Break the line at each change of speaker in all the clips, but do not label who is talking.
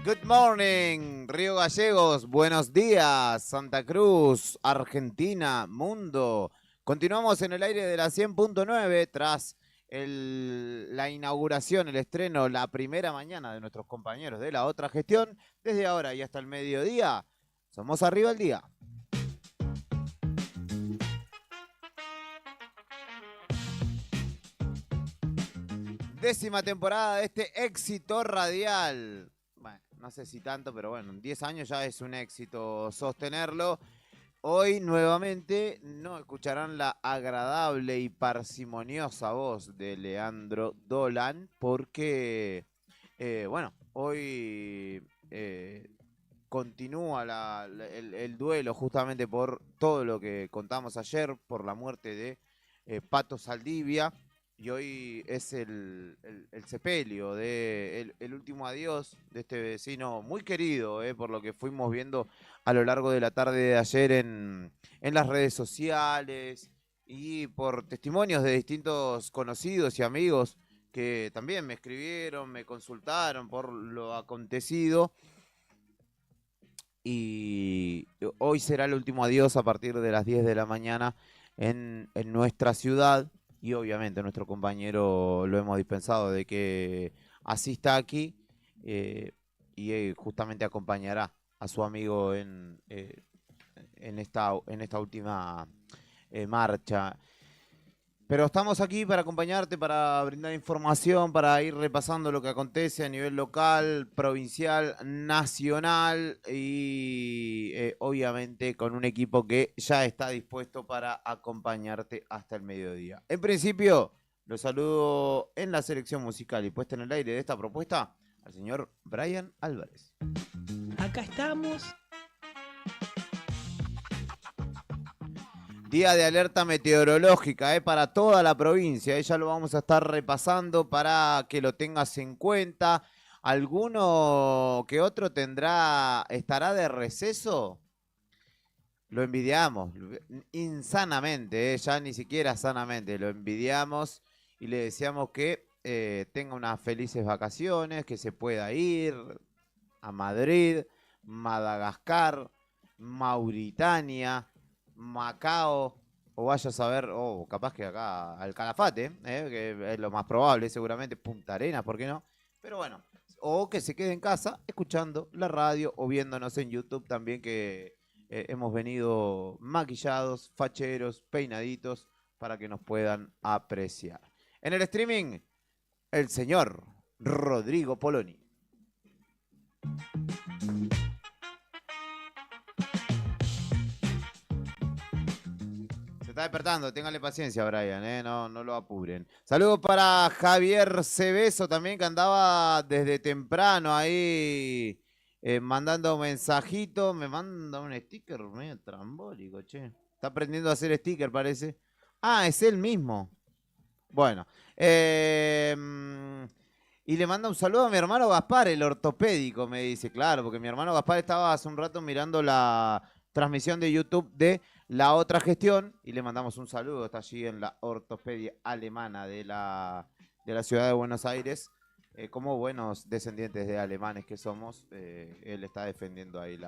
Good morning, Río Gallegos, buenos días, Santa Cruz, Argentina, mundo. Continuamos en el aire de la 100.9 tras la inauguración, el estreno, la primera mañana de nuestros compañeros de la otra gestión. Desde ahora y hasta el mediodía, somos Arriba el Día. Décima temporada de este éxito radial. Bueno, no sé si tanto, pero bueno, en 10 años ya es un éxito sostenerlo. Hoy nuevamente no escucharán la agradable y parsimoniosa voz de Leandro Dolan porque, bueno, hoy continúa el duelo justamente por todo lo que contamos ayer, por la muerte de Pato Saldivia. Y hoy es el sepelio, el último adiós de este vecino muy querido, por lo que fuimos viendo a lo largo de la tarde de ayer en las redes sociales y por testimonios de distintos conocidos y amigos que también me escribieron, me consultaron por lo acontecido. Y hoy será el último adiós a partir de las 10 de la mañana en nuestra ciudad. Y obviamente nuestro compañero lo hemos dispensado de que asista aquí y justamente acompañará a su amigo en esta última marcha. Pero estamos aquí para acompañarte, para brindar información, para ir repasando lo que acontece a nivel local, provincial, nacional y obviamente con un equipo que ya está dispuesto para acompañarte hasta el mediodía. En principio, los saludo en la selección musical y puesta en el aire de esta propuesta al señor Brian Álvarez.
Acá estamos.
Día de alerta meteorológica para toda la provincia. Ya lo vamos a estar repasando para que lo tengas en cuenta. ¿Alguno que otro estará de receso? Lo envidiamos insanamente, ya ni siquiera sanamente. Lo envidiamos y le deseamos que tenga unas felices vacaciones, que se pueda ir a Madrid, Madagascar, Mauritania, Macao, o vaya a saber, o capaz que acá al Calafate, que es lo más probable, seguramente Punta Arenas, ¿por qué no? Pero bueno, o que se quede en casa escuchando la radio o viéndonos en YouTube también, que hemos venido maquillados, facheros, peinaditos, para que nos puedan apreciar. En el streaming, el señor Rodrigo Poloni. Está despertando, ténganle paciencia, Brian, no lo apuren. Saludos para Javier Cebeso también, que andaba desde temprano ahí mandando mensajitos. Me manda un sticker medio trambólico, che. Está aprendiendo a hacer sticker, parece. Ah, es él mismo. Bueno. Y le manda un saludo a mi hermano Gaspar, el ortopédico, me dice. Claro, porque mi hermano Gaspar estaba hace un rato mirando la transmisión de YouTube de La Otra Gestión y le mandamos un saludo. Está allí en la ortopedia alemana de la ciudad de Buenos Aires. Como buenos descendientes de alemanes que somos, él está defendiendo ahí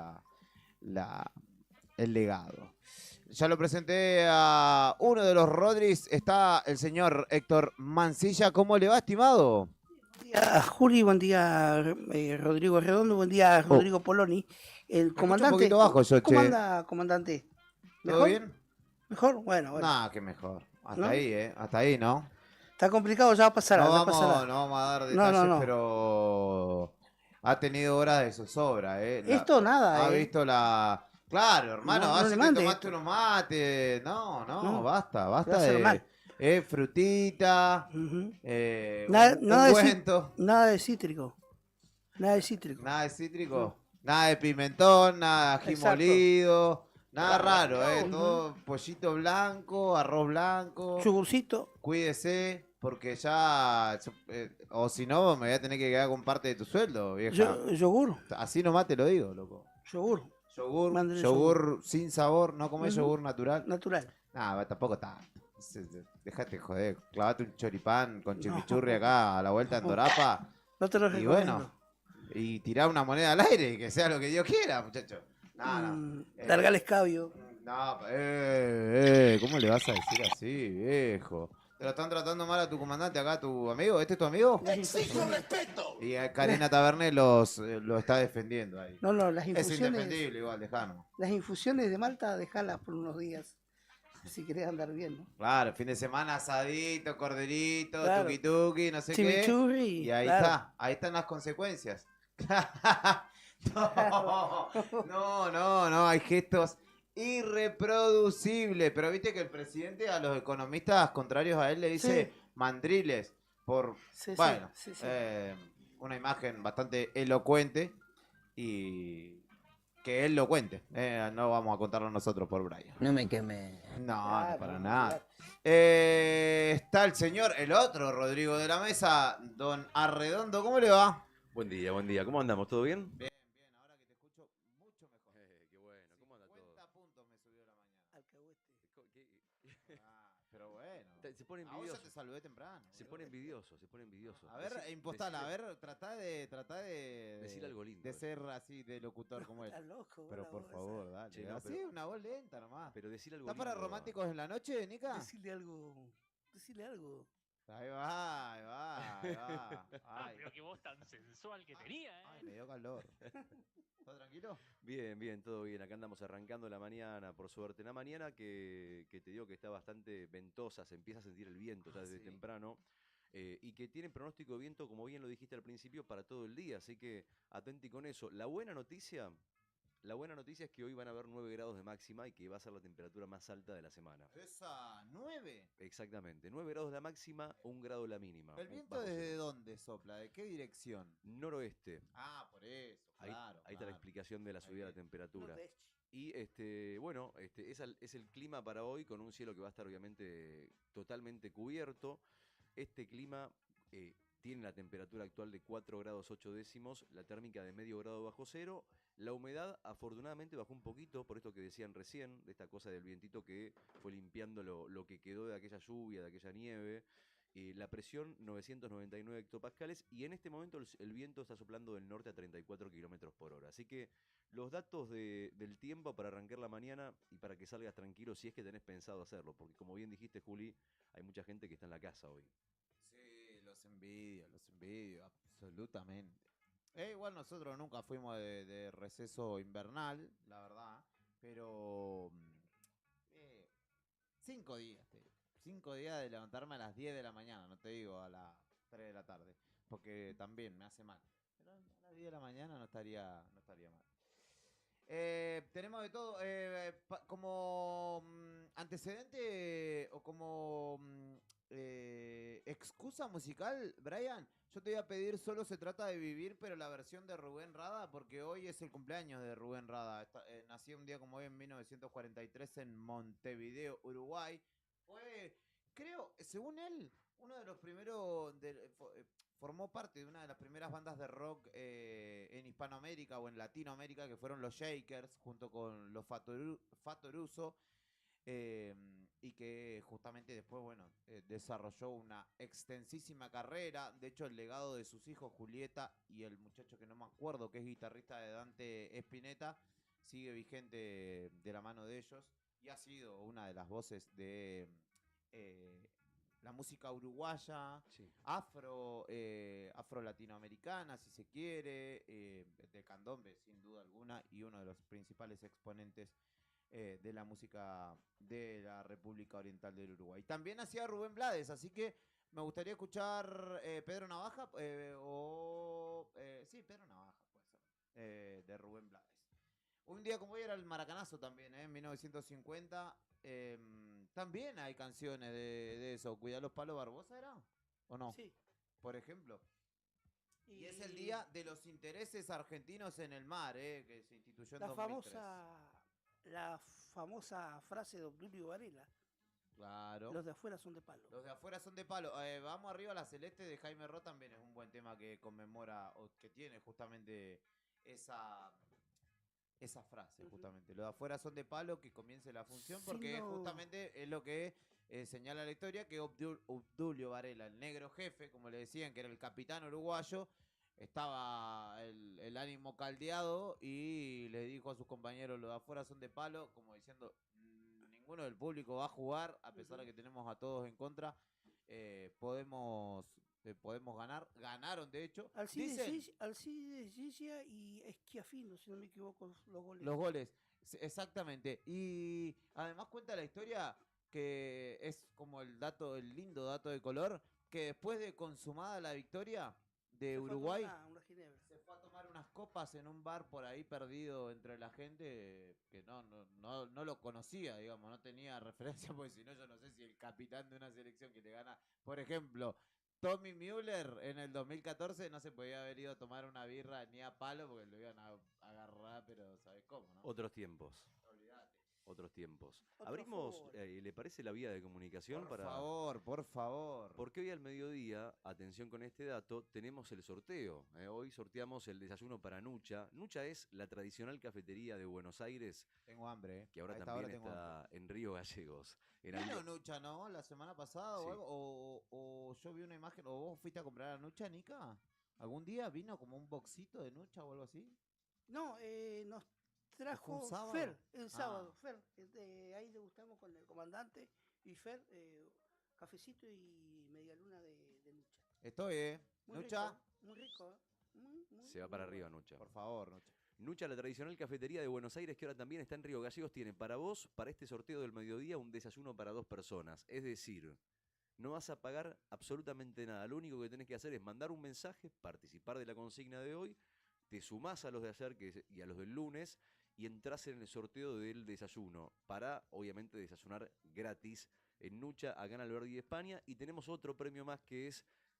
el legado. Ya lo presenté a uno de los Rodríguez. Está el señor Héctor Mancilla. ¿Cómo le va, estimado?
Buen día, Juli, buen día, Rodrigo Redondo, buen día, Rodrigo Poloni. El comandante.
Un poquito bajo, yo,
¿Cómo anda, comandante?
¿Todo bien?
¿Mejor? Bueno.
Nah, que mejor. Hasta
¿No?
ahí, Hasta ahí, ¿no?
Está complicado, ya pasará.
No
ya pasará.
vamos a dar detalles,
No.
pero ha tenido horas de zozobra,
Esto nada,
Ha visto la... Claro, hermano,
no
hace
le
que
mande
tomaste
esto.
unos mates. No, basta
Te va a hacer mal.
Frutita,
Nada
ungüento.
Nada de cítrico.
Nada de cítrico, nada de pimentón, nada de ají molido, nada raro, todo pollito blanco, arroz blanco.
Yogurcito.
Cuídese, porque ya, o si no, me voy a tener que quedar con parte de tu sueldo, vieja.
Yogur.
Así nomás te lo digo, loco. Yogur sin sabor, ¿no comés yogur natural?
Natural.
Nah, tampoco tanto. Dejate joder, clavate un choripán con chimichurri acá a la vuelta en Dorapa.
No te lo recomiendo.
Y bueno, y tirar una moneda al aire, que sea lo que Dios quiera, muchachos. No.
Largar el escabio.
No, ¿cómo le vas a decir así, viejo? ¿Te lo están tratando mal a tu comandante acá, tu amigo? ¿Este es tu amigo?
¡Exijo respeto!
Y Karina Taberné lo está defendiendo ahí.
No, las
Es
infusiones.
indefendible igual, dejano.
Las infusiones de Malta, dejalas por unos días. Si querés andar bien, ¿no?
Claro, fin de semana asadito, corderito,
Claro.
tuki tuki, no sé
Chimichurri,
qué. Y ahí
claro.
está, ahí están las consecuencias. No, hay gestos irreproducibles. Pero viste que el presidente a los economistas contrarios a él le dice mandriles. Bueno,
sí.
Una imagen bastante elocuente y que él lo cuente. No vamos a contarlo nosotros por Brian.
No me quemé.
No, no para nada. Está el señor, el otro Rodrigo de la mesa, don Arredondo. ¿Cómo le va?
Buen día, buen día. ¿Cómo andamos? ¿Todo bien?
Bien, ahora que te escucho mucho mejor.
Qué bueno. ¿Cómo anda todo?
50 puntos me subió la mañana. Pero bueno.
Se pone
A vos ya
envidioso.
te saludé temprano.
Se pone envidioso.
A ver, impostala, a ver, tratá de
decir algo lindo.
De ser así, de locutor como él.
Estás loco.
Pero por favor, dale.
Che, no,
así,
pero-
una voz lenta nomás.
Pero decir algo
¿Está para
lindo.
románticos en la noche, Nica?
Decirle algo.
Ahí va. Ay,
Pero qué voz tan sensual que tenía,
ay, me dio calor. ¿Todo tranquilo?
Bien, todo bien. Acá andamos arrancando la mañana, por suerte. La mañana que te digo que está bastante ventosa, se empieza a sentir el viento ya desde temprano. Y que tiene pronóstico de viento, como bien lo dijiste al principio, para todo el día. Así que atenti con eso. La buena noticia es que hoy van a haber 9 grados de máxima y que va a ser la temperatura más alta de la semana.
¿Esa 9?
Exactamente. 9 grados la máxima, 1 grado la mínima.
¿El viento
Bajo
desde
cero.
dónde sopla? ¿De qué dirección?
Noroeste.
Ah, por eso,
Ahí,
claro.
ahí está la explicación de la subida de la temperatura. Y es el clima para hoy, con un cielo que va a estar obviamente totalmente cubierto. Este clima tiene la temperatura actual de 4 grados 8 décimos, la térmica de medio grado bajo cero. La humedad afortunadamente bajó un poquito, por esto que decían recién, de esta cosa del vientito que fue limpiando lo que quedó de aquella lluvia, de aquella nieve. La presión 999 hectopascales y en este momento el viento está soplando del norte a 34 kilómetros por hora. Así que los datos del tiempo para arrancar la mañana y para que salgas tranquilo si es que tenés pensado hacerlo, porque como bien dijiste, Juli, hay mucha gente que está en la casa hoy.
Sí, los envidio, absolutamente. Igual nosotros nunca fuimos de receso invernal, la verdad, pero 5 días, 5 días de levantarme a las 10 de la mañana, no te digo a las 3 de la tarde, porque también me hace mal. Pero a las 10 de la mañana no estaría mal. Tenemos de todo. Como antecedente o como excusa musical, Brian, yo te voy a pedir Solo se trata de vivir, pero la versión de Rubén Rada, porque hoy es el cumpleaños de Rubén Rada. Nació un día como hoy en 1943 en Montevideo, Uruguay. Fue, creo, según él, uno de los primeros... formó parte de una de las primeras bandas de rock en Hispanoamérica o en Latinoamérica, que fueron los Shakers, junto con los Fatoruso, y que justamente después, desarrolló una extensísima carrera. De hecho, el legado de sus hijos, Julieta, y el muchacho que no me acuerdo, que es guitarrista de Dante Spinetta, sigue vigente de la mano de ellos, y ha sido una de las voces de... la música uruguaya,
Sí.
afro latinoamericana, si se quiere, de candombe, sin duda alguna, y uno de los principales exponentes de la música de la República Oriental del Uruguay. También hacía Rubén Blades, así que me gustaría escuchar Pedro Navaja, sí, Pedro Navaja puede ser, de Rubén Blades. Un día como hoy era el Maracanazo también, en 1950. También hay canciones de eso. Cuida los palos, Barbosa, ¿era? ¿O no?
Sí.
Por ejemplo. Y es el día de los intereses argentinos en el mar, que se instituyó en 2003.
La famosa frase de Obdulio Varela.
Claro.
Los de afuera son de palo.
Los de afuera son de palo. Vamos arriba a la celeste de Jaime Ross también es un buen tema que conmemora o que tiene justamente esa frase, justamente. Los de afuera son de palo, que comience la función, porque justamente es lo que señala la historia, que Obdulio Varela, el negro jefe, como le decían, que era el capitán uruguayo, estaba el ánimo caldeado y le dijo a sus compañeros, los de afuera son de palo, como diciendo, ninguno del público va a jugar, a pesar de que tenemos a todos en contra, podemos ganar. Ganaron, de hecho. Dicen
Alcides Gigia y Schiaffino, si no me equivoco, los goles.
los goles, exactamente. Y además cuenta la historia que es como el lindo dato de color, que después de consumada la victoria de
Se
Uruguay,
fue a tomar una ginebra.
se fue a tomar unas copas en un bar por ahí perdido entre la gente que no lo conocía, digamos, no tenía referencia, porque si no yo no sé si el capitán de una selección que le gana, por ejemplo, Tommy Müller en el 2014 no se podía haber ido a tomar una birra ni a palo porque lo iban a agarrar, pero ¿sabes cómo, no?
Otros tiempos.
Olvídate.
Otros tiempos.
Otro
Abrimos,
fútbol.
¿le parece la vía de comunicación
Por favor, por favor.
Porque hoy al mediodía, atención con este dato, tenemos el sorteo. Hoy sorteamos el desayuno para Nucha. Nucha es la tradicional cafetería de Buenos Aires,
Tengo hambre,
que ahora
A esta hora
también
tengo
está
hambre.
en Río Gallegos. En
¿Vino
algo-
Nucha, no? La semana pasada
Sí.
o algo. O yo vi una imagen, o vos fuiste a comprar a Nucha, Nica. ¿Algún día vino como un boxito de Nucha o algo así?
No, nos
fue un
trajo
sábado?
Fer, el sábado,
Ah.
Fer. Ahí degustamos con el comandante y Fer, cafecito y media luna de Nucha.
Estoy,
Muy
Nucha,
rico, muy rico, ¿eh?
Se va para
muy
arriba
bueno.
Nucha.
por favor, Nucha.
Nucha, la tradicional cafetería de Buenos Aires, que ahora también está en Río Gallegos, tiene para vos, para este sorteo del mediodía, un desayuno para 2 personas. Es decir, no vas a pagar absolutamente nada. Lo único que tenés que hacer es mandar un mensaje, participar de la consigna de hoy, te sumás a los de ayer y a los del lunes y entrás en el sorteo del desayuno para, obviamente, desayunar gratis en Nucha, acá en Alberdi, España. Y tenemos otro premio más que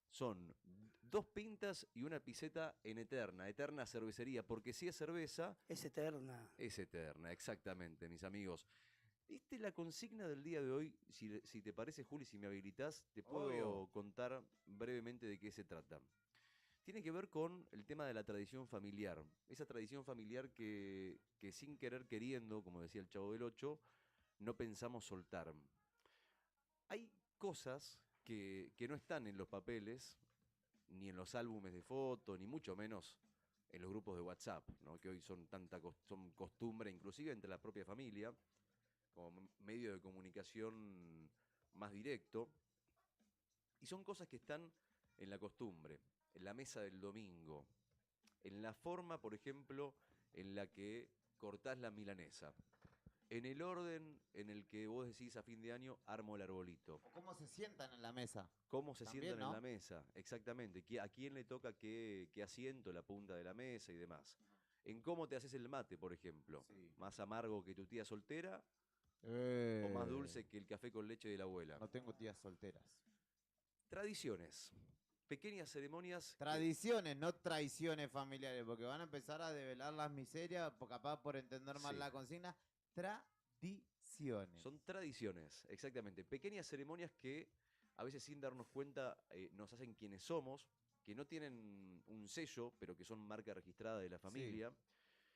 son 2 pintas y una piseta en Eterna cervecería, porque si es cerveza,
Es eterna.
es eterna, exactamente, mis amigos. Esta es la consigna del día de hoy. Si te parece, Juli, si me habilitás, te puedo
Obvio.
contar brevemente de qué se trata. Tiene que ver con el tema de la tradición familiar. Esa tradición familiar que sin querer queriendo, como decía el Chavo del Ocho, no pensamos soltar. Hay cosas que no están en los papeles, ni en los álbumes de fotos, ni mucho menos en los grupos de WhatsApp, ¿no? Que hoy son son costumbre, inclusive entre la propia familia, como medio de comunicación más directo. Y son cosas que están en la costumbre, en la mesa del domingo, en la forma, por ejemplo, en la que cortás la milanesa, en el orden en el que vos decís a fin de año armo el arbolito.
O cómo se sientan en la mesa.
¿Cómo se
También,
sientan en
¿no?
la mesa? Exactamente. ¿A quién le toca qué asiento, la punta de la mesa y demás? En cómo te haces el mate, por ejemplo.
Sí.
¿Más amargo que tu tía soltera o más dulce que el café con leche de la abuela?
No tengo tías solteras.
Tradiciones. Pequeñas ceremonias.
Tradiciones, no traiciones familiares, porque van a empezar a develar las miserias, capaz por entender mal
Sí.
la consigna. Tradiciones.
Son tradiciones, exactamente. Pequeñas ceremonias que a veces sin darnos cuenta nos hacen quienes somos, que no tienen un sello, pero que son marca registrada de la familia.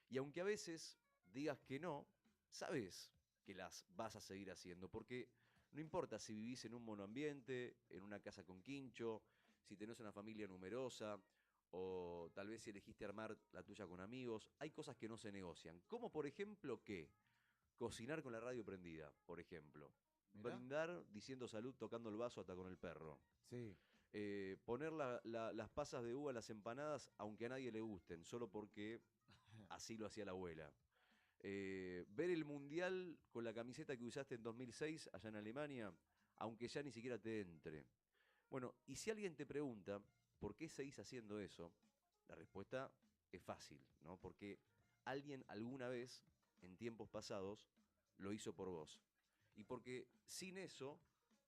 Y aunque a veces digas que no, sabes que las vas a seguir haciendo, porque no importa si vivís en un monoambiente, en una casa con quincho, si tenés una familia numerosa, o tal vez si elegiste armar la tuya con amigos, hay cosas que no se negocian. Como por ejemplo que cocinar con la radio prendida, por ejemplo.
Mirá.
Brindar diciendo salud tocando el vaso hasta con el perro.
Sí.
Poner las pasas de uva en las empanadas, aunque a nadie le gusten, solo porque así lo hacía la abuela. Ver el mundial con la camiseta que usaste en 2006 allá en Alemania, aunque ya ni siquiera te entre. Bueno, y si alguien te pregunta por qué seguís haciendo eso, la respuesta es fácil, ¿no? Porque alguien alguna vez, en tiempos pasados, lo hizo por vos. Y porque sin eso,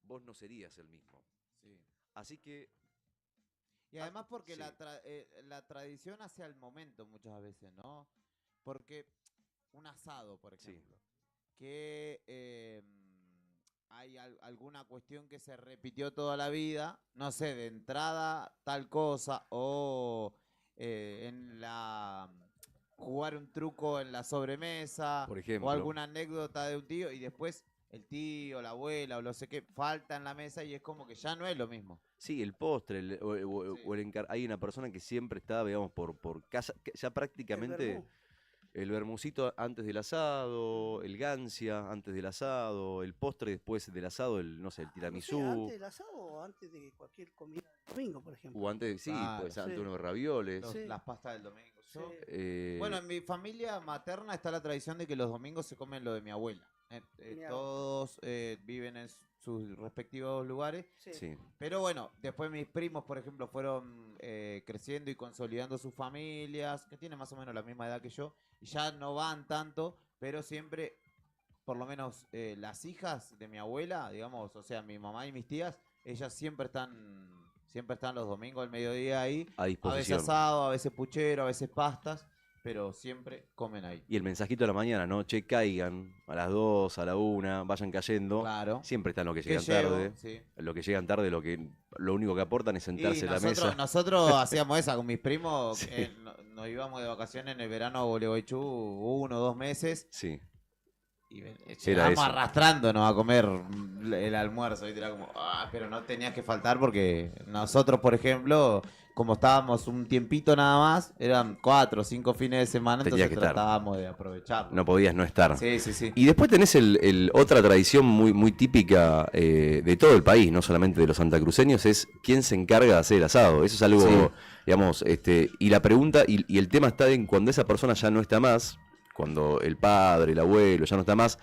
vos no serías el mismo.
Sí.
Así que
Y además porque
sí.
la tradición hace al momento muchas veces, ¿no? Porque un asado, por
Sí.
ejemplo, que hay alguna cuestión que se repitió toda la vida, no sé, de entrada tal cosa, o jugar un truco en la sobremesa,
Por
o
ejemplo.
alguna anécdota de un tío, y después el tío, la abuela o no sé qué, falta en la mesa y es como que ya no es lo mismo.
Sí, el postre,
Sí.
hay una persona que siempre está, digamos, por casa, que ya
El
prácticamente
vermú.
el vermucito antes del asado, el gancia antes del asado, el postre después del asado, no sé, el
No sé,
tiramisú,
antes del asado o antes de cualquier comida del domingo, por ejemplo.
o antes, sí,
Claro,
pues antes
sí.
unos ravioles.
Sí.
Las pastas del domingo.
Sí.
Bueno, en mi familia materna está la tradición de que los domingos se comen lo de mi abuela.
Mirá.
Todos viven en sus respectivos lugares.
Sí.
Sí.
Pero bueno, después mis primos, por ejemplo, fueron creciendo y consolidando sus familias, que tienen más o menos la misma edad que yo, y ya no van tanto, pero siempre, por lo menos las hijas de mi abuela, digamos, o sea, mi mamá y mis tías, ellas siempre están los domingos al mediodía ahí,
A
a veces
disposición.
asado, a veces puchero, a veces pastas, pero siempre comen ahí.
Y el mensajito de la mañana, ¿no? Che, caigan a las 2, a la 1, vayan cayendo.
Claro.
Siempre están los que
¿Qué
llegan
llevo?
tarde.
Sí.
Los que llegan tarde, lo único que aportan es sentarse
Y
en la mesa.
nosotros hacíamos esa con mis primos,
Sí.
nos íbamos de vacaciones en el verano a Gualeguaychú 1 o 2 meses
Sí.
y
Era
llegábamos
eso.
arrastrándonos a comer el almuerzo, ¿viste? Era como, pero no tenías que faltar porque nosotros, por ejemplo, como estábamos un tiempito nada más, eran 4 o 5 fines de semana,
Tenías
entonces
que estar.
tratábamos de aprovecharlo.
No podías no estar.
Sí, sí, sí.
Y después tenés otra tradición muy típica de todo el país, no solamente de los santacruceños, es quién se encarga de hacer el asado. Eso es algo,
Sí.
digamos, y la pregunta, y el tema está en cuando esa persona ya no está más, cuando el padre, el abuelo ya no está más,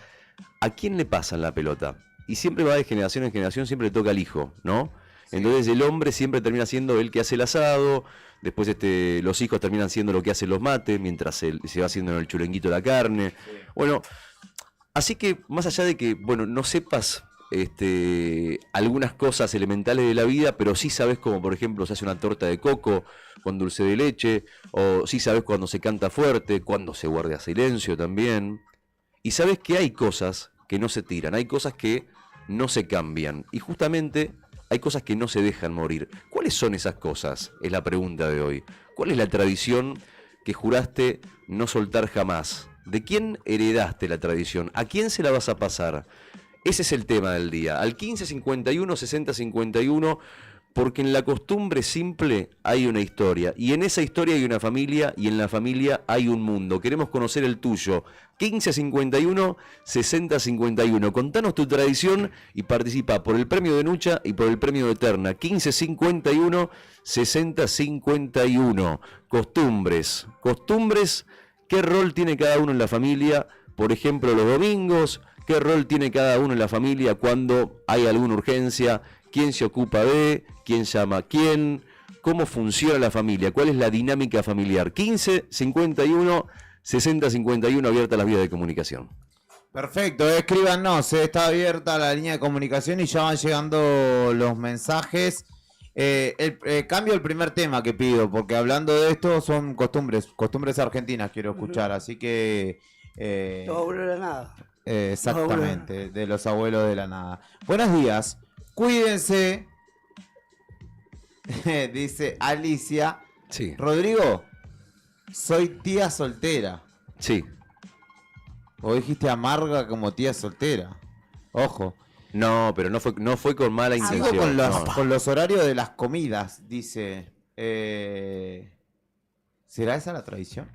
¿a quién le pasan la pelota? Y siempre va de generación en generación, siempre le toca al hijo, ¿no?
Sí.
Entonces el hombre siempre termina siendo el que hace el asado, después los hijos terminan siendo lo que hacen los mates, mientras se va haciendo en el chulenguito la carne.
Sí.
Bueno, así que más allá de que, bueno, no sepas algunas cosas elementales de la vida, pero sí sabes como, por ejemplo, se hace una torta de coco con dulce de leche, o sí sabes cuando se canta fuerte, cuando se guarda silencio también. Y sabes que hay cosas que no se tiran, hay cosas que no se cambian. Y justamente hay cosas que no se dejan morir. ¿Cuáles son esas cosas? Es la pregunta de hoy. ¿Cuál es la tradición que juraste no soltar jamás? ¿De quién heredaste la tradición? ¿A quién se la vas a pasar? Ese es el tema del día. Al 1551, 6051, porque en la costumbre simple hay una historia. Y en esa historia hay una familia, y en la familia hay un mundo. Queremos conocer el tuyo. 1551, 6051. Contanos tu tradición y participa por el premio de Nucha y por el premio de Eterna. 1551, 6051. Costumbres. Costumbres. ¿Qué rol tiene cada uno en la familia? Por ejemplo, los domingos. ¿Qué rol tiene cada uno en la familia cuando hay alguna urgencia? ¿Quién se ocupa de? ¿Quién llama a quién? ¿Cómo funciona la familia? ¿Cuál es la dinámica familiar? 15 51 60 51, abiertas las vías de comunicación.
Perfecto, escríbanos, está abierta la línea de comunicación y ya van llegando los mensajes. Cambio el primer tema que pido, porque hablando de esto son costumbres argentinas quiero escuchar, así que...
Los abuelos de la nada.
Exactamente, de los abuelos de la nada. Buenos días, cuídense, dice Alicia.
Sí.
Rodrigo, soy tía soltera.
Sí.
Vos dijiste amarga como tía soltera. Ojo.
No, pero no fue con mala
Sigo
intención.
con los horarios de las comidas, dice. ¿Será esa la tradición?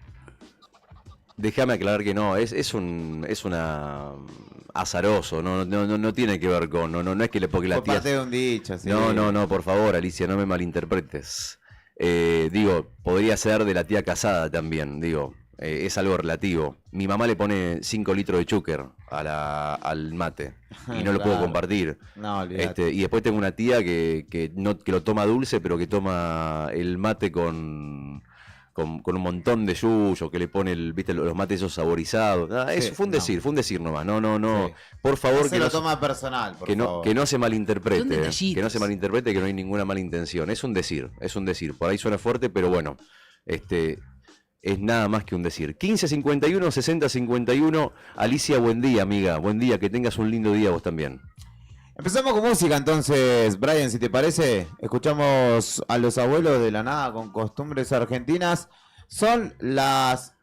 Déjame aclarar que no, es una azaroso, no tiene que ver con, no es que le porque la
Por
tía.
parte de un dicho, sí.
No, por favor, Alicia, no me malinterpretes. Digo, podría ser de la tía casada también, digo, es algo relativo. Mi mamá le pone 5 litros de chúquer al mate y no lo puedo
Claro.
compartir.
No, olvidate.
Y después tengo una tía que lo toma dulce, pero que toma el mate con un montón de yuyo, que le pone ¿viste? Los mates esos saborizados. Eso
Sí,
fue un decir nomás. No.
Sí.
Por favor,
No se lo toma personal, por favor.
que no se malinterprete.
Son detallitos.
Que no se malinterprete, que no hay ninguna mala intención. Es un decir. Por ahí suena fuerte, pero bueno. Es nada más que un decir. 1551, 6051. Alicia, buen día, amiga. Buen día, que tengas un lindo día vos también.
Empezamos con música entonces, Brian, si te parece. Escuchamos a los abuelos de la nada con costumbres argentinas. Son las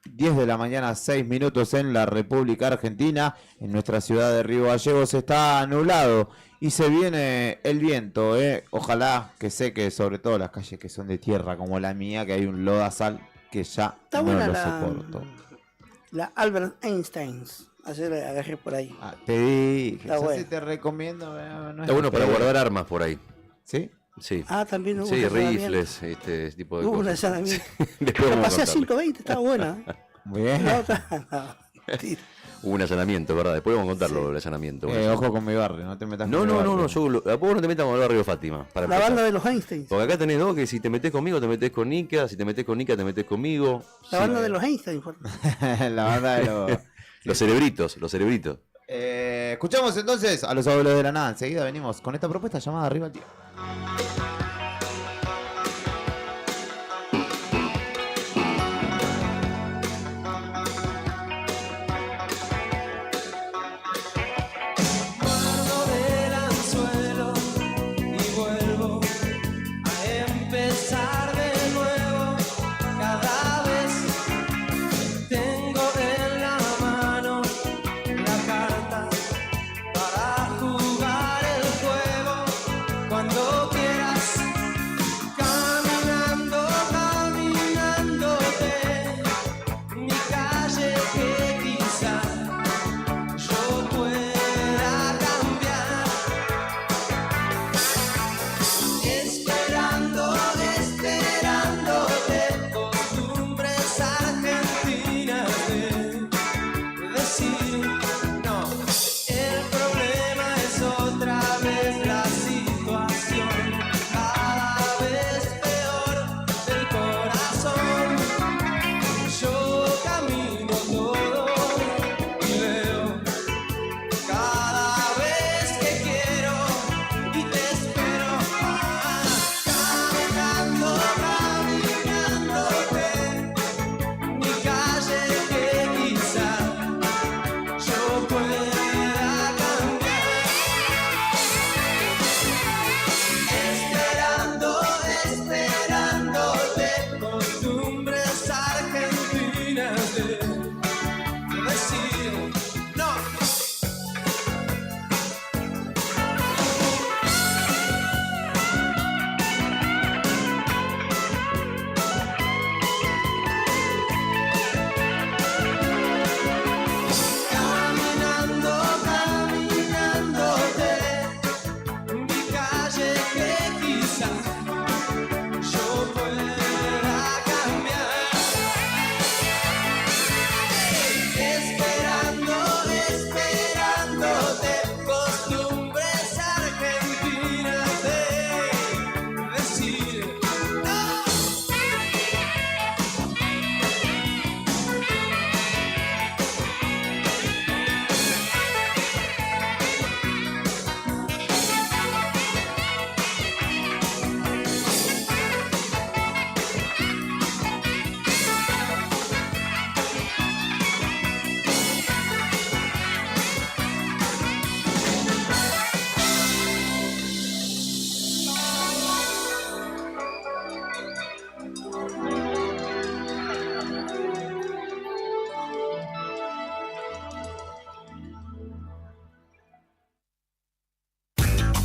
10 de la mañana, 6 minutos en la República Argentina. En nuestra ciudad de Río Gallegos está nublado y se viene el viento. Ojalá que seque, sobre todo las calles que son de tierra como la mía, que hay un lodazal que ya
Está
no
buena
lo
la,
soporto.
la Albert Einstein. Ayer la agarré por ahí.
Te dije,
Está
yo
bueno.
sí te recomiendo. No
Está bueno para guardar armas por ahí.
¿Sí?
Sí.
También hubo
Sí,
un allanamiento.
rifles, ese tipo de
Hubo un
cosas.
allanamiento.
Después
La
vamos a
pasé a
contarle.
120, estaba buena.
Muy bien.
La otra, no, mentira.
Hubo un allanamiento, ¿verdad? Después vamos a contarlo, el allanamiento.
Ojo con mi barrio, no te metas
No,
con mi
no,
barrio.
no, a vos no te metas con el barrio Fátima. Para
La
empezar.
banda de los Einstein.
Porque acá tenés dos que si te metés conmigo, te metés con Nika, si te metés con Nika, te metés conmigo.
La banda de los Einstein.
La banda de los...
Los cerebritos, los cerebritos.
Escuchamos entonces a los abuelos de la nada. Enseguida venimos con esta propuesta llamada Arriba el Día.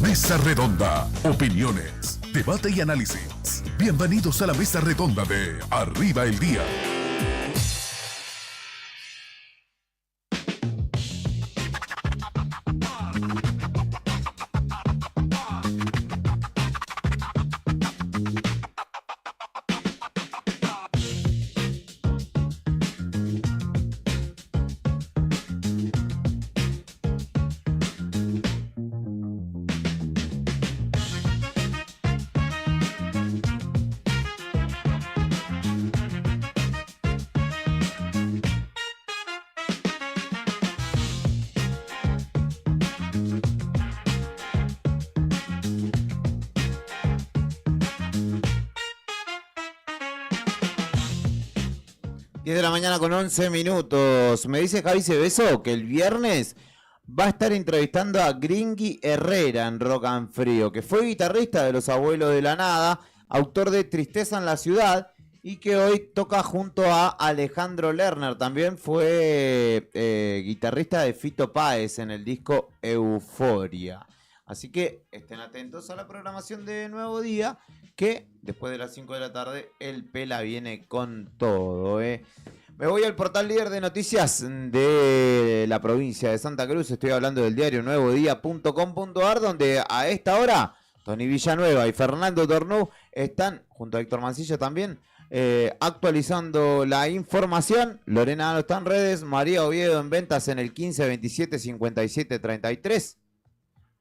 Mesa Redonda. Opiniones, debate y análisis. Bienvenidos a la Mesa Redonda de Arriba el Día.
De la mañana con 11 minutos. Me dice Javi Cebeso que el viernes va a estar entrevistando a Gringy Herrera en Rock and Frío, que fue guitarrista de Los Abuelos de la Nada, autor de Tristeza en la Ciudad y que hoy toca junto a Alejandro Lerner. También fue guitarrista de Fito Páez en el disco Euforia. Así que estén atentos a la programación de Nuevo Día, que después de las 5 de la tarde el Pela viene con todo. Me voy al portal líder de noticias de la provincia de Santa Cruz. Estoy hablando del diario nuevodía.com.ar, donde a esta hora Tony Villanueva y Fernando Tornú están, junto a Héctor Mancilla también, actualizando la información. Lorena Ano está en redes, María Oviedo en ventas en el 15 27 57 33.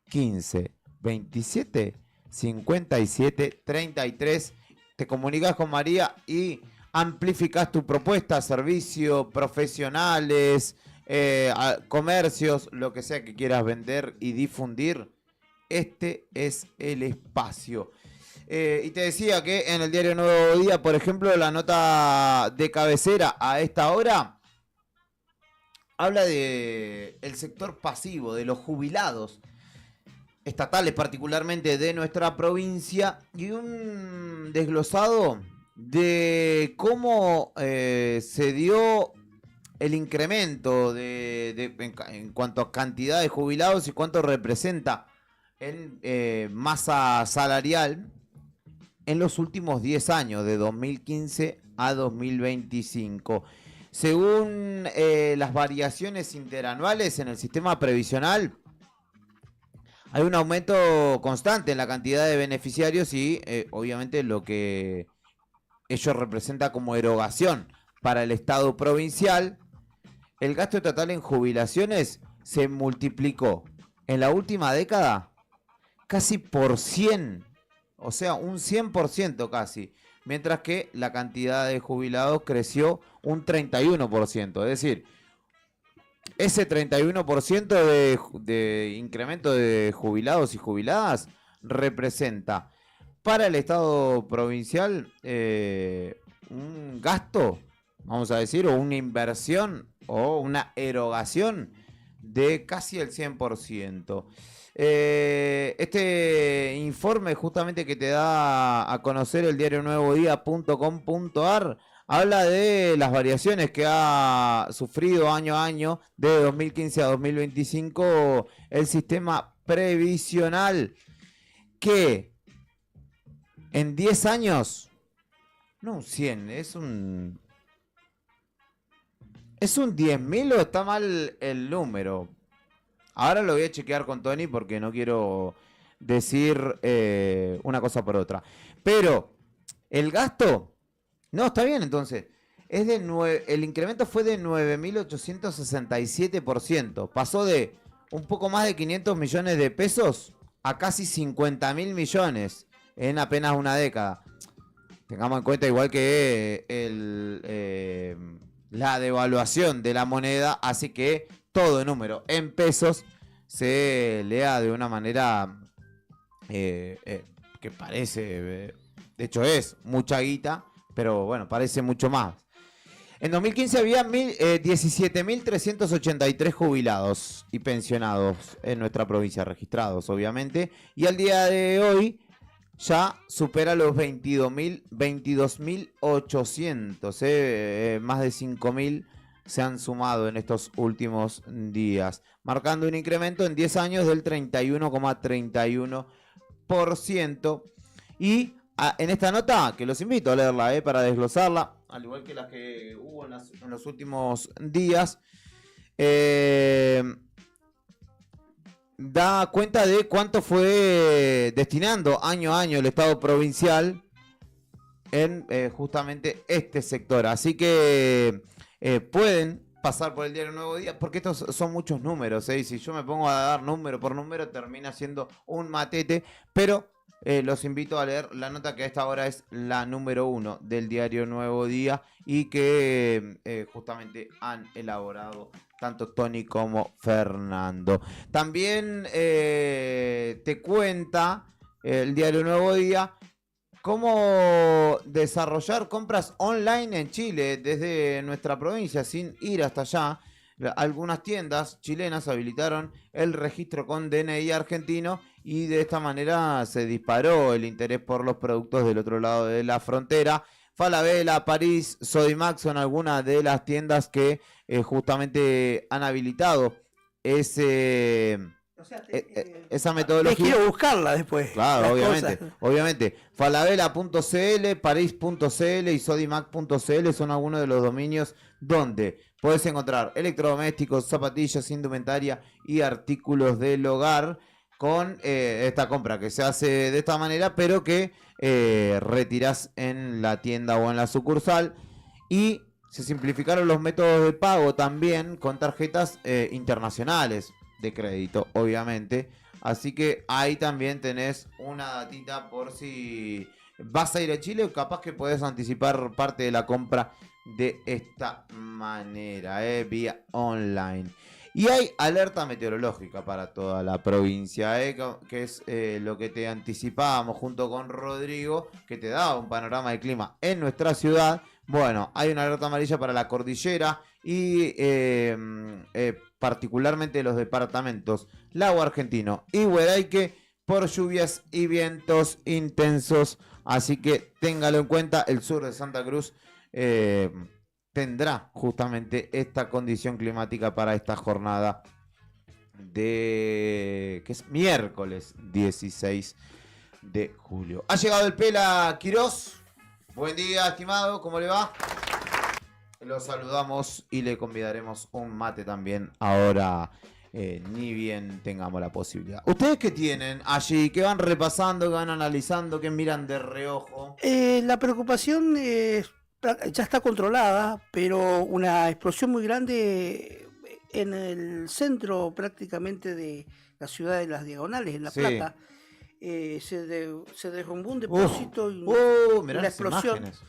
15 27 57 33. Te comunicas con María y amplificás tu propuesta, servicio, profesionales, comercios, lo que sea que quieras vender y difundir. Este es el espacio. Y te decía que en el diario Nuevo Día, por ejemplo, la nota de cabecera a esta hora habla de el sector pasivo, de los jubilados estatales, particularmente de nuestra provincia, y un desglosado de cómo se dio el incremento en cuanto a cantidad de jubilados y cuánto representa en masa salarial en los últimos 10 años, de 2015 a 2025. Según las variaciones interanuales en el sistema previsional, hay un aumento constante en la cantidad de beneficiarios y obviamente lo que ello representa como erogación para el Estado provincial. El gasto estatal en jubilaciones se multiplicó en la última década casi por 100, o sea, un 100% casi, mientras que la cantidad de jubilados creció un 31%, es decir, ese 31% de incremento de jubilados y jubiladas representa para el Estado provincial un gasto, vamos a decir, o una inversión o una erogación de casi el 100%. Este informe justamente que te da a conocer el diario nuevodía.com.ar habla de las variaciones que ha sufrido año a año de 2015 a 2025 el sistema previsional, que en 10 años, no un 100, es un 10.000 o está mal el número. Ahora lo voy a chequear con Tony porque no quiero decir una cosa por otra. Pero el gasto, no, está bien entonces. El incremento fue de 9.867%. Pasó de un poco más de 500 millones de pesos a casi 50.000 millones en apenas una década. Tengamos en cuenta igual que la devaluación de la moneda hace que todo número en pesos se lea de una manera que parece, de hecho es mucha guita, pero bueno, parece mucho más. En 2015 había 17.383 jubilados y pensionados en nuestra provincia, registrados obviamente, y al día de hoy ya supera los 22.800, más de 5.000 se han sumado en estos últimos días, marcando un incremento en 10 años del 31,31%. Y en esta nota, que los invito a leerla para desglosarla, al igual que las que hubo en los últimos días, da cuenta de cuánto fue destinando año a año el Estado provincial en justamente este sector. Así que pueden pasar por el diario Nuevo Día, porque estos son muchos números, y si yo me pongo a dar número por número termina siendo un matete, pero los invito a leer la nota que a esta hora es la número 1 del diario Nuevo Día y que justamente han elaborado tanto Tony como Fernando. También te cuenta el diario Nuevo Día cómo desarrollar compras online en Chile desde nuestra provincia sin ir hasta allá. Algunas tiendas chilenas habilitaron el registro con DNI argentino y de esta manera se disparó el interés por los productos del otro lado de la frontera. Falabella, París, Sodimac son algunas de las tiendas que justamente han habilitado ese...
O sea,
esa
te
metodología.
quiero buscarla después.
Claro,
las
obviamente,
cosas.
obviamente. Falabella.cl, París.cl y Sodimac.cl son algunos de los dominios donde puedes encontrar electrodomésticos, zapatillas, indumentaria y artículos del hogar con esta compra que se hace de esta manera, pero que retirás en la tienda o en la sucursal. Y se simplificaron los métodos de pago también con tarjetas internacionales de crédito, obviamente. Así que ahí también tenés una datita por si vas a ir a Chile, capaz que podés anticipar parte de la compra de esta manera, vía online. Y hay alerta meteorológica para toda la provincia, que es lo que te anticipábamos junto con Rodrigo, que te daba un panorama de clima en nuestra ciudad. Bueno, hay una alerta amarilla para la cordillera y particularmente los departamentos Lago Argentino y Hueraique por lluvias y vientos intensos. Así que téngalo en cuenta, el sur de Santa Cruz tendrá justamente esta condición climática para esta jornada que es miércoles 16 de julio. Ha llegado el Pela Quirós. Buen día, estimado, ¿cómo le va? Lo saludamos y le convidaremos un mate también ahora, ni bien tengamos la posibilidad. ¿Ustedes qué tienen allí? ¿Qué van repasando, qué van analizando, qué miran de reojo?
La preocupación ya está controlada, pero una explosión muy grande en el centro prácticamente de la ciudad de Las Diagonales, en La Plata. Se derrumbó un depósito y
mirá
una
las
explosión
imágenes.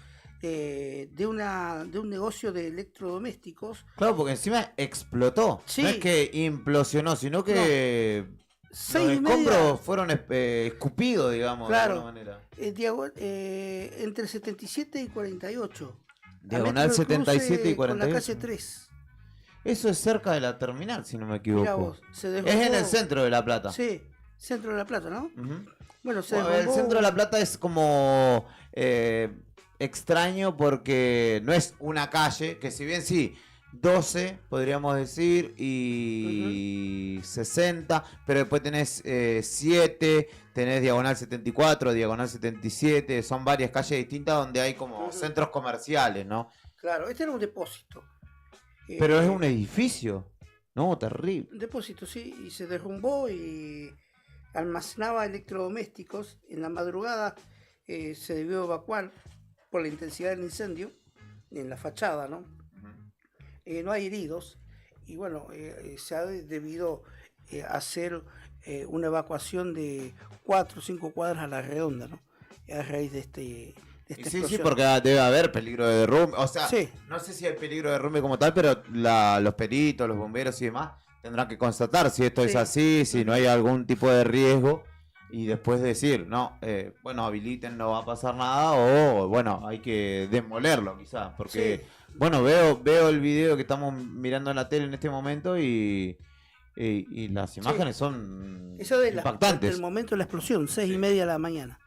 de un negocio de electrodomésticos.
Claro, porque encima explotó.
Sí.
No es que implosionó, sino que los
6:30,
escombros fueron escupidos, digamos,
claro,
de alguna manera.
entre 77 y 48.
Diagonal
a metro del
77 y
cruce con
48.
la calle 3.
Eso es cerca de la terminal, si no me
Mirá
equivoco.
vos, se
Es
derrumbó.
en el centro de La Plata.
Sí, centro de La Plata, ¿no?
Ujú.
Bueno, se
Bueno, el
derrumbó.
centro de La Plata es como extraño porque no es una calle, que si bien sí, 12 podríamos decir y 60, pero después tenés 7, tenés Diagonal 74, Diagonal 77, son varias calles distintas donde hay como centros comerciales, ¿no?
Claro, este era un depósito.
Pero es un edificio, no, terrible.
Un depósito, sí, y se derrumbó y almacenaba electrodomésticos. En la madrugada se debió evacuar por la intensidad del incendio en la fachada, ¿no? No hay heridos y bueno, se ha debido hacer una evacuación de 4 o 5 cuadras a la redonda, ¿no? A raíz de esta
Sí,
explosión.
sí, porque debe haber peligro de derrumbe. O sea,
Sí.
no sé si hay peligro de derrumbe como tal, pero los peritos, los bomberos y demás tendrán que constatar si esto es
Sí.
así, si no hay algún tipo de riesgo y después decir, no, bueno, habiliten, no va a pasar nada o, bueno, hay que demolerlo quizás, porque, bueno, veo el video que estamos mirando en la tele en este momento y las imágenes son
Eso de
impactantes.
del momento de la explosión, 6:30 de la mañana.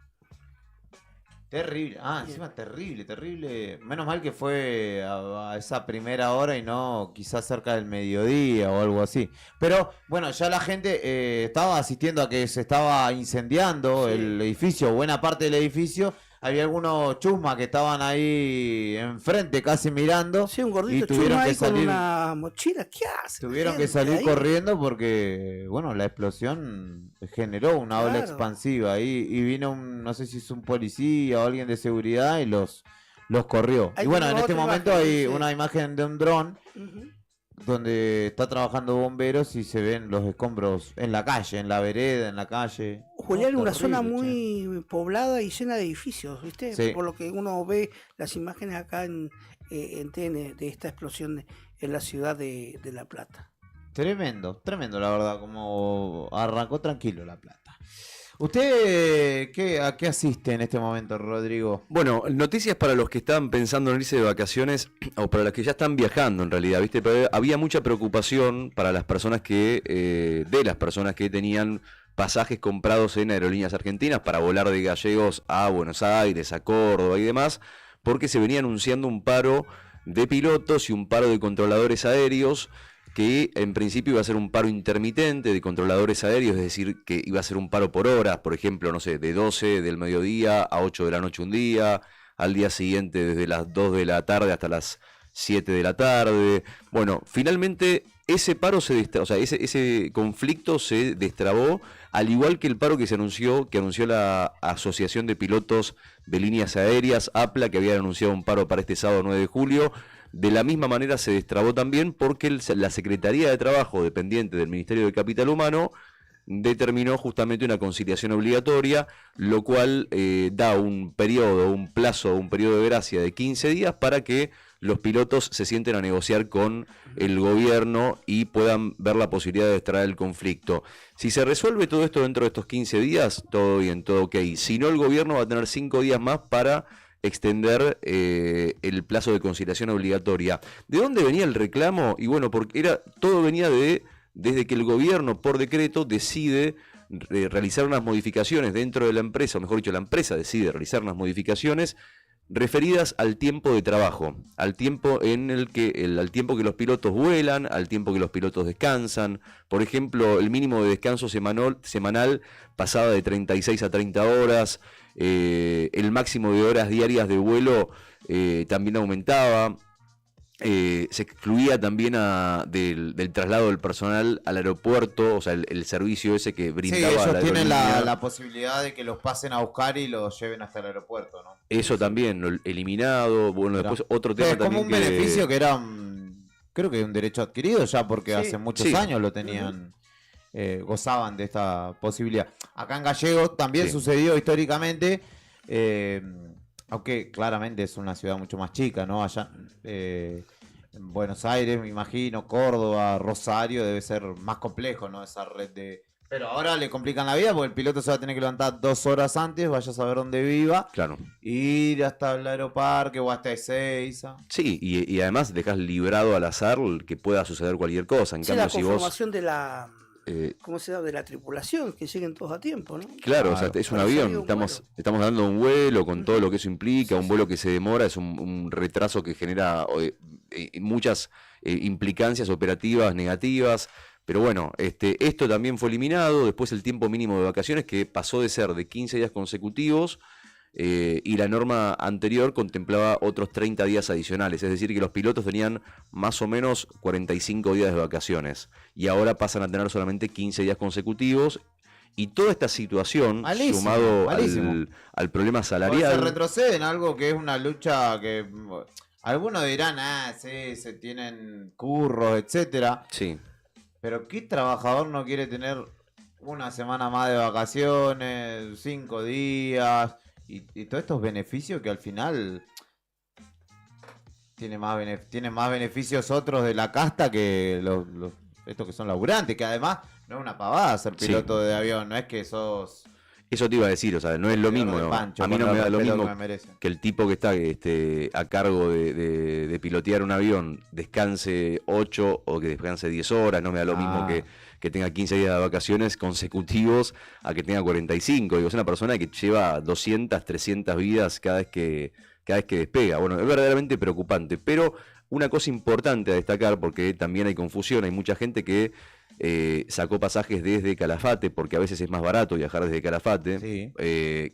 Terrible, encima terrible, terrible. Menos mal que fue a esa primera hora y no quizás cerca del mediodía o algo así. Pero bueno, ya la gente estaba asistiendo a que se estaba incendiando el edificio, buena parte del edificio. Había algunos chusmas que estaban ahí enfrente casi mirando.
Sí, un
y
gordito
tuvieron
chusma
que
ahí con
salir,
una mochila. ¿Qué hace?
tuvieron que
gente
salir
ahí?
corriendo porque, bueno, la explosión generó una ola
Claro.
expansiva ahí y vino no sé si es un policía o alguien de seguridad y los corrió.
Ahí
Y bueno, en
tenemos
este
otra
momento
imagen,
hay
sí.
una imagen de un dron
Ujú.
donde está trabajando bomberos y se ven los escombros en la calle, en la vereda, en la calle.
Julián,
No,
una
terrible,
zona
che.
muy poblada y llena de edificios, ¿viste?
Sí.
Por lo que uno ve las imágenes acá en TN de esta explosión en la ciudad de La Plata.
Tremendo, tremendo la verdad, como arrancó tranquilo La Plata. ¿Usted a qué asiste en este momento, Rodrigo?
Bueno, noticias para los que estaban pensando en irse de vacaciones o para los que ya están viajando en realidad, ¿viste? Pero había mucha preocupación para las personas de las personas que tenían pasajes comprados en aerolíneas argentinas para volar de Gallegos a Buenos Aires, a Córdoba y demás, porque se venía anunciando un paro de pilotos y un paro de controladores aéreos, que en principio iba a ser un paro intermitente de controladores aéreos, es decir, que iba a ser un paro por horas, por ejemplo, no sé, de 12 del mediodía a 8 de la noche un día, al día siguiente desde las 2 de la tarde hasta las 7 de la tarde. Bueno, finalmente ese paro o sea, ese conflicto se destrabó, al igual que el paro que anunció la Asociación de Pilotos de Líneas Aéreas, APLA, que había anunciado un paro para este sábado 9 de julio. De la misma manera se destrabó también porque la Secretaría de Trabajo, dependiente del Ministerio de Capital Humano, determinó justamente una conciliación obligatoria, lo cual da un periodo de gracia de 15 días para que los pilotos se sienten a negociar con el gobierno y puedan ver la posibilidad de destraer el conflicto. Si se resuelve todo esto dentro de estos 15 días, todo bien, todo ok. Si no, el gobierno va a tener 5 días más para extender el plazo de conciliación obligatoria. ¿De dónde venía el reclamo? Y bueno, porque todo venía desde que el gobierno por decreto decide realizar unas modificaciones dentro de la empresa, o mejor dicho, la empresa decide realizar unas modificaciones referidas al tiempo de trabajo, al tiempo al tiempo que los pilotos vuelan, al tiempo que los pilotos descansan. Por ejemplo, el mínimo de descanso semanal pasaba de 36 a 30 horas, el máximo de horas diarias de vuelo también aumentaba. Se excluía también del traslado del personal al aeropuerto, o sea, el servicio ese que brindaba
Sí, ellos
la
tienen
aerolínea.
la posibilidad de que los pasen a buscar y los lleven hasta el aeropuerto, ¿no?
Eso también, eliminado. Bueno,
Mirá.
después otro
Sí,
tema
es como
también
un beneficio que era, creo que un derecho adquirido ya, porque
Sí.
hace muchos
Sí.
años lo tenían, gozaban de esta posibilidad. Acá en Gallegos también
Sí.
sucedió históricamente, aunque claramente es una ciudad mucho más chica, ¿no? Allá en Buenos Aires, me imagino, Córdoba, Rosario, debe ser más complejo, ¿no? Esa red de... Pero ahora le complican la vida porque el piloto se va a tener que levantar 2 horas antes, vaya a saber dónde viva,
Claro.
ir hasta el aeroparque o hasta Ezeiza.
Sí, y además dejas librado al azar que pueda suceder cualquier cosa. En
Sí,
cambio,
la
si vos...
conformación de la,
eh,
¿cómo se llama? De la tripulación, que lleguen todos a tiempo, ¿no?
Claro, o sea,
Claro.
es un
Para salir
avión,
de un
estamos hablando de un vuelo con todo lo que eso implica,
Sí,
un vuelo que se demora, es un retraso que genera muchas implicancias operativas negativas, pero bueno, esto también fue eliminado, después el tiempo mínimo de vacaciones que pasó de ser de 15 días consecutivos y la norma anterior contemplaba otros 30 días adicionales, es decir que los pilotos tenían más o menos 45 días de vacaciones y ahora pasan a tener solamente 15 días consecutivos. Y toda esta situación,
Malísimo,
sumado
malísimo.
al problema
Porque se
salarial,
retrocede en algo que es una lucha que algunos dirán, sí, se tienen curros, etcétera.
sí,
Pero ¿qué trabajador no quiere tener una semana más de vacaciones, 5 días y todos estos beneficios que al final tienen más beneficios otros de la casta que estos que son laburantes, que además no es una pavada ser
Sí.
piloto de avión, no es que sos
eso te iba a decir, o sea, no es lo mismo,
de
¿no?
Pancho,
A mí
con
no
el
me da lo
respeto
mismo
que me merecen.
que el tipo que está a cargo de pilotear un avión descanse 8 o que descanse 10 horas, no me da lo mismo que tenga 15 días de vacaciones consecutivos a que tenga 45. Digo, es una persona que lleva 200, 300 vidas cada vez que despega. Bueno, es verdaderamente preocupante, pero una cosa importante a destacar, porque también hay confusión, hay mucha gente que sacó pasajes desde Calafate, porque a veces es más barato viajar desde Calafate,
Sí.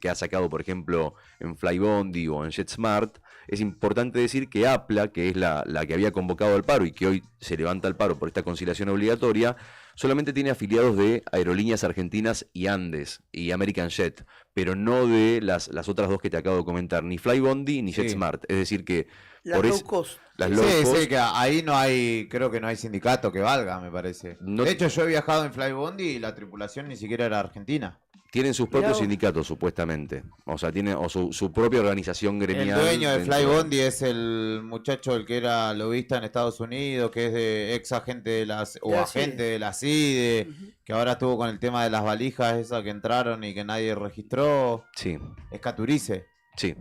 que ha sacado, por ejemplo, en Flybondi o en JetSmart. Es importante decir que APLA, que es la que había convocado al paro y que hoy se levanta el paro por esta conciliación obligatoria, solamente tiene afiliados de Aerolíneas Argentinas y Andes y American Jet, pero no de las otras dos que te acabo de comentar, ni Flybondi ni
Sí.
JetSmart. Es decir que
Las low cost.
las
Sí.
low
Sí,
cost,
sí, que ahí no hay, creo que no hay sindicato que valga, me parece.
No-
De hecho, yo he viajado en Flybondi y la tripulación ni siquiera era argentina.
tienen sus
Mirá
propios
vos.
sindicatos, supuestamente. O sea, tienen su propia organización gremial.
El dueño de
dentro
Flybondi es el muchacho el que era lobista en Estados Unidos, que es de ex agente de
De la
agente
CIDE.
de la CIDE,
Ujú.
que ahora estuvo con el tema de las valijas esas que entraron y que nadie registró.
Sí,
Es Caturice.
sí.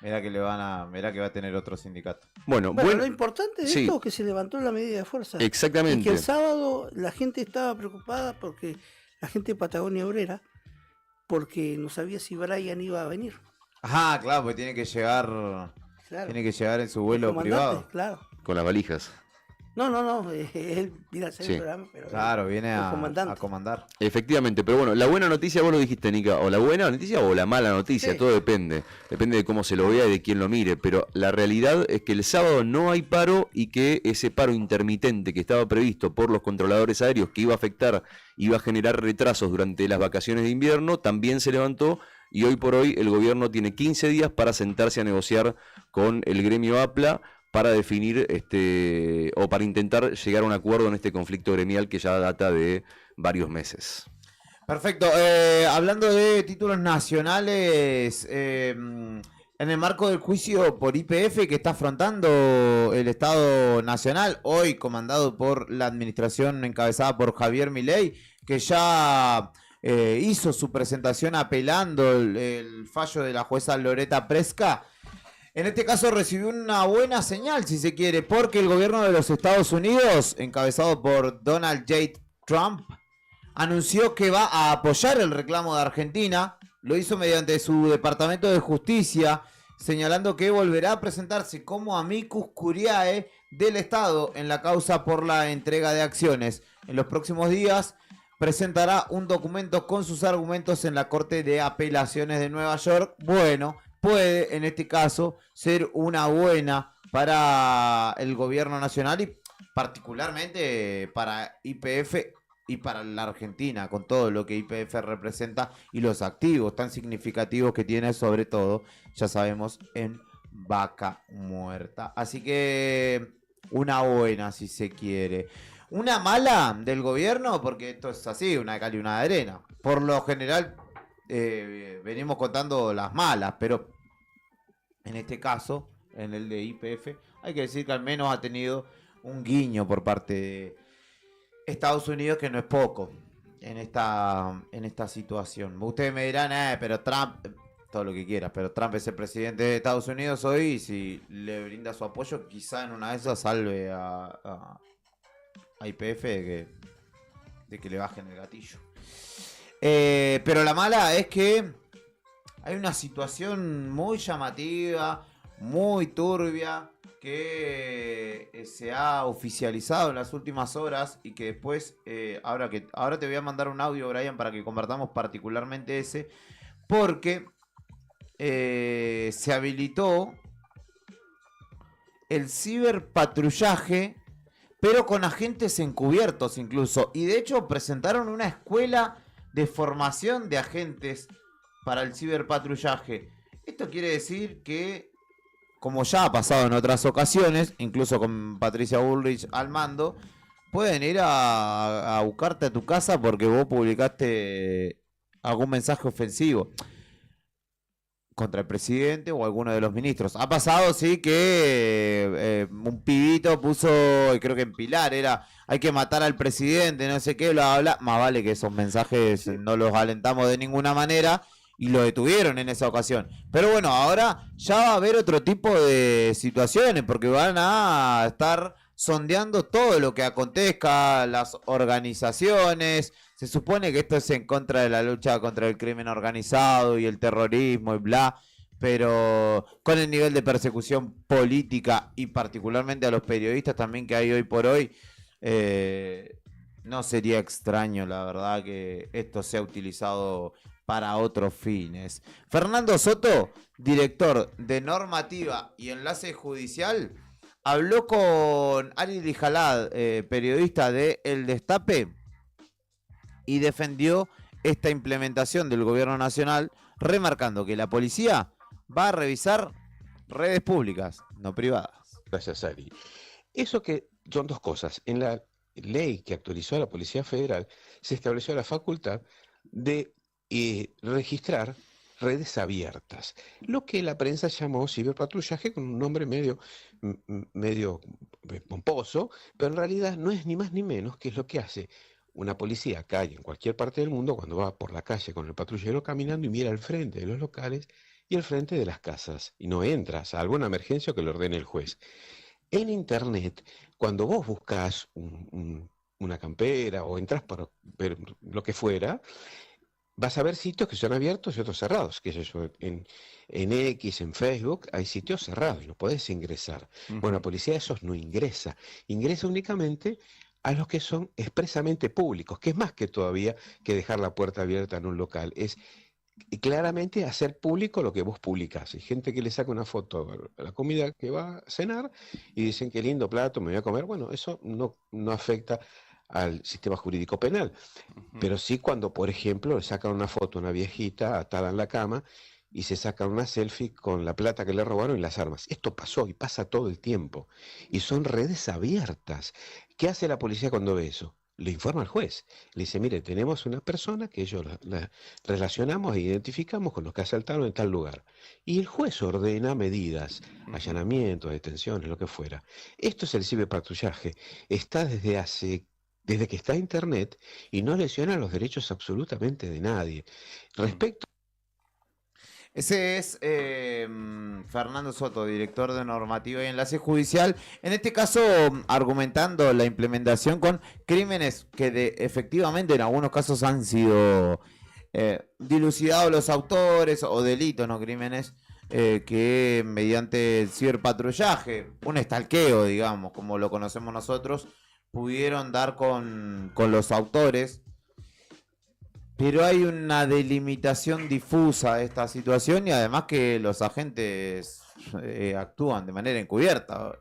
Mirá que mirá que va a tener otro sindicato.
Bueno,
Bueno,
bueno,
lo importante de
sí.
esto es que se levantó la medida de fuerza. Y
exactamente.
que el sábado la gente estaba preocupada porque la gente de Patagonia Obrera, porque no sabía si Brian iba a venir.
Ajá, claro, porque tiene que llegar
Claro.
Tiene que llegar en su
El
vuelo
comandante,
privado.
claro.
Con las valijas.
No, él viene a hacer
Sí.
el programa, pero
Claro, viene
el
a
comandante.
comandar.
Efectivamente, pero bueno, la buena noticia, vos lo dijiste, Nica, o la buena noticia o la mala noticia,
Sí.
todo depende. Depende de cómo se lo vea y de quién lo mire. Pero la realidad es que el sábado no hay paro y que ese paro intermitente que estaba previsto por los controladores aéreos, que iba a generar retrasos durante las vacaciones de invierno, también se levantó. Y hoy por hoy el gobierno tiene 15 días para sentarse a negociar con el gremio APLA para definir o para intentar llegar a un acuerdo en este conflicto gremial que ya data de varios meses.
Perfecto. Hablando de títulos nacionales, en el marco del juicio por YPF que está afrontando el Estado Nacional, hoy comandado por la administración encabezada por Javier Milei, que ya hizo su presentación apelando el fallo de la jueza Loretta Preska. En este caso recibió una buena señal, si se quiere, porque el gobierno de los Estados Unidos, encabezado por Donald J. Trump, anunció que va a apoyar el reclamo de Argentina. Lo hizo mediante su Departamento de Justicia, señalando que volverá a presentarse como amicus curiae del Estado en la causa por la entrega de acciones. En los próximos días presentará un documento con sus argumentos en la Corte de Apelaciones de Nueva York. Bueno, puede en este caso ser una buena para el gobierno nacional y particularmente para YPF y para la Argentina, con todo lo que YPF representa y los activos tan significativos que tiene, sobre todo, ya sabemos, en Vaca Muerta. Así que una buena, si se quiere. Una mala del gobierno, porque esto es así, una de cal y una de arena. Por lo general venimos contando las malas, pero en este caso, en el de YPF, hay que decir que al menos ha tenido un guiño por parte de Estados Unidos, que no es poco en esta situación. Ustedes me dirán, pero Trump, todo lo que quieras, pero Trump es el presidente de Estados Unidos hoy y si le brinda su apoyo, quizá en una de esas salve a YPF de que le bajen el gatillo. Pero la mala es que hay una situación muy llamativa, muy turbia, que se ha oficializado en las últimas horas y que después, ahora te voy a mandar un audio, Brian, para que compartamos particularmente ese, porque se habilitó el ciberpatrullaje, pero con agentes encubiertos incluso, y de hecho presentaron una escuela de formación de agentes para el ciberpatrullaje. Esto quiere decir que, como ya ha pasado en otras ocasiones, incluso con Patricia Bullrich al mando, pueden ir a buscarte a tu casa porque vos publicaste algún mensaje ofensivo contra el presidente o alguno de los ministros. Ha pasado, sí, que un pibito puso, creo que en Pilar, era, hay que matar al presidente, no sé qué, bla, bla, bla. Más vale que esos mensajes no los alentamos de ninguna manera y lo detuvieron en esa ocasión. Pero bueno, ahora ya va a haber otro tipo de situaciones porque van a estar sondeando todo lo que acontezca, las organizaciones. Se supone que esto es en contra de la lucha contra el crimen organizado y el terrorismo y bla, pero con el nivel de persecución política y particularmente a los periodistas también que hay hoy por hoy, no sería extraño, la verdad, que esto sea utilizado para otros fines. Fernando Soto, director de Normativa y Enlace Judicial, habló con Ari Lijalad, periodista de El Destape, y defendió esta implementación del gobierno nacional, remarcando que la policía va a revisar redes públicas, no privadas.
Gracias, Ari. Eso que son dos cosas. En la ley que actualizó a la Policía Federal se estableció la facultad de registrar redes abiertas, lo que la prensa llamó ciberpatrullaje con un nombre medio pomposo, pero en realidad no es ni más ni menos que es lo que hace una policía acá y en cualquier parte del mundo cuando va por la calle con el patrullero caminando y mira al frente de los locales y al frente de las casas y no entra, salvo una emergencia que le ordene el juez. En Internet, cuando vos buscas una campera o entras para ver lo que fuera, vas a ver sitios que son abiertos y otros cerrados, que en X, en Facebook, hay sitios cerrados, no podés ingresar. Bueno, la policía a esos no ingresa, ingresa únicamente a los que son expresamente públicos, que es más que todavía que dejar la puerta abierta en un local, es claramente hacer público lo que vos publicás. Hay gente que le saca una foto a la comida que va a cenar y dicen qué lindo plato, me voy a comer. Bueno, eso no afecta al sistema jurídico penal. Pero sí cuando, por ejemplo, le sacan una foto a una viejita atada en la cama y se sacan una selfie con la plata que le robaron y las armas. Esto pasó y pasa todo el tiempo. Y son redes abiertas. ¿Qué hace la policía cuando ve eso? Le informa al juez. Le dice, mire, tenemos una persona que ellos la relacionamos e identificamos con los que asaltaron en tal lugar. Y el juez ordena medidas, allanamientos, detenciones, lo que fuera. Esto es el ciberpatrullaje. Está desde que está Internet y no lesiona los derechos absolutamente de nadie. Respecto...
Ese es Fernando Soto, director de Normativa y Enlace Judicial, en este caso argumentando la implementación con crímenes que efectivamente en algunos casos han sido dilucidados los autores o delitos, no crímenes, que mediante el ciberpatrullaje, un estalqueo, digamos, como lo conocemos nosotros, pudieron dar con los autores. Pero hay una delimitación difusa de esta situación y además que los agentes actúan de manera encubierta.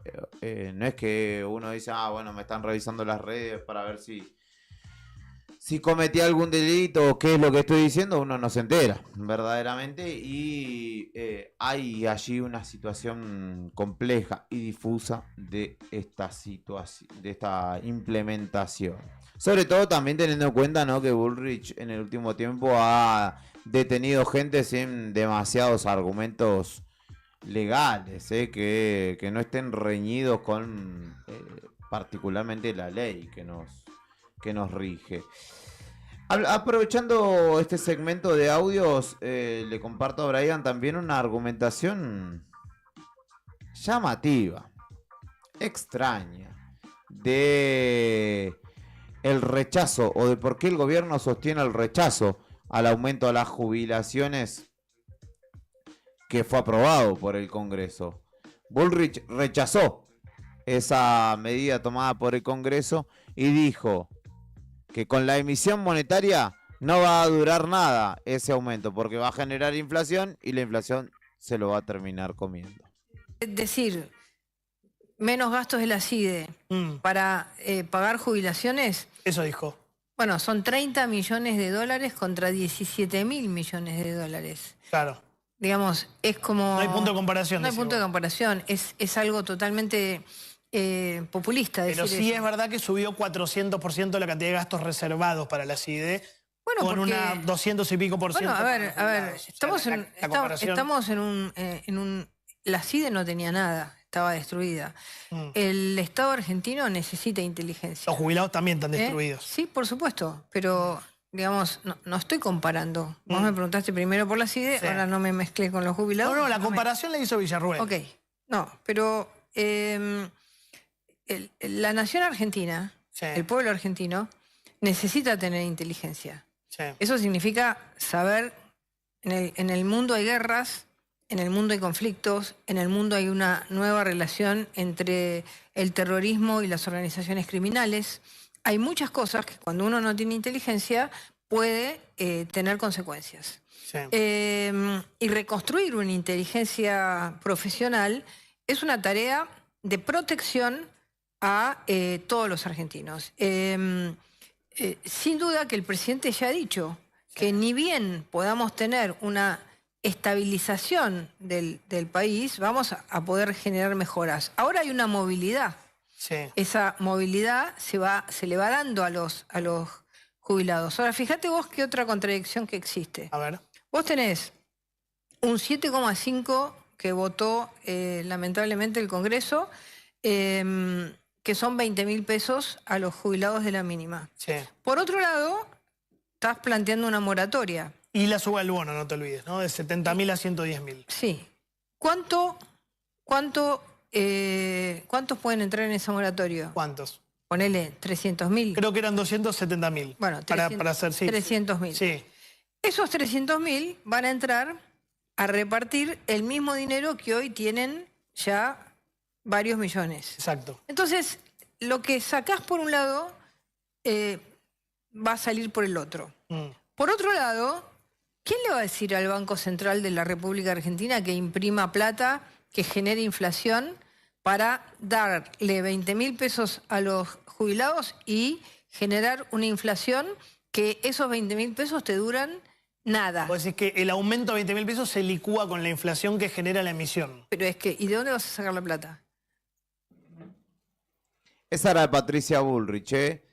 No es que uno dice, bueno, me están revisando las redes para ver si cometí algún delito o qué es lo que estoy diciendo, uno no se entera verdaderamente y hay allí una situación compleja y difusa de esta situación, de esta implementación. Sobre todo también teniendo en cuenta, ¿no?, que Bullrich en el último tiempo ha detenido gente sin demasiados argumentos legales, que no estén reñidos con particularmente la ley que nos rige. Aprovechando este segmento de audios, le comparto a Brian también una argumentación llamativa, extraña, de el rechazo o de por qué el gobierno sostiene el rechazo al aumento a las jubilaciones que fue aprobado por el Congreso. Bullrich rechazó esa medida tomada por el Congreso y dijo que con la emisión monetaria no va a durar nada ese aumento porque va a generar inflación y la inflación se lo va a terminar comiendo.
Es decir, menos gastos de la CIDE para pagar jubilaciones.
Eso dijo.
Bueno, son 30 millones de dólares contra 17.000 millones de dólares.
Claro.
Digamos, es como...
No hay punto de comparación.
No hay punto de comparación. Es algo totalmente populista.
Pero
decir
sí
eso.
es verdad que subió 400% la cantidad de gastos reservados para la CIDE.
Bueno,
con
porque,
una 200 y pico por ciento.
Bueno, a ver, estamos en un... La CIDE no tenía nada, estaba destruida. El Estado argentino necesita inteligencia.
Los jubilados también están destruidos.
Sí, por supuesto, pero digamos, no estoy comparando. Vos me preguntaste primero por la CIDE, ahora no me mezclé con los jubilados.
No, la comparación la hizo Villarruel.
Ok, no, pero la nación argentina, el pueblo argentino, necesita tener inteligencia.
Sí.
Eso significa saber, en el mundo hay guerras, en el mundo hay conflictos, en el mundo hay una nueva relación entre el terrorismo y las organizaciones criminales. Hay muchas cosas que cuando uno no tiene inteligencia puede tener consecuencias.
Sí.
Y reconstruir una inteligencia profesional es una tarea de protección a todos los argentinos. Sin duda que el presidente ya ha dicho que ni bien podamos tener una estabilización del país, vamos a poder generar mejoras. Ahora hay una movilidad.
Sí.
Esa movilidad se le va dando a los jubilados. Ahora, fíjate vos qué otra contradicción que existe.
A ver.
Vos tenés un 7,5 que votó lamentablemente el Congreso, que son 20.000 pesos a los jubilados de la mínima.
Sí.
Por otro lado, estás planteando una moratoria.
Y la suba del bono, no te olvides, ¿no? De 70.000 a 110.000.
Sí. ¿Cuántos pueden entrar en esa moratoria?
¿Cuántos?
Ponele 300.000.
Creo que eran 270.000.
Bueno,
para hacer, sí.
300.000.
Sí.
Esos 300.000 van a entrar a repartir el mismo dinero que hoy tienen ya varios millones.
Exacto.
Entonces, lo que sacás por un lado va a salir por el otro. Por otro lado, ¿quién le va a decir al Banco Central de la República Argentina que imprima plata, que genere inflación, para darle 20.000 pesos a los jubilados y generar una inflación que esos 20.000 pesos te duran nada?
Vos decís que el aumento de 20.000 pesos se licúa con la inflación que genera la emisión.
Pero es que, ¿y de dónde vas a sacar la plata?
Esa era de Patricia Bullrich, ¿eh?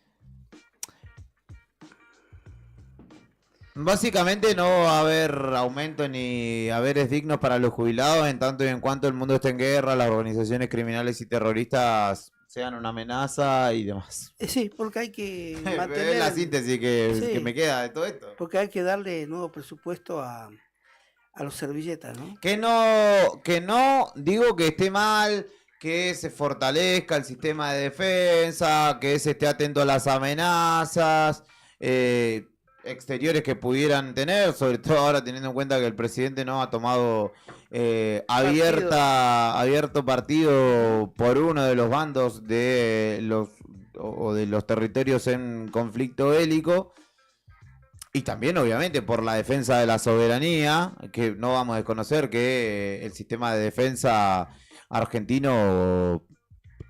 Básicamente no va a haber aumento ni haberes dignos para los jubilados en tanto y en cuanto el mundo esté en guerra, las organizaciones criminales y terroristas sean una amenaza y demás.
Sí, porque hay que mantener...
Es la síntesis que me queda de todo esto.
Porque hay que darle nuevo presupuesto a los servilletas, ¿no?
Que no digo que esté mal, que se fortalezca el sistema de defensa, que se esté atento a las amenazas exteriores que pudieran tener, sobre todo ahora teniendo en cuenta que el presidente no ha tomado abierto partido por uno de los bandos de los territorios en conflicto bélico, y también obviamente por la defensa de la soberanía, que no vamos a desconocer que el sistema de defensa argentino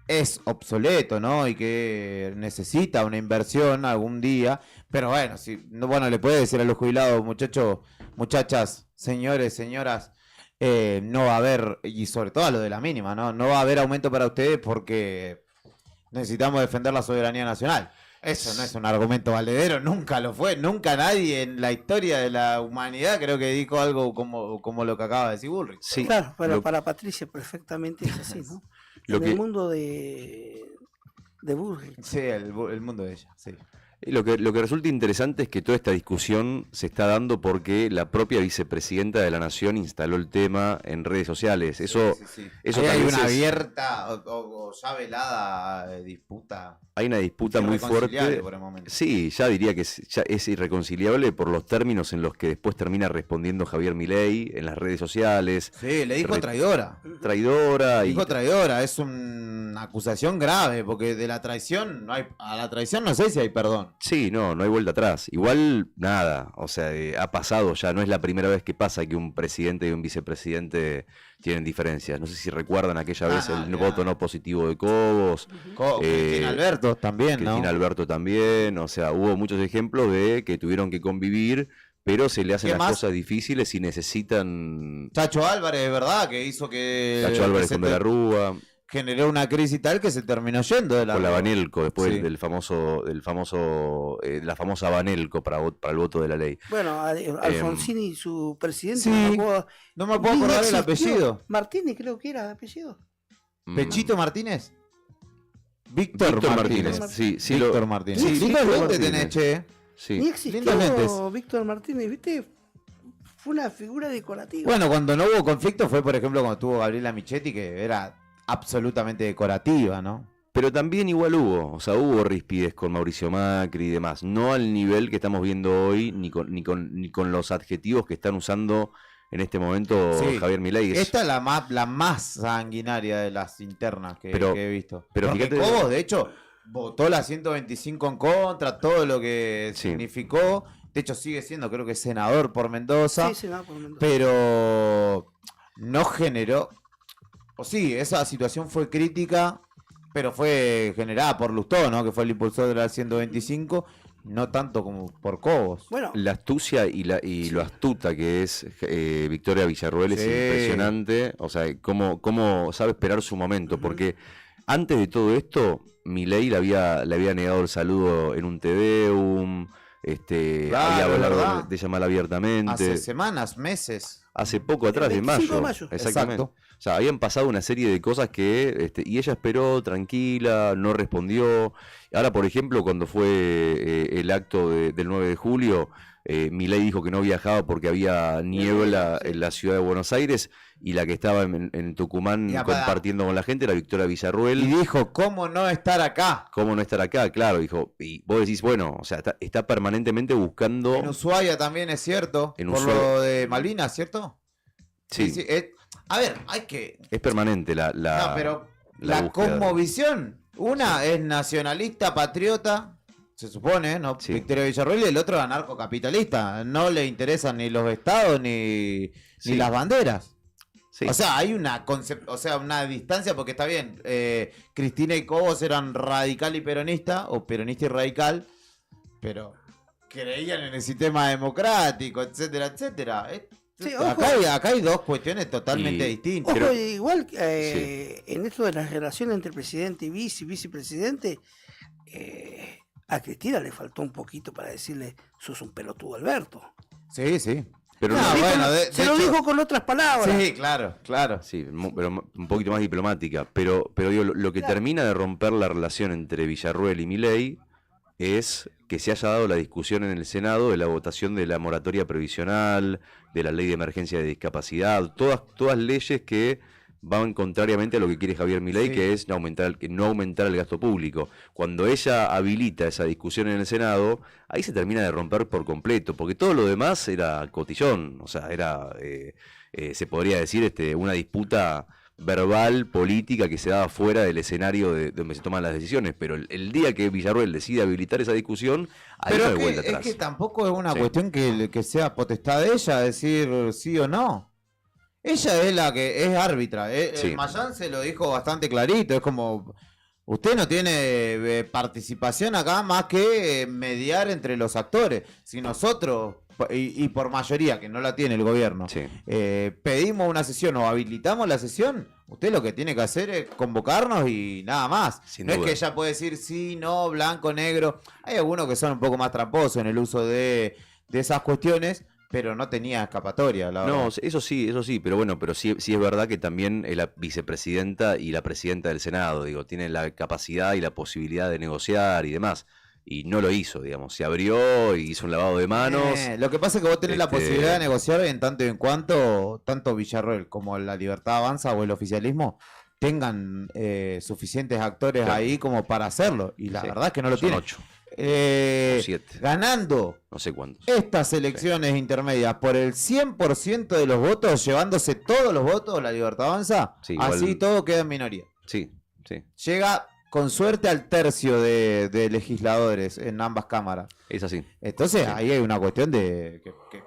es obsoleto, ¿no? Y que necesita una inversión algún día. Pero bueno, le puede decir a los jubilados, muchachos, muchachas, señores, señoras, no va a haber, y sobre todo a lo de la mínima, ¿no? No va a haber aumento para ustedes porque necesitamos defender la soberanía nacional. Eso no es un argumento valedero, nunca lo fue, nunca nadie en la historia de la humanidad creo que dijo algo como lo que acaba de decir Bullrich.
Sí, claro, pero para Patricia perfectamente es así, ¿no? El mundo de Bullrich.
Sí, el mundo de ella, sí.
Lo que resulta interesante es que toda esta discusión se está dando porque la propia vicepresidenta de la Nación instaló el tema en redes sociales. Eso
hay una abierta o ya velada disputa.
Hay una disputa muy fuerte.
Por el momento.
Sí, ya diría que ya es irreconciliable por los términos en los que después termina respondiendo Javier Milei en las redes sociales.
Sí, le dijo traidora.
Traidora.
Dijo traidora, es una acusación grave, porque de la traición a la traición no sé si hay perdón.
Sí, no hay vuelta atrás. Igual, nada, o sea, ha pasado ya, no es la primera vez que pasa que un presidente y un vicepresidente tienen diferencias. No sé si recuerdan aquella vez el voto no positivo de Cobos.
Cristina Alberto también, ¿no?
Cristina Alberto también, o sea, hubo muchos ejemplos de que tuvieron que convivir, pero se le hacen las cosas difíciles y necesitan...
Chacho Álvarez, ¿verdad? Que hizo que...
Chacho Álvarez con De la Rúa...
Generó una crisis tal que se terminó yendo de la...
Con la Banelco, después de la famosa Banelco para el voto de la ley.
Bueno, Alfonsini, su presidente,
no me puedo acordar el apellido.
Martínez creo que era el apellido.
¿Pechito Martínez? Víctor Martínez.
Sí,
Víctor Martínez.
Sí,
lindo lente tenés, che.
Sí. Ni existió Víctor Martínez, ¿viste? Fue una figura decorativa.
Bueno, cuando no hubo conflicto fue, por ejemplo, cuando tuvo Gabriela Michetti, que era absolutamente decorativa, ¿no?
Pero también igual hubo rispides con Mauricio Macri y demás, no al nivel que estamos viendo hoy, ni con los adjetivos que están usando en este momento Javier Milei.
Esta es la más sanguinaria de las internas que he visto.
Pero
porque
fíjate,
Cobos, de hecho, votó la 125 en contra, todo lo que significó. De hecho, sigue siendo, creo que senador por Mendoza.
Sí, senador por Mendoza.
Pero no generó... O sí, esa situación fue crítica, pero fue generada por Lustó, ¿no? Que fue el impulsor de la 125, no tanto como por Cobos.
Bueno,
la astucia y lo astuta que es Victoria Villarruel es impresionante. O sea, cómo sabe esperar su momento, porque antes de todo esto, Milei le había negado el saludo en un Tedeum, había hablado de llamar abiertamente.
Hace semanas, meses.
Hace poco atrás, de mayo. Exactamente.
Exacto.
O sea, habían pasado una serie de cosas que... y ella esperó tranquila, no respondió. Ahora, por ejemplo, cuando fue el acto del 9 de julio, Milei dijo que no viajaba porque había niebla en la ciudad de Buenos Aires y la que estaba en Tucumán compartiendo con la gente era Victoria Villarruel.
Y dijo, ¿cómo no estar acá?
¿Cómo no estar acá? Claro, dijo. Y vos decís, bueno, o sea, está permanentemente buscando...
En Ushuaia también es cierto,
En
por
Ushuaia.
lo de Malvinas, ¿cierto?
Sí,
A ver, hay que...
es permanente
No, pero la
búsqueda.
cosmovisión, una es nacionalista, patriota, se supone, ¿no?
Sí.
Victoria Villarruel, y el otro anarcocapitalista. No le interesan ni los estados ni las banderas.
Sí.
O sea, hay una distancia, porque está bien, Cristina y Cobos eran radical y peronista, o peronista y radical, pero creían en el sistema democrático, etcétera, etcétera.
Sí,
Acá hay dos cuestiones totalmente distintas.
Ojo, igual en esto de las relaciones entre presidente y vicepresidente, a Cristina le faltó un poquito para decirle, sos un pelotudo, Alberto.
Sí, sí.
Pero
No,
no,
bueno,
se lo dijo con otras palabras.
Sí, claro.
sí, pero un poquito más diplomática. Pero digo, lo que termina de romper la relación entre Villarruel y Milei es que se haya dado la discusión en el Senado de la votación de la moratoria previsional, de la ley de emergencia de discapacidad, todas leyes que van contrariamente a lo que quiere Javier Milei,
Sí.
que es no aumentar el gasto público. Cuando ella habilita esa discusión en el Senado, ahí se termina de romper por completo, porque todo lo demás era cotillón, o sea, era, se podría decir, una disputa verbal, política, que se daba fuera del escenario de donde se toman las decisiones, pero el día que Villarruel decide habilitar esa discusión, ahí
Pero
no hay
es
vuelta
que,
atrás.
es que tampoco es una
Sí.
cuestión que sea potestad de ella decir sí o no. Ella es la que es árbitra.
Sí.
Mayán se lo dijo bastante clarito. Es como, usted no tiene participación acá más que mediar entre los actores. Si nosotros, y por mayoría, que no la tiene el gobierno,
Sí.
pedimos una sesión o habilitamos la sesión, usted lo que tiene que hacer es convocarnos y nada más.
Sin
No es
duda.
que ella puede decir sí, no, blanco, negro. Hay algunos que son un poco más tramposos en el uso de esas cuestiones, pero no tenía escapatoria, la verdad.
No, eso sí, pero bueno, pero sí es verdad que también es la vicepresidenta y la presidenta del Senado, digo, tienen la capacidad y la posibilidad de negociar y demás. Y no lo hizo, digamos, se abrió y hizo un lavado de manos.
Lo que pasa es que vos tenés la
Este-
posibilidad de negociar en tanto y en cuanto tanto Villarroel como la Libertad Avanza o el oficialismo tengan suficientes actores
Claro.
ahí como para hacerlo. Y la
Sí,
verdad es que no lo
son
tienen.
8
Eh,
o 7,
ganando
no sé cuántos.
estas elecciones intermedias por el 100% de los votos, llevándose todos los votos la Libertad Avanza,
Sí, igual-
así todo queda en minoría.
Sí.
Llega con suerte al tercio de legisladores en ambas cámaras.
Es así.
Entonces
Sí.
ahí hay una cuestión de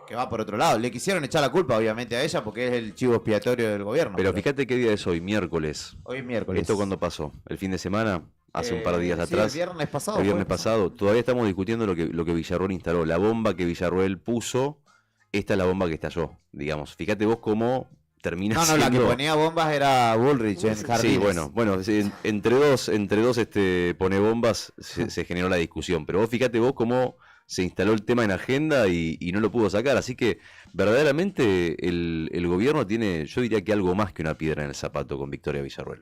que va por otro lado. Le quisieron echar la culpa obviamente a ella porque es el chivo expiatorio del gobierno.
Pero fíjate qué día es hoy, miércoles.
Hoy es miércoles.
¿Esto cuándo pasó? ¿El fin de semana? ¿Hace un par de días
Sí,
atrás?
el viernes pasado.
El viernes
fue.
pasado. Todavía estamos discutiendo lo que Villarruel instaló. La bomba que Villarruel puso, esta es la bomba que estalló, digamos. Fíjate vos cómo termina
No, la que
siendo...
ponía bombas era Bullrich en Jardines.
Sí, bueno, sí, entre dos pone bombas se generó la discusión. Pero fíjate vos cómo se instaló el tema en agenda y no lo pudo sacar. Así que verdaderamente el gobierno tiene, yo diría que algo más que una piedra en el zapato con Victoria Villarruel.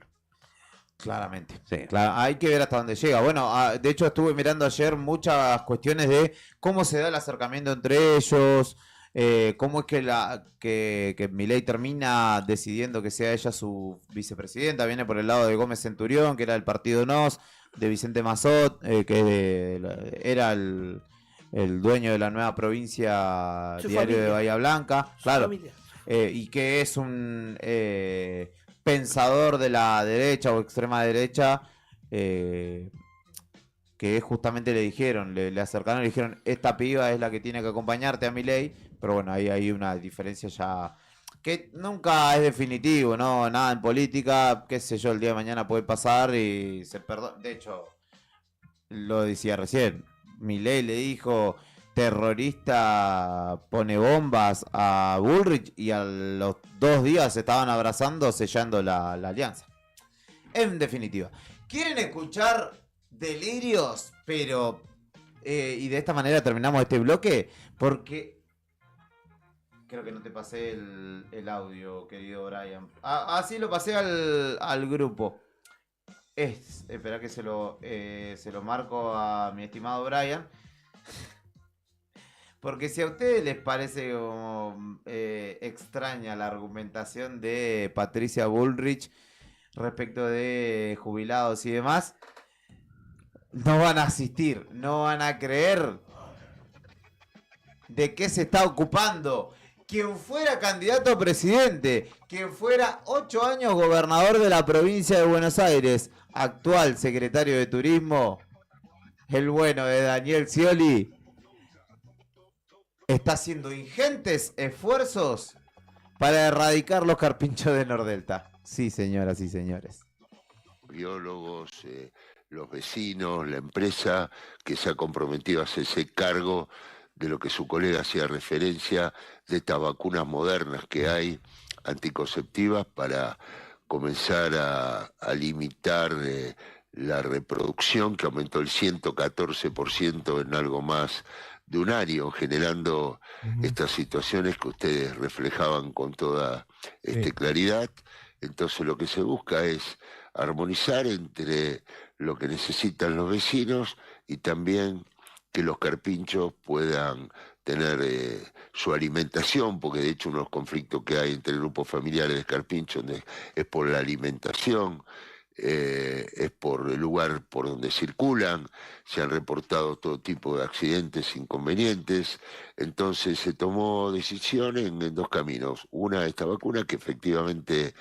Claramente.
Sí.
Hay que ver hasta dónde llega. Bueno, de hecho estuve mirando ayer muchas cuestiones de cómo se da el acercamiento entre ellos, cómo es que Milei termina decidiendo que sea ella su vicepresidenta. Viene por el lado de Gómez Centurión, que era del partido NOS, de Vicente Mazot, era el dueño de la nueva provincia
Su
Diario de
familia.
Bahía Blanca.
Su
Claro.
familia.
Y que es un pensador de la derecha o extrema derecha, que justamente le dijeron, le acercaron y le dijeron, esta piba es la que tiene que acompañarte a Milei, pero bueno, ahí hay una diferencia ya que nunca es definitivo, ¿no? Nada en política, qué sé yo, el día de mañana puede pasar y se perdona. De hecho, lo decía recién, Milei le dijo terrorista pone bombas a Bullrich y a los 2 días se estaban abrazando sellando la alianza. En definitiva, ¿quieren escuchar delirios? Pero y de esta manera terminamos este bloque porque creo que no te pasé el audio, querido Brian. Sí lo pasé al grupo. Espera que se lo marco a mi estimado Brian. Porque si a ustedes les parece como, extraña la argumentación de Patricia Bullrich respecto de jubilados y demás, no van a asistir, no van a creer de qué se está ocupando quien fuera candidato a presidente, quien fuera 8 años gobernador de la provincia de Buenos Aires, actual secretario de Turismo, el bueno de Daniel Scioli, está haciendo ingentes esfuerzos para erradicar los carpinchos de Nordelta. Sí, señoras y señores.
Biólogos, los vecinos, la empresa que se ha comprometido a hacerse cargo de lo que su colega hacía referencia, de estas vacunas modernas que hay, anticonceptivas, para comenzar a limitar la reproducción, que aumentó el 114% en algo más de un año, generando estas situaciones que ustedes reflejaban con toda claridad. Entonces lo que se busca es armonizar entre lo que necesitan los vecinos y también que los carpinchos puedan tener su alimentación, porque de hecho uno de los conflictos que hay entre grupos familiares de carpinchos es por la alimentación, es por el lugar por donde circulan, se han reportado todo tipo de accidentes, inconvenientes, entonces se tomó decisión en dos caminos. Una, esta vacuna, que efectivamente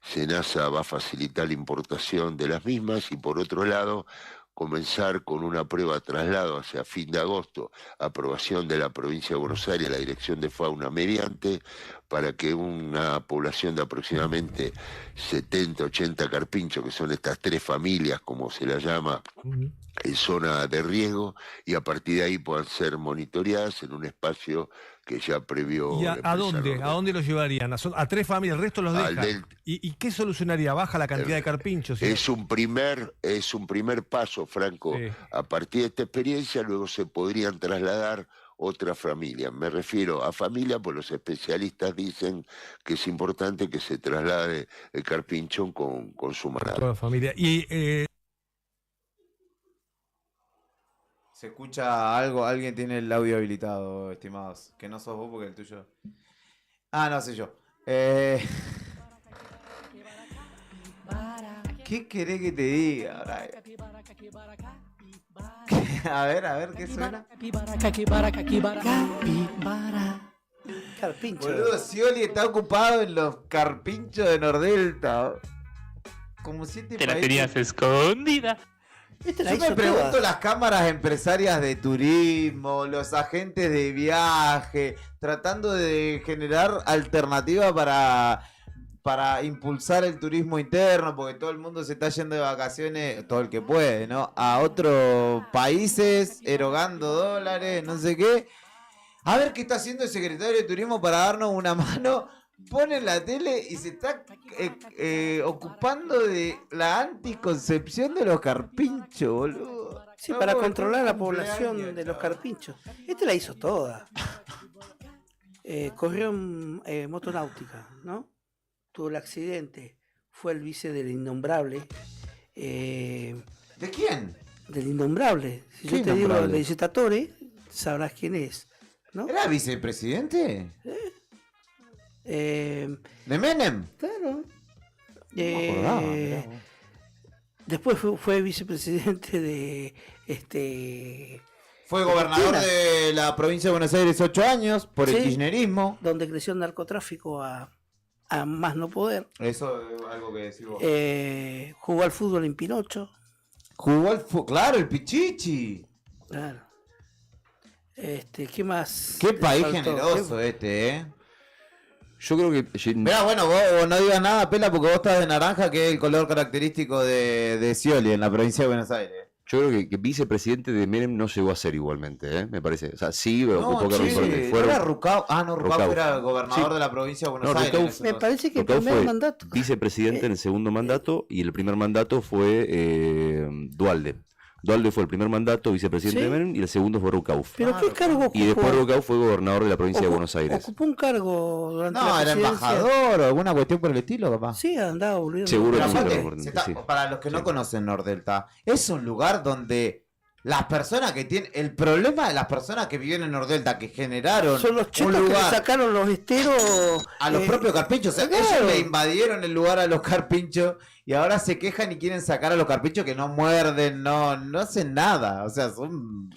SENASA va a facilitar la importación de las mismas, y por otro lado, comenzar con una prueba de traslado hacia fin de agosto, aprobación de la provincia de Buenos Aires, la Dirección de Fauna mediante, para que una población de aproximadamente 70, 80 carpinchos, que son estas 3 familias, como se las llama, en zona de riesgo, y a partir de ahí puedan ser monitoreadas en un espacio que ya previó.
¿Y a dónde? ¿A dónde los llevarían? ¿A 3 familias? ¿El resto los dejan? ¿Y qué solucionaría? ¿Baja la cantidad de carpinchos? ¿Sí?
Es un primer paso, Franco. Sí. A partir de esta experiencia, luego se podrían trasladar otras familias. Me refiero a familia, pues los especialistas dicen que es importante que se traslade el carpinchón con su manada.
Toda familia. Y
se escucha algo, alguien tiene el audio habilitado, estimados, que no sos vos porque el tuyo... Ah, no, soy yo. ¿Qué querés que te diga ahora? A ver, ¿qué suena?
Carpincho.
Boludo, Scioli está ocupado en los carpinchos de Nordelta. Como si
te la tenías escondida.
Yo me pregunto las cámaras empresarias de turismo, los agentes de viaje, tratando de generar alternativas para impulsar el turismo interno, porque todo el mundo se está yendo de vacaciones, todo el que puede, ¿no? A otros países, erogando dólares, no sé qué. A ver qué está haciendo el secretario de Turismo para darnos una mano. Pone la tele y se está ocupando de la anticoncepción de los carpinchos, boludo.
Sí, no, para controlar a la población de los carpinchos. Este la hizo toda. Corrió en motonáutica, ¿no? Tuvo el accidente. Fue el vice del Innombrable.
¿De quién?
Del Innombrable. Si yo te digo, le dice Tatore, sabrás quién es, ¿no?
¿Era vicepresidente? ¿De Menem?
Claro. Después fue vicepresidente de
fue gobernador de la provincia de Buenos Aires 8 años por el kirchnerismo,
donde creció el narcotráfico a más no poder.
Eso es algo que decís vos.
Jugó al fútbol en Pinocho.
Jugó al fútbol, claro, el Pichichi.
Claro. ¿Qué más?
Qué país generoso
Yo creo que...
Mirá, bueno, vos no digas nada, Pela, porque vos estás de naranja, que es el color característico de Scioli en la provincia de Buenos Aires.
Yo creo que vicepresidente de Menem no llegó a ser igualmente, me parece. O sea, sí, pero
no, era Rucau. Ah, no, Rucau era el gobernador de la provincia de Buenos Aires.
Me parece que el primer mandato.
Vicepresidente en el segundo mandato, y el primer mandato fue Duhalde. Duhalde fue el primer mandato vicepresidente de Menem, y el segundo fue Rucauf.
¿Pero qué cargo ocupó?
Y después Rucauf fue gobernador de la provincia de Buenos Aires.
¿Ocupó un cargo durante la presidencia?
¿Era embajador o alguna cuestión por el estilo, capaz?
Sí, andaba volviendo.
Seguro
que sí. Para los que no conocen Nordelta, es un lugar donde Las personas que tienen... El problema de las personas que viven en Nordelta, que generaron
son los chetos
un lugar...
que le sacaron los esteros...
A los propios carpinchos. O sea,
claro.
ellos le invadieron el lugar a los carpinchos y ahora se quejan y quieren sacar a los carpinchos que no muerden, no hacen nada. O sea,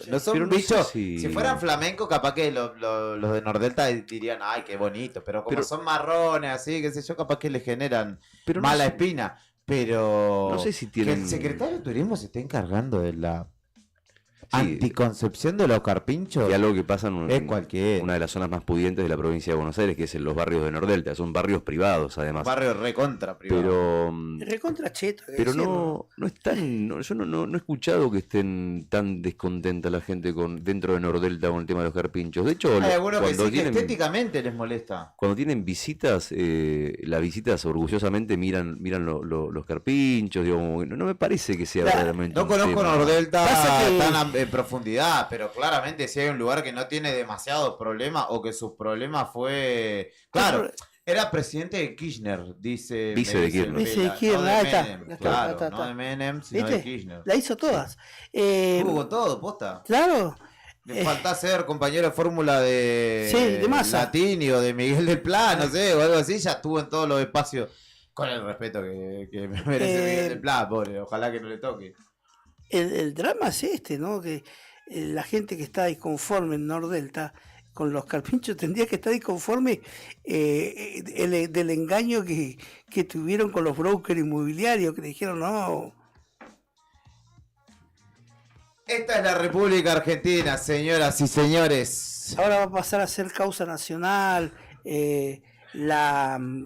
no son bichos. Si fueran flamencos, capaz que los de Nordelta dirían, ay, qué bonito. Pero como son marrones, así, qué sé yo, capaz que le generan mala espina. Pero
no sé si tienen...
que el secretario de Turismo se esté encargando de la anticoncepción de los carpinchos.
Y algo que pasa en
una
de las zonas más pudientes de la provincia de Buenos Aires, que es en los barrios de Nordelta. Son barrios privados, además.
Barrios recontra privados.
Recontra cheto.
Pero no están... yo no he escuchado que estén tan descontenta la gente dentro de Nordelta con el tema de los carpinchos. De hecho,
hay algunos que sí, que estéticamente les molesta.
Cuando tienen visitas, las visitas orgullosamente miran los carpinchos. Digo, no me parece que sea verdaderamente.
No conozco Nordelta tan en profundidad, pero claramente si hay un lugar que no tiene demasiados problemas o que sus problemas fue... Claro, era presidente de Kirchner, dice...
Vice de Kirchner.
Vice de Kirchner,
no de Menem, sino de Kirchner.
La hizo todas.
Hubo todo, posta.
Claro.
Le falta ser compañero de fórmula de
Massa.
Latini o de Miguel del Plan, no sé, o algo así, ya estuvo en todos los espacios, con el respeto que me merece Miguel del Plan, pobre, ojalá que no le toque.
El drama es ¿no? Que la gente que está disconforme en Nordelta con los carpinchos tendría que estar disconforme del engaño que tuvieron con los brokers inmobiliarios, que le dijeron no.
Esta es la República Argentina, señoras y señores.
Ahora va a pasar a ser causa nacional.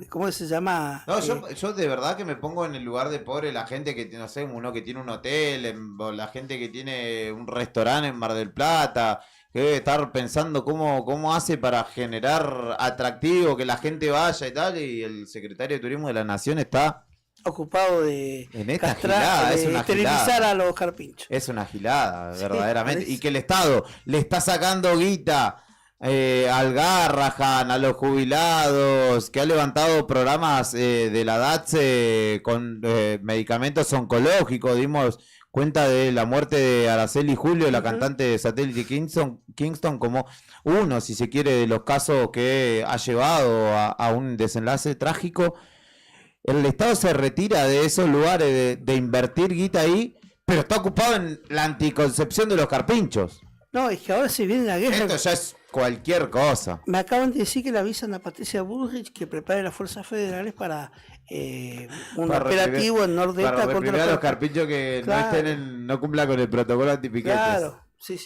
¿Cómo se llama?
No, yo de verdad que me pongo en el lugar de pobre la gente que, no sé, uno que tiene un hotel, o la gente que tiene un restaurante en Mar del Plata, que debe estar pensando cómo hace para generar atractivo, que la gente vaya y tal, y el secretario de Turismo de la Nación está
ocupado de
esterilizar
a los carpinchos.
Es una gilada, verdaderamente. Y que el Estado le está sacando guita al Garrahan, a los jubilados, que ha levantado programas de la DATSE con medicamentos oncológicos. Dimos cuenta de la muerte de Araceli Julio, la cantante de Satellite Kingston, como uno, si se quiere, de los casos que ha llevado a un desenlace trágico. El Estado se retira de esos lugares de invertir guita ahí, pero está ocupado en la anticoncepción de los carpinchos.
No, es que ahora se viene la guerra.
Esto ya es cualquier cosa.
Me acaban de decir que le avisan a Patricia Bullrich que prepare las fuerzas federales para un operativo en Nordelta
contra los carpinchos que no cumplan con el protocolo antipiquetes.
Claro, sí.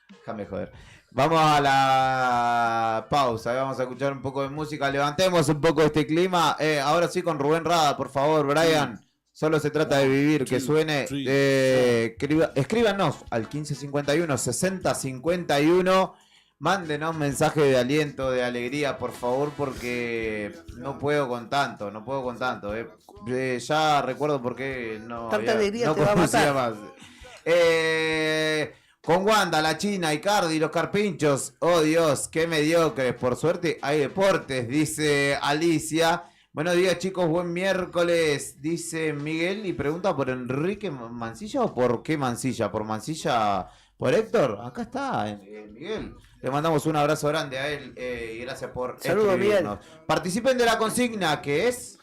Déjame joder. Vamos a la pausa, vamos a escuchar un poco de música, levantemos un poco este clima. Ahora sí con Rubén Rada, por favor, Brian. Solo se trata de vivir, que suene. Escríbanos al 1551-6051. Mándenos mensaje de aliento, de alegría, por favor, porque no puedo con tanto. Ya recuerdo por qué no conocía más. Con Wanda, la China, Icardi, los carpinchos. Oh Dios, qué mediocres. Por suerte hay deportes, dice Alicia. Buenos días, chicos, buen miércoles, dice Miguel, y pregunta por Enrique Mancilla o por qué Mancilla. ¿Por Mancilla? ¿Por Héctor? Acá está, Miguel. Le mandamos un abrazo grande a él y gracias por escribirnos. Participen de la consigna, que es...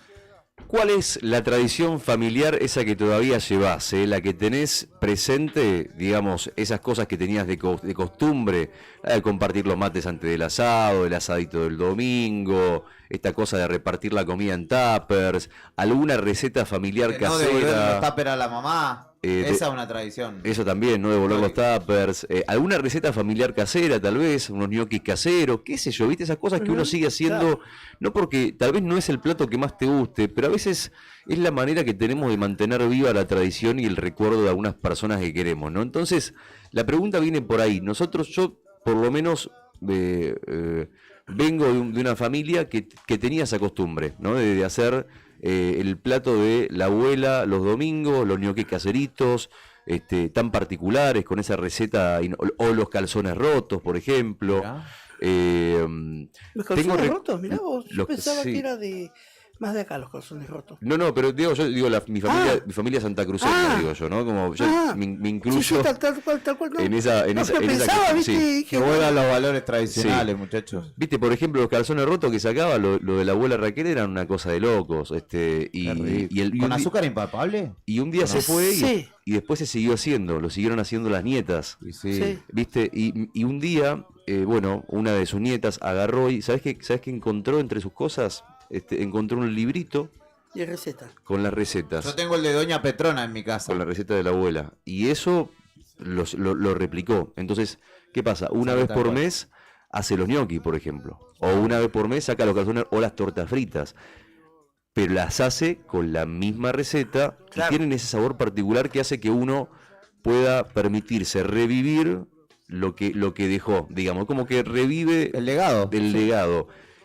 ¿Cuál es la tradición familiar esa que todavía llevas, la que tenés presente, digamos, esas cosas que tenías de costumbre, la de compartir los mates antes del asado, el asadito del domingo, esta cosa de repartir la comida en tuppers, alguna receta familiar casera?
No devolver los tuppers a la mamá. Esa es una tradición.
Eso también, no devolver los tuppers. Alguna receta familiar casera, tal vez, unos ñoquis caseros, qué sé yo, ¿viste? Esas cosas que uno sigue haciendo, no porque tal vez no es el plato que más te guste, pero a veces es la manera que tenemos de mantener viva la tradición y el recuerdo de algunas personas que queremos, ¿no? Entonces, la pregunta viene por ahí. Yo por lo menos vengo de una familia que tenía esa costumbre, ¿no? De hacer... el plato de la abuela los domingos, los ñoquis caseritos, tan particulares, con esa receta, o los calzones rotos, por ejemplo.
Los calzones rotos, mirá vos, yo pensaba que era de Más de acá los calzones rotos.
No, pero digo, yo digo mi familia santacruceña, digo yo, ¿no? Como yo me incluyo
sí, tal cual, no.
en esa
pensaba, ¿viste?
Sí.
Que vuelvan los valores tradicionales, muchachos.
Viste, por ejemplo, los calzones rotos que sacaba, lo de la abuela Raquel eran una cosa de locos.
¿Con azúcar impalpable?
Y un día se fue y después se siguió haciendo, lo siguieron haciendo las nietas.
Sí.
¿Viste? Y un día, una de sus nietas agarró y ¿sabes qué encontró entre sus cosas? Encontró un librito
y receta
con las recetas.
Yo tengo el de Doña Petrona en mi casa.
Con la receta de la abuela. Y eso lo replicó. Entonces, ¿qué pasa? Una vez por mes hace los gnocchi, por ejemplo. O una vez por mes saca los calzones o las tortas fritas. Pero las hace con la misma receta y tienen ese sabor particular que hace que uno pueda permitirse revivir lo que dejó. Digamos, como que revive
el legado.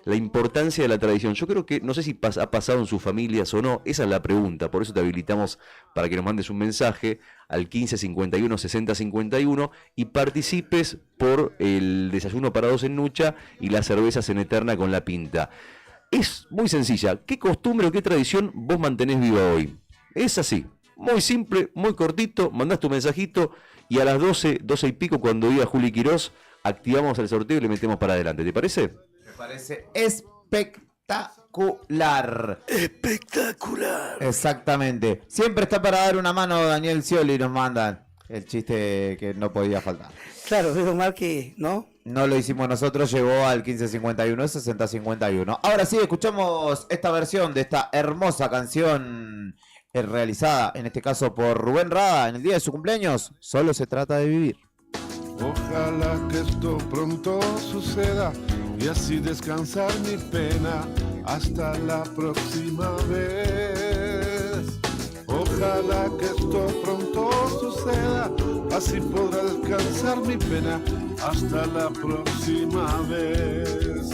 La importancia de la tradición. Yo creo que, no sé si ha pasado en sus familias o no, esa es la pregunta, por eso te habilitamos para que nos mandes un mensaje al 1551 6051 y participes por el desayuno para dos en Nucha y las cervezas en Eterna con la pinta. Es muy sencilla, ¿qué costumbre o qué tradición vos mantenés viva hoy? Es así, muy simple, muy cortito, mandás tu mensajito y a las 12 y pico cuando diga Juli Quirós, activamos el sorteo y le metemos para adelante, ¿te parece?
Parece espectacular.
Espectacular.
Exactamente. Siempre está para dar una mano Daniel Scioli y nos mandan el chiste que no podía faltar.
Claro, menos mal que, ¿no?
No lo hicimos nosotros, llegó al 1551, 6051. Ahora sí, escuchamos esta versión de esta hermosa canción realizada, en este caso por Rubén Rada, en el día de su cumpleaños. Solo se trata de vivir.
Ojalá que esto pronto suceda y así descansar mi pena hasta la próxima vez. Ojalá que esto pronto suceda, así podrá descansar mi pena hasta la próxima vez.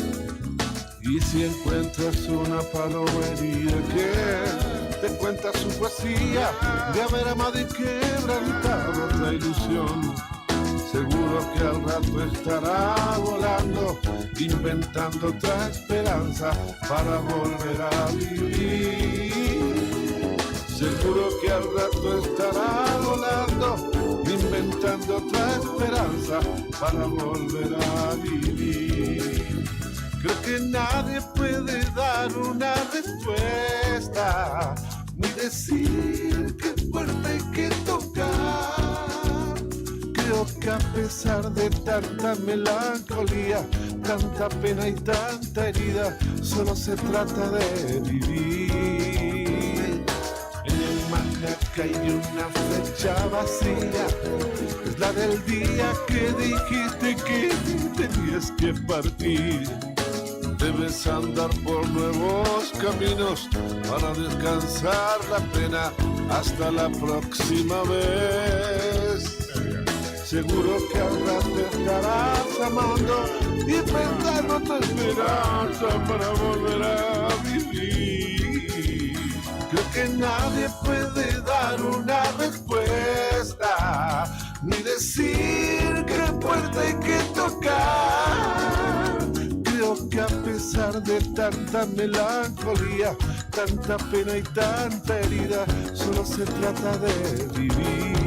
Y si encuentras una palomería que te cuenta su poesía de haber amado y quebrantado otra ilusión, seguro que al rato estará volando, inventando otra esperanza para volver a vivir. Seguro que al rato estará volando, inventando otra esperanza para volver a vivir. Creo que nadie puede dar una respuesta, ni decir qué puerta hay que tocar. Creo que a pesar de tanta melancolía, tanta pena y tanta herida, solo se trata de vivir. En el manga hay una flecha vacía, es la del día que dijiste que tenías que partir. Debes andar por nuevos caminos para descansar la pena hasta la próxima vez. Seguro que al rato estarás amando y pensando tu esperanza para volver a vivir. Creo que nadie puede dar una respuesta, ni decir qué puerta hay que tocar. Creo que a pesar de tanta melancolía, tanta pena y tanta herida, solo se trata de vivir.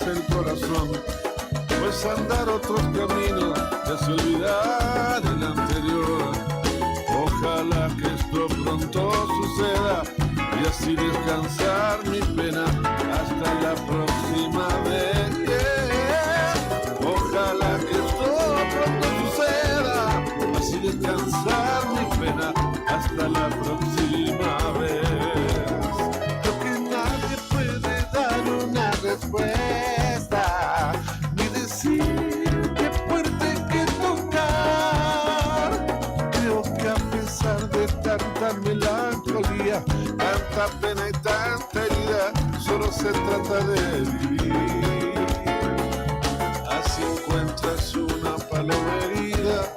El corazón, pues andar otros caminos te hace olvidar el anterior. Ojalá que esto pronto suceda y así descansar mi pena hasta la próxima vez. Yeah. Ojalá que todo pronto suceda, así descansar mi pena hasta la próxima vez. Creo que nadie puede dar una respuesta, ni decir qué puerta hay que tocar. Creo que a pesar de tanta melancolía, tanta pena y tanta herida, solo se trata de vivir. Así encuentras una paloma herida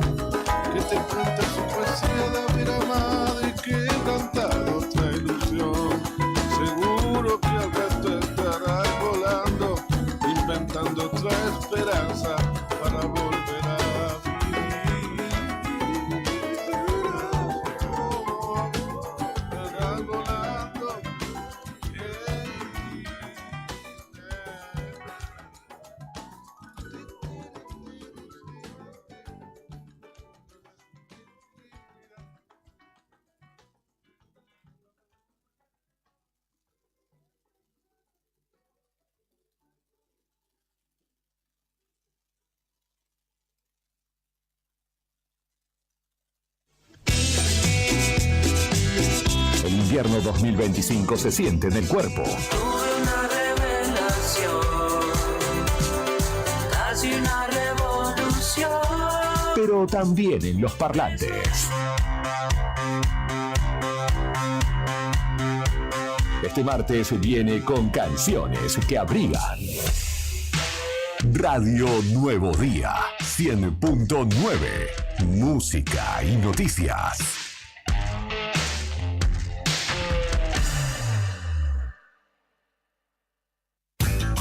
que te cuenta su poesía de haber amado y quebrantado otra ilusión. Seguro que al rato estarás volando, inventando otra esperanza para volver a vivir. Estarás volando.
El invierno 2025 se siente en el cuerpo.
Tuve una revelación, casi una revolución.
Pero también en los parlantes. Este martes viene con canciones que abrigan. Radio Nuevo Día 100.9. Música y noticias.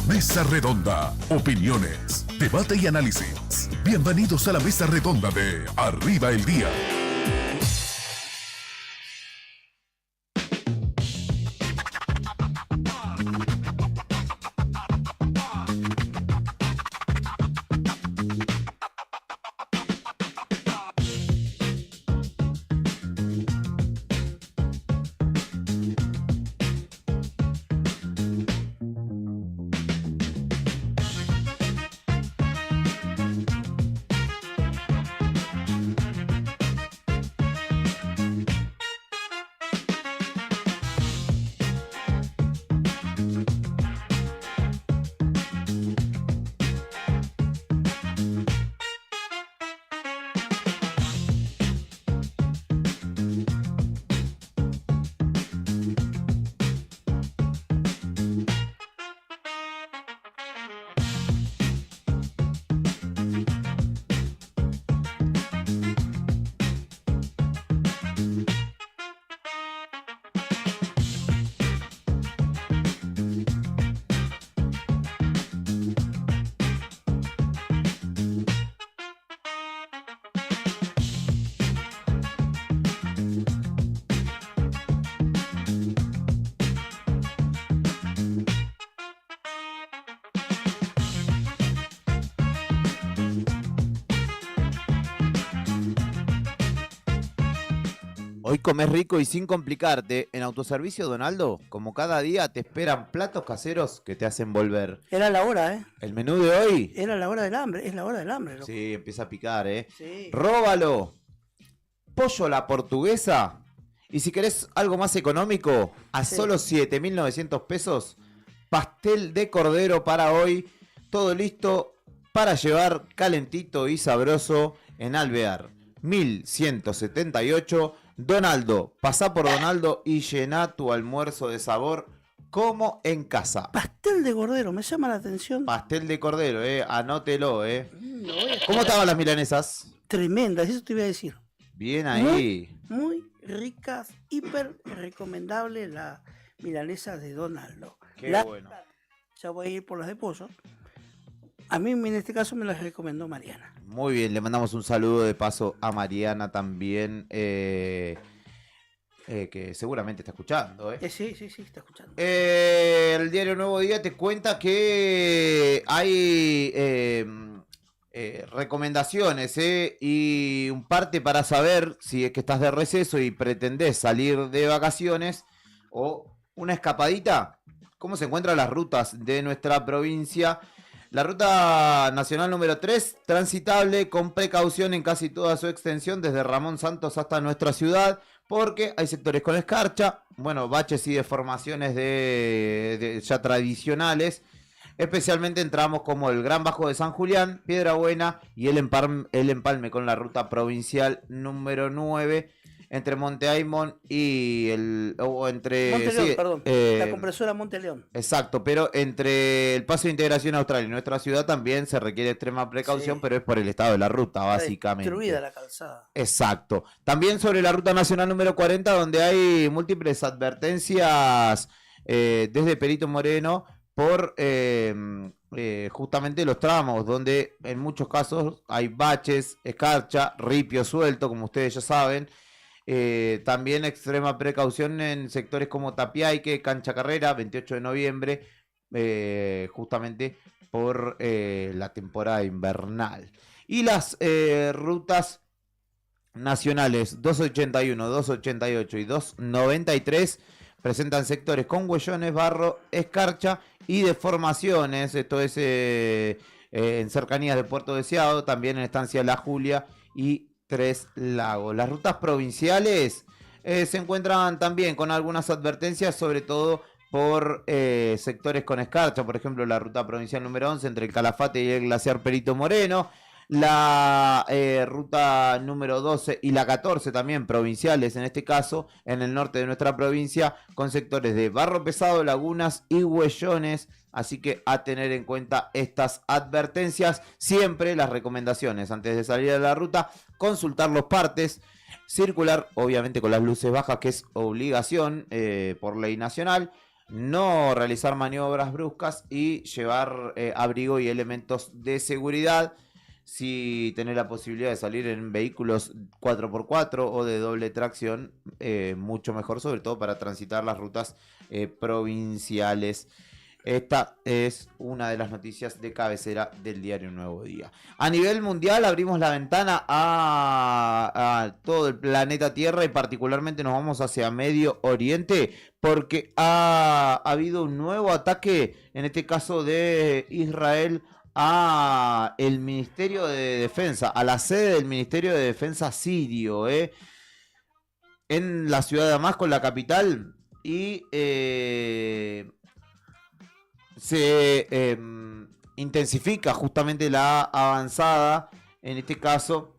Mesa Redonda, opiniones, debate y análisis. Bienvenidos a la Mesa Redonda de Arriba el Día.
Hoy comés rico y sin complicarte. En Autoservicio Donaldo, como cada día, te esperan platos caseros que te hacen volver.
Era la hora, ¿eh?
El menú de hoy.
Era la hora del hambre, es la hora del hambre. Loco.
Sí, empieza a picar, ¿eh?
Sí.
Róbalo. Pollo a la portuguesa. Y si querés algo más económico, a solo 7.900 pesos, pastel de cordero para hoy. Todo listo para llevar calentito y sabroso en Alvear. 1178. Donaldo, pasá por Donaldo y llená tu almuerzo de sabor como en casa.
Pastel de cordero, me llama la atención.
Pastel de cordero, anótelo, ¿Cómo estaban las milanesas?
Tremendas, eso te iba a decir.
Bien ahí.
Muy ricas, hiper recomendable la milanesa de Donaldo.
Qué bueno.
Ya voy a ir por las de pollo. A mí en este caso me las recomendó Mariana.
Muy bien, le mandamos un saludo de paso a Mariana también, que seguramente está escuchando.
Sí, está escuchando.
El diario Nuevo Día te cuenta que hay recomendaciones y un parte para saber si es que estás de receso y pretendés salir de vacaciones o una escapadita. cómo se encuentran las rutas de nuestra provincia. La ruta nacional número 3, transitable con precaución en casi toda su extensión, desde Ramón Santos hasta nuestra ciudad, porque hay sectores con escarcha, bueno, baches y deformaciones ya tradicionales, especialmente en tramos como el Gran Bajo de San Julián, Piedra Buena y el empalme con la ruta provincial número 9, entre Monte Aymon y entre
Monte León,
sí,
perdón, la compresora Monte León.
Exacto, pero entre el Paso de Integración Austral y nuestra ciudad también se requiere extrema precaución, pero es por el estado de la ruta, básicamente.
Destruida la calzada.
Exacto. También sobre la ruta nacional número 40, donde hay múltiples advertencias desde Perito Moreno por justamente los tramos, donde en muchos casos hay baches, escarcha, ripio suelto, como ustedes ya saben. También extrema precaución en sectores como Tapiaique, Cancha Carrera, 28 de noviembre, justamente por la temporada invernal. Y las rutas nacionales 281, 288 y 293 presentan sectores con huellones, barro, escarcha y deformaciones. Esto es en cercanías de Puerto Deseado, también en Estancia La Julia y Tres Lagos. Las rutas provinciales se encuentran también con algunas advertencias, sobre todo por sectores con escarcha. Por ejemplo, la ruta provincial número 11 entre el Calafate y el Glaciar Perito Moreno. La ruta número 12 y la 14 también provinciales, en este caso en el norte de nuestra provincia, con sectores de barro pesado, lagunas y huellones. Así que a tener en cuenta estas advertencias. Siempre las recomendaciones antes de salir a la ruta: consultar los partes, circular obviamente con las luces bajas, que es obligación por ley nacional, no realizar maniobras bruscas y llevar abrigo y elementos de seguridad. Si tenés la posibilidad de salir en vehículos 4x4 o de doble tracción, mucho mejor, sobre todo para transitar las rutas provinciales. Esta es una de las noticias de cabecera del diario Nuevo Día. A nivel mundial, abrimos la ventana a todo el planeta Tierra y particularmente nos vamos hacia Medio Oriente, porque ha habido un nuevo ataque, en este caso de Israel, a el Ministerio de Defensa, a la sede del Ministerio de Defensa sirio, en la ciudad de Damasco, la capital, y se intensifica justamente la avanzada, en este caso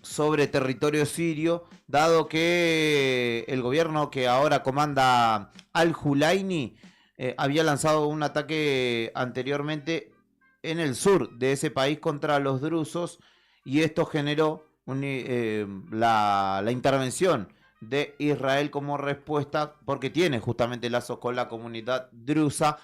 sobre territorio sirio, dado que el gobierno que ahora comanda Al-Julaini había lanzado un ataque anteriormente en el sur de ese país contra los drusos, y esto generó la intervención de Israel como respuesta, porque tiene justamente lazos con la comunidad drusa.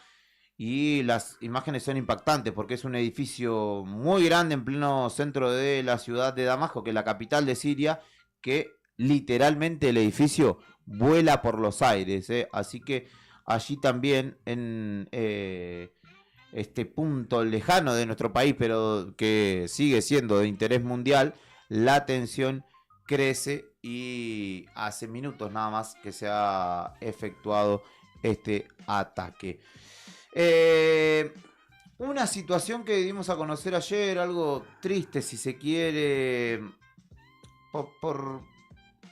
Y las imágenes son impactantes porque es un edificio muy grande en pleno centro de la ciudad de Damasco, que es la capital de Siria, que literalmente el edificio vuela por los aires, Así que allí también, en este punto lejano de nuestro país, pero que sigue siendo de interés mundial, la tensión crece, y hace minutos nada más que se ha efectuado este ataque. Una situación que dimos a conocer ayer, algo triste si se quiere, por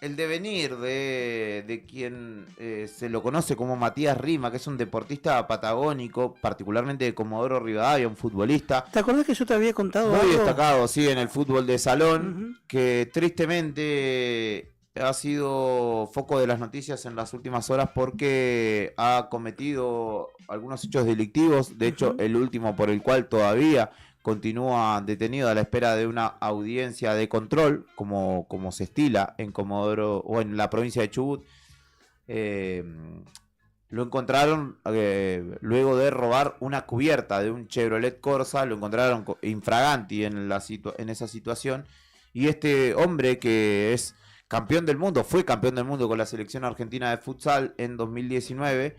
el devenir de quien se lo conoce como Matías Rima, que es un deportista patagónico, particularmente de Comodoro Rivadavia, un futbolista.
¿Te acordás que yo te había contado
muy
algo?
Destacado, sí, en el fútbol de salón, que tristemente ha sido foco de las noticias en las últimas horas porque ha cometido algunos hechos delictivos. De hecho, el último, por el cual todavía continúa detenido a la espera de una audiencia de control, como se estila en Comodoro o en la provincia de Chubut. Lo encontraron luego de robar una cubierta de un Chevrolet Corsa. Lo encontraron infraganti en esa situación, y este hombre, que es campeón del mundo, fue campeón del mundo con la selección argentina de futsal en 2019,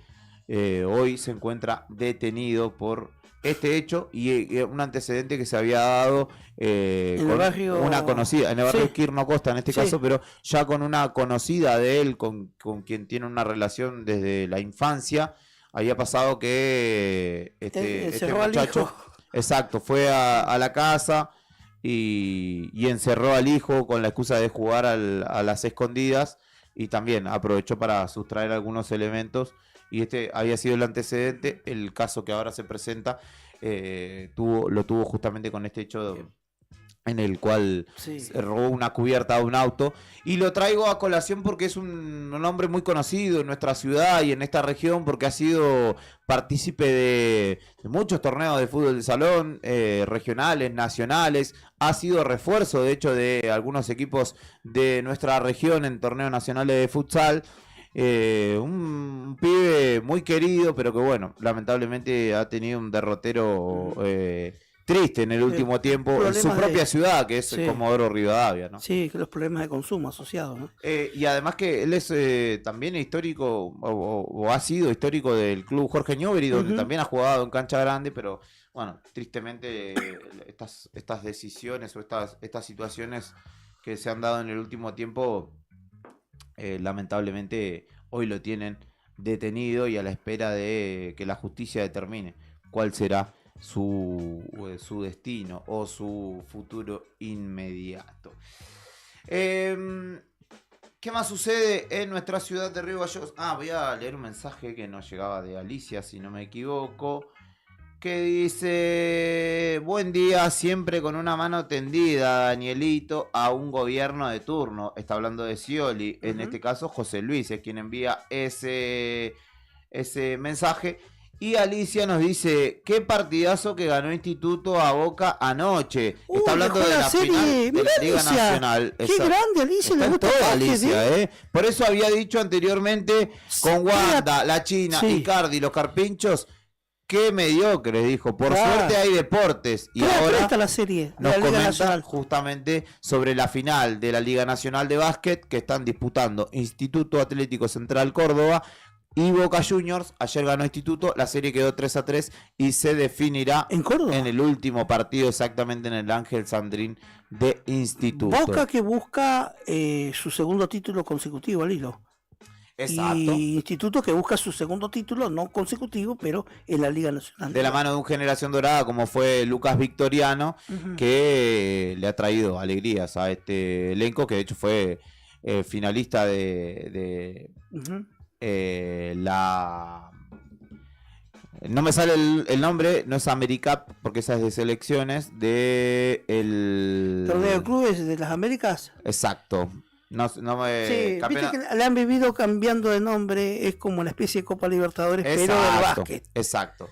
hoy se encuentra detenido por este hecho y un antecedente que se había dado
en el barrio,
una conocida, en el barrio Quirno Costa en este caso, pero ya con una conocida de él, con quien tiene una relación desde la infancia. había pasado que este muchacho, exacto, fue a la casa y encerró al hijo con la excusa de jugar a las escondidas, y también aprovechó para sustraer algunos elementos, y este había sido el antecedente. El caso que ahora se presenta lo tuvo justamente con este hecho en el cual se robó una cubierta de un auto, y lo traigo a colación porque es un hombre muy conocido en nuestra ciudad y en esta región, porque ha sido partícipe de muchos torneos de fútbol de salón, regionales, nacionales, ha sido refuerzo de hecho de algunos equipos de nuestra región en torneos nacionales de futsal. Un pibe muy querido, pero que bueno, lamentablemente ha tenido un derrotero triste en el último tiempo en su propia ciudad, que es Comodoro Rivadavia, ¿no?
Sí, que los problemas de consumo asociados, ¿no?
Y además que él es también histórico, o ha sido histórico del club Jorge Newbery, donde también ha jugado en cancha grande, pero bueno, tristemente estas decisiones o estas situaciones que se han dado en el último tiempo, lamentablemente hoy lo tienen detenido y a la espera de que la justicia determine cuál será su destino o su futuro inmediato. ¿Qué más sucede en nuestra ciudad de Río Gallegos? Voy a leer un mensaje que nos llegaba de Alicia, si no me equivoco, que dice: buen día, siempre con una mano tendida, Danielito, a un gobierno de turno. Está hablando de Scioli, en este caso José Luis es quien envía ese mensaje. Y Alicia nos dice: qué partidazo que ganó Instituto a Boca anoche. Está hablando de la final de la Liga Nacional.
Qué grande, Alicia, le gusta
toda Alicia, Por eso había dicho anteriormente con Wanda, la China, Icardi, los Carpinchos, qué mediocre, dijo. Por suerte hay deportes. Y ahora
está la serie de
nos
la Liga
comenta
Nacional
justamente sobre la final de la Liga Nacional de Básquet que están disputando Instituto Atlético Central Córdoba y Boca Juniors. Ayer ganó Instituto, la serie quedó 3-3 y se definirá en el último partido, exactamente en el Ángel Sandrín de Instituto.
Boca que busca su segundo título consecutivo al hilo.
Exacto.
Y Instituto que busca su segundo título, no consecutivo, pero en la Liga Nacional.
De la mano de un Generación Dorada como fue Lucas Victoriano, que le ha traído alegrías a este elenco, que de hecho fue finalista de no me sale el nombre, no es AmeriCup porque esa es de selecciones, de el
Torneo de Clubes de las Américas.
Exacto. No me
viste que le han vivido cambiando de nombre, es como una especie de Copa Libertadores, pero del básquet.
Exacto.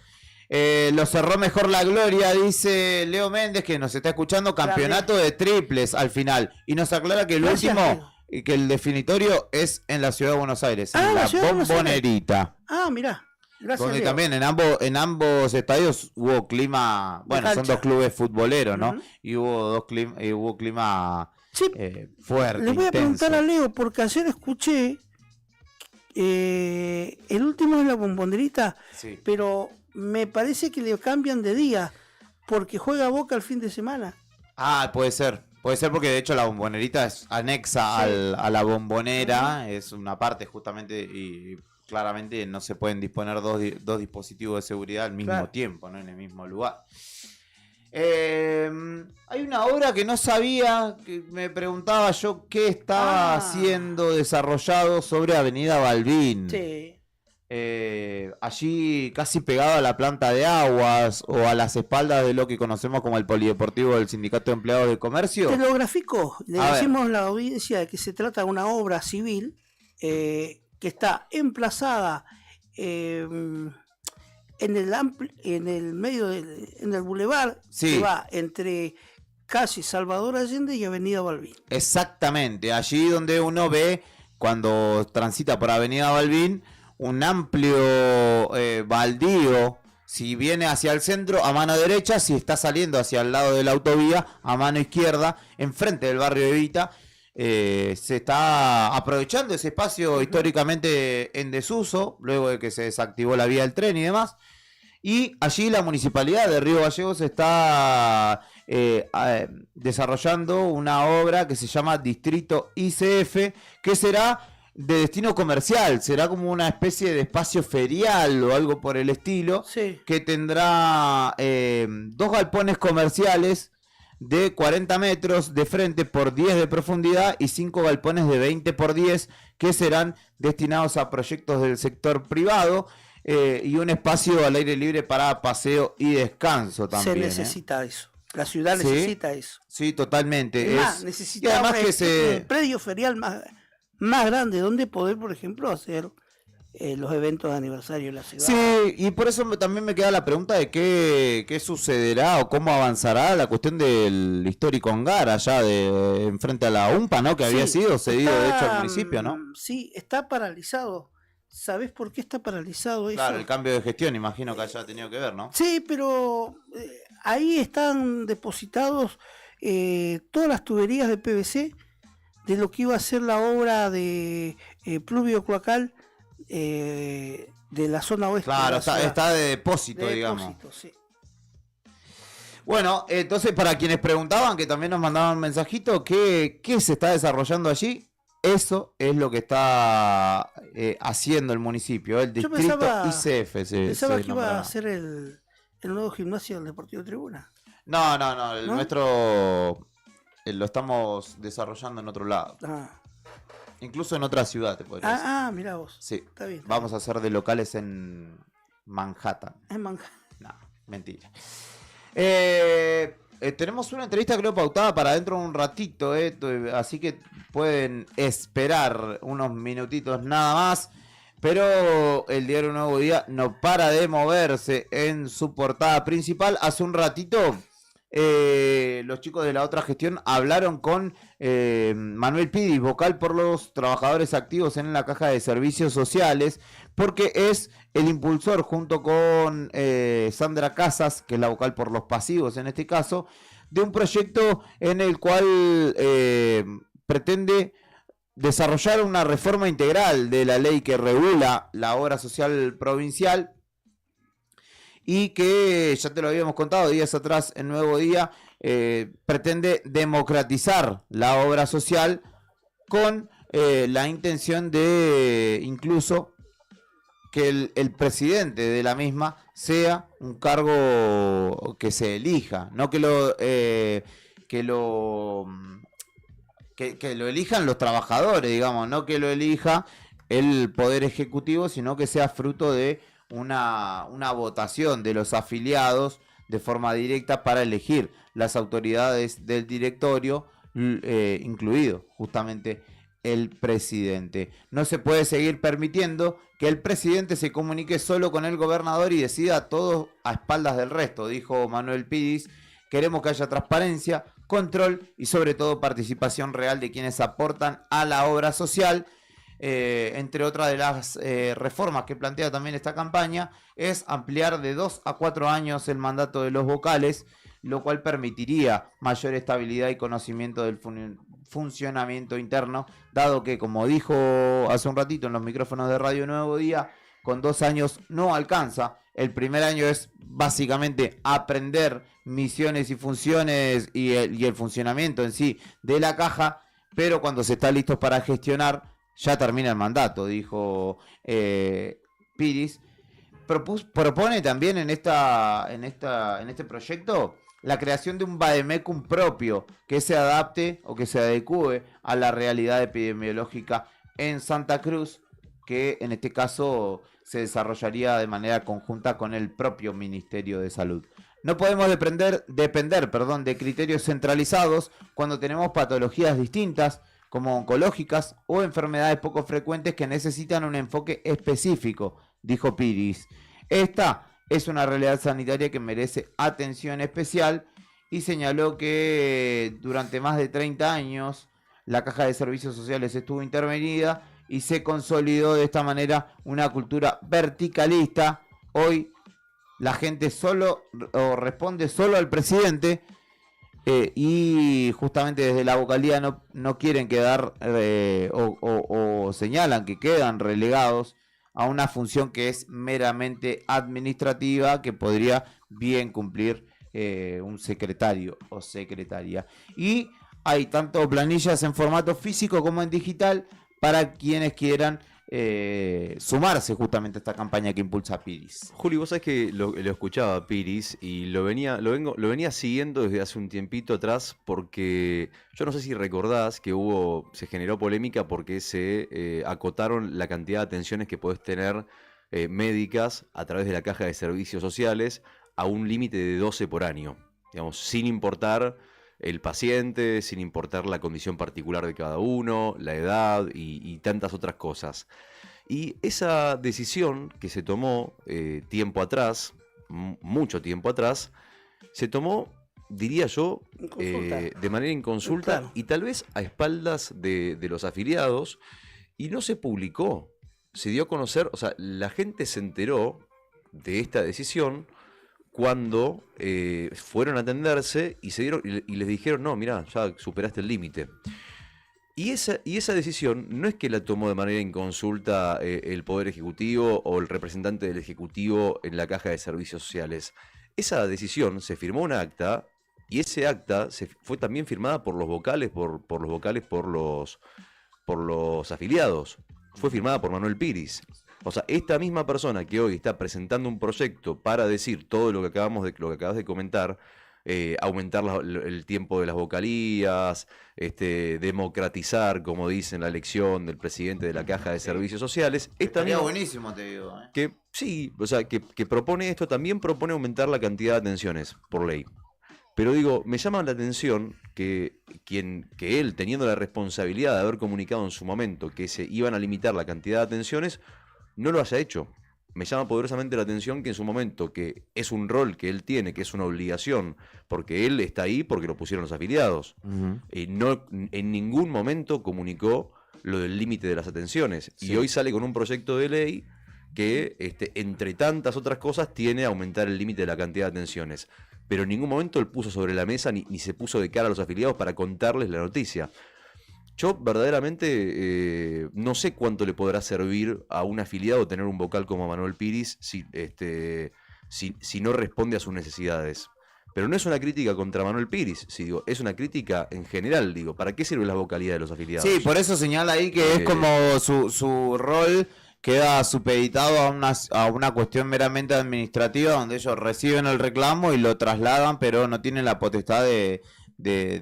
Lo cerró mejor la gloria, dice Leo Méndez, que nos está escuchando. Campeonato de triples al final, y nos aclara que el último y que el definitorio es en la ciudad de Buenos Aires, en la Bombonerita.
Mirá. Gracias,
donde
Leo.
también en ambos estadios hubo clima, bueno, son dos clubes futboleros, ¿no? Y hubo clima fuerte.
Le voy a
intenso.
preguntar a Leo, porque ayer escuché el último es la Bombonerita, pero me parece que le cambian de día, porque juega Boca el fin de semana.
Puede ser porque de hecho la Bombonerita es anexa a la Bombonera, es una parte justamente, y claramente no se pueden disponer dos dispositivos de seguridad al mismo tiempo, ¿no? En el mismo lugar. Hay una obra que no sabía, que me preguntaba yo qué estaba siendo desarrollado sobre Avenida Balbín. Allí casi pegado a la planta de aguas o a las espaldas de lo que conocemos como el polideportivo del Sindicato de Empleados de Comercio.
Te lo grafico, le decimos a la audiencia de que se trata de una obra civil que está emplazada en el medio en el bulevar que va entre casi Salvador Allende y Avenida Balbín.
Exactamente, allí donde uno ve cuando transita por Avenida Balbín un amplio baldío. Si viene hacia el centro, a mano derecha; si está saliendo hacia el lado de la autovía, a mano izquierda, enfrente del barrio Evita. Se está aprovechando ese espacio históricamente en desuso, luego de que se desactivó la vía del tren y demás. Y allí la Municipalidad de Río Gallegos está desarrollando una obra que se llama Distrito ICF, que será de destino comercial, será como una especie de espacio ferial o algo por el estilo, que tendrá 2 galpones comerciales de 40 metros de frente por 10 de profundidad y 5 galpones de 20 por 10 que serán destinados a proyectos del sector privado, y un espacio al aire libre para paseo y descanso también.
Se necesita eso. La ciudad necesita eso.
Sí, totalmente.
Necesita un predio ferial más grande donde poder, por ejemplo, hacer los eventos de aniversario de la ciudad.
Sí, y por eso también me queda la pregunta de qué sucederá o cómo avanzará la cuestión del histórico hangar allá enfrente a la UMPA, ¿no? Que había sido cedido de hecho al municipio, ¿no?
Sí, está paralizado. ¿Sabés por qué está paralizado eso?
Claro, el cambio de gestión, imagino que haya tenido que ver, ¿no?
Sí, pero ahí están depositados todas las tuberías de PVC de lo que iba a ser la obra de pluvio cloacal de la zona oeste.
Claro, está de depósito, digamos.
Sí.
Bueno, entonces para quienes preguntaban, que también nos mandaban un mensajito, ¿qué se está desarrollando allí? Eso es lo que está haciendo el municipio, el distrito ICF.
Pensaba que iba a ser el nuevo gimnasio del Deportivo Tribuna.
No, el nuestro lo estamos desarrollando en otro lado. Incluso en otra ciudad, te podría decir.
Mirá vos.
Sí,
está bien.
Vamos a hacer de locales en Manhattan.
En Manhattan.
No, mentira. Tenemos una entrevista creo pautada para dentro de un ratito, así que pueden esperar unos minutitos nada más. Pero el diario Nuevo Día no para de moverse en su portada principal. Hace un ratito los chicos de la otra gestión hablaron con Manuel Pidis, vocal por los trabajadores activos en la Caja de Servicios Sociales, porque es el impulsor junto con Sandra Casas, que es la vocal por los pasivos en este caso, de un proyecto en el cual pretende desarrollar una reforma integral de la ley que regula la obra social provincial y que, ya te lo habíamos contado días atrás en Nuevo Día, pretende democratizar la obra social con la intención de incluso que el presidente de la misma sea un cargo que se elija, no que lo elijan los trabajadores, digamos, no que lo elija el Poder Ejecutivo, sino que sea fruto de una votación de los afiliados de forma directa para elegir las autoridades del directorio, incluido justamente el presidente. No se puede seguir permitiendo que el presidente se comunique solo con el gobernador y decida todo a espaldas del resto, dijo Manuel Pidis. Queremos que haya transparencia, control y sobre todo participación real de quienes aportan a la obra social. Entre otras de las reformas que plantea también esta campaña es ampliar de 2 a 4 años el mandato de los vocales, lo cual permitiría mayor estabilidad y conocimiento del funcionamiento interno, dado que, como dijo hace un ratito en los micrófonos de Radio Nuevo Día, con 2 años no alcanza. El primer año es básicamente aprender misiones y funciones y el funcionamiento en sí de la caja, pero cuando se está listo para gestionar ya termina el mandato, dijo Pidis. Propone también en este proyecto la creación de un vademecum propio que se adapte o que se adecue a la realidad epidemiológica en Santa Cruz, que en este caso se desarrollaría de manera conjunta con el propio Ministerio de Salud. No podemos depender de criterios centralizados cuando tenemos patologías distintas, como oncológicas o enfermedades poco frecuentes que necesitan un enfoque específico, dijo Pidis. Esta es una realidad sanitaria que merece atención especial y señaló que durante más de 30 años la Caja de Servicios Sociales estuvo intervenida y se consolidó de esta manera una cultura verticalista. Hoy la gente responde solo al presidente y justamente desde la vocalía no quieren quedar o señalan que quedan relegados a una función que es meramente administrativa, que podría bien cumplir un secretario o secretaria. Y hay tanto planillas en formato físico como en digital para quienes quieran sumarse justamente a esta campaña que impulsa Piris.
Juli, vos sabés que lo escuchaba a Piris y lo venía siguiendo desde hace un tiempito atrás, porque yo no sé si recordás que se generó polémica porque se acotaron la cantidad de atenciones que podés tener médicas a través de la caja de servicios sociales a un límite de 12 por año, digamos, sin importar el paciente, sin importar la condición particular de cada uno, la edad y tantas otras cosas. Y esa decisión que se tomó tiempo atrás, mucho tiempo atrás, se tomó, diría yo, de manera inconsulta, claro, y tal vez a espaldas de los afiliados, y no se publicó. Se dio a conocer, o sea, la gente se enteró de esta decisión cuando fueron a atenderse y les dijeron, no, mirá, ya superaste el límite. Y esa decisión no es que la tomó de manera inconsulta el Poder Ejecutivo o el representante del Ejecutivo en la Caja de Servicios Sociales. Esa decisión se firmó un acta, y ese acta fue también firmada por los vocales, por los afiliados. Fue firmada por Manuel Piris. O sea, esta misma persona que hoy está presentando un proyecto para decir todo lo que acabas de comentar, aumentar el tiempo de las vocalías, democratizar, como dice en la elección del presidente de la Caja de Servicios Sociales.
Estaría buenísimo, te digo.
Que sí, o sea, que propone esto, también propone aumentar la cantidad de atenciones por ley. Pero digo, me llama la atención que él, teniendo la responsabilidad de haber comunicado en su momento que se iban a limitar la cantidad de atenciones, no lo haya hecho. Me llama poderosamente la atención que en su momento, que es un rol que él tiene, que es una obligación, porque él está ahí porque lo pusieron los afiliados, no en ningún momento comunicó lo del límite de las atenciones. Sí. Y hoy sale con un proyecto de ley que, entre tantas otras cosas, tiene a aumentar el límite de la cantidad de atenciones. Pero en ningún momento él puso sobre la mesa ni se puso de cara a los afiliados para contarles la noticia. Yo verdaderamente no sé cuánto le podrá servir a un afiliado tener un vocal como Manuel Piris si no responde a sus necesidades. Pero no es una crítica contra Manuel Piris, es una crítica en general. ¿Para qué sirve la vocalía de los afiliados?
Sí, por eso señala ahí que es como su rol queda supeditado a una cuestión meramente administrativa, donde ellos reciben el reclamo y lo trasladan, pero no tienen la potestad de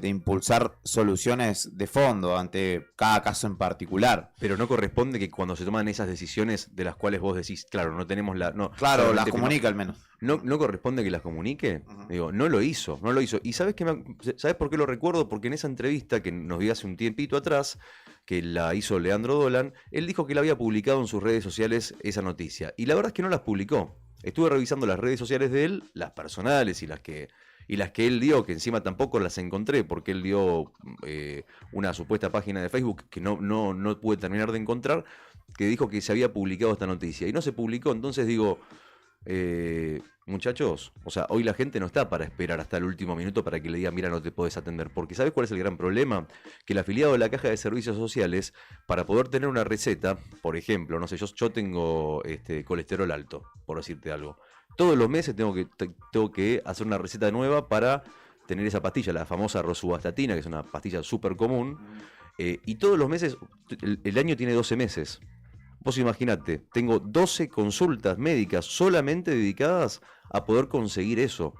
impulsar soluciones de fondo ante cada caso en particular.
Pero no corresponde que cuando se toman esas decisiones de las cuales vos decís, claro, no tenemos la... No,
claro, las comunica al menos.
¿No corresponde que las comunique? Uh-huh. No lo hizo. ¿Y sabés por qué lo recuerdo? Porque en esa entrevista que nos dio hace un tiempito atrás, que la hizo Leandro Dolan, él dijo que él había publicado en sus redes sociales esa noticia. Y la verdad es que no las publicó. Estuve revisando las redes sociales de él, las personales y las que él dio, que encima tampoco las encontré, porque él dio una supuesta página de Facebook que no pude terminar de encontrar, que dijo que se había publicado esta noticia. Y no se publicó, entonces digo, muchachos, o sea, hoy la gente no está para esperar hasta el último minuto para que le digan, mira, no te podés atender. Porque ¿sabes cuál es el gran problema? Que el afiliado de la Caja de Servicios Sociales, para poder tener una receta, por ejemplo, no sé, yo tengo colesterol alto, por decirte algo. Todos los meses tengo que hacer una receta nueva para tener esa pastilla, la famosa rosuvastatina, que es una pastilla súper común. Y todos los meses, el año tiene 12 meses. Vos imaginate, tengo 12 consultas médicas solamente dedicadas a poder conseguir eso.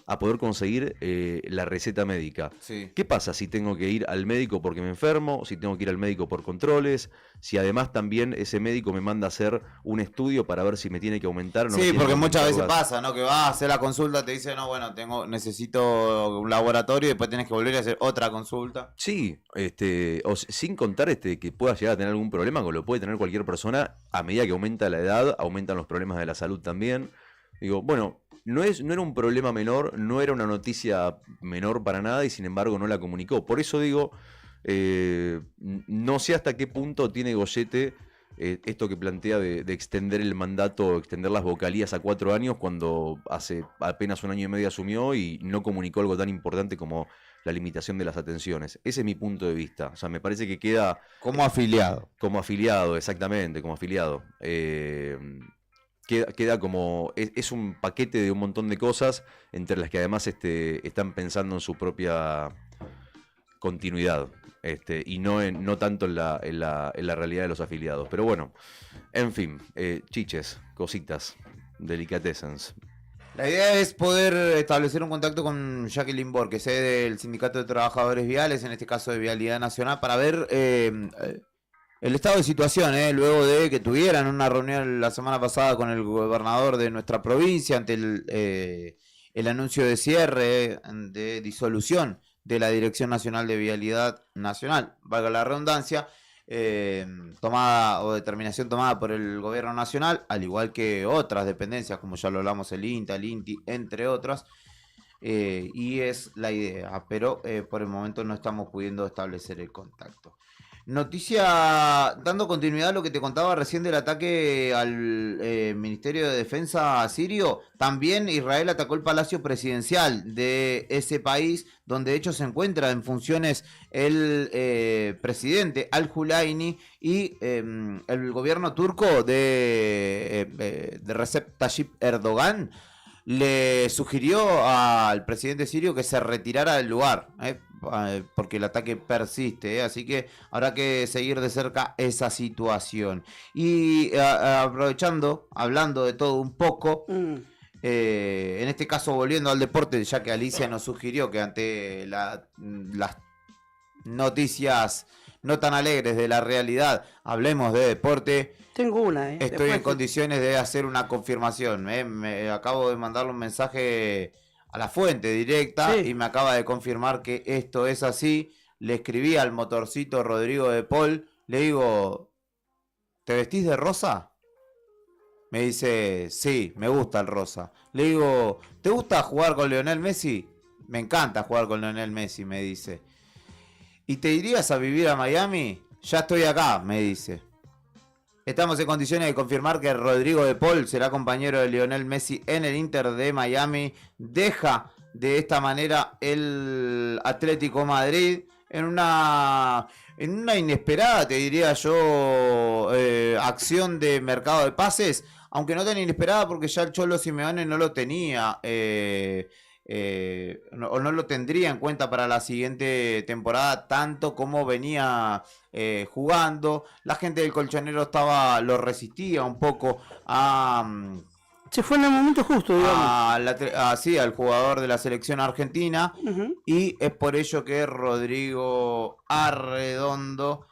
A poder conseguir la receta médica.
Sí.
¿Qué pasa si tengo que ir al médico porque me enfermo? Si tengo que ir al médico por controles. Si además también ese médico me manda a hacer un estudio para ver si me tiene que aumentar o no.
Sí, porque muchas veces pasa, ¿no? Que vas a hacer la consulta, te dice, no, bueno, necesito un laboratorio y después tenés que volver a hacer otra consulta.
Sí, sin contar que pueda llegar a tener algún problema, como lo puede tener cualquier persona, a medida que aumenta la edad, aumentan los problemas de la salud también. Digo, bueno, no era un problema menor, no era una noticia menor para nada y sin embargo no la comunicó. Por eso digo, no sé hasta qué punto tiene Goyete esto que plantea de extender el mandato, extender las vocalías a 4 años cuando hace apenas 1 año y medio asumió y no comunicó algo tan importante como la limitación de las atenciones. Ese es mi punto de vista. O sea, me parece que queda...
Como afiliado.
Como afiliado, exactamente, como afiliado. Queda como... Es un paquete de un montón de cosas, entre las que además están pensando en su propia continuidad. y no tanto en la realidad de los afiliados. Pero bueno, en fin, chiches, cositas, delicatessens.
La idea es poder establecer un contacto con Jacqueline Bor, que es del Sindicato de Trabajadores Viales, en este caso de Vialidad Nacional, para ver el estado de situación, luego de que tuvieran una reunión la semana pasada con el gobernador de nuestra provincia ante el anuncio de cierre, de disolución de la Dirección Nacional de Vialidad Nacional, valga la redundancia, determinación tomada por el gobierno nacional, al igual que otras dependencias, como ya lo hablamos, el INTA, el INTI, entre otras, y es la idea, pero por el momento no estamos pudiendo establecer el contacto. Noticia, dando continuidad a lo que te contaba recién del ataque al Ministerio de Defensa sirio, también Israel atacó el Palacio Presidencial de ese país, donde de hecho se encuentra en funciones el presidente Al-Hulaini, y el gobierno turco de Recep Tayyip Erdogan le sugirió al presidente sirio que se retirara del lugar, porque el ataque persiste, así que habrá que seguir de cerca esa situación. Y aprovechando, hablando de todo un poco, en este caso volviendo al deporte, ya que Alicia nos sugirió que ante las noticias no tan alegres de la realidad, hablemos de deporte.
Tengo una,
Estoy
Después
en condiciones de hacer una confirmación. Me acabo de mandarle un mensaje a la fuente directa, y me acaba de confirmar que esto es así. Le escribí al motorcito Rodrigo de Paul, le digo, ¿te vestís de rosa? Me dice, sí, me gusta el rosa. Le digo, ¿te gusta jugar con Lionel Messi? Me encanta jugar con Lionel Messi, me dice. ¿Y te irías a vivir a Miami? Ya estoy acá, me dice. Estamos en condiciones de confirmar que Rodrigo de Paul será compañero de Lionel Messi en el Inter de Miami. Deja de esta manera el Atlético Madrid en una inesperada, te diría yo, acción de mercado de pases, aunque no tan inesperada porque ya el Cholo Simeone no lo tenía, o no lo tendría en cuenta para la siguiente temporada tanto como venía jugando. La gente del Colchonero lo resistía un poco a...
Se fue en el momento justo, digamos.
Sí, al jugador de la selección argentina. Y es por ello que Rodrigo Arredondo,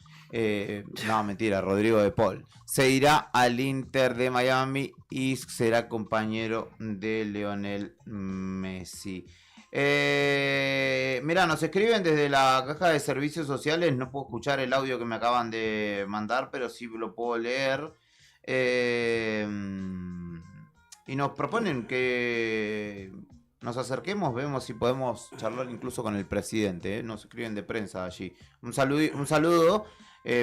no, mentira, Rodrigo de Paul, se irá al Inter de Miami y será compañero de Lionel Messi. Mirá, nos escriben desde la caja de servicios sociales. No puedo escuchar el audio que me acaban de mandar, pero sí lo puedo leer. Y nos proponen que nos acerquemos, vemos si podemos charlar incluso con el presidente. Nos escriben de prensa allí. Un saludo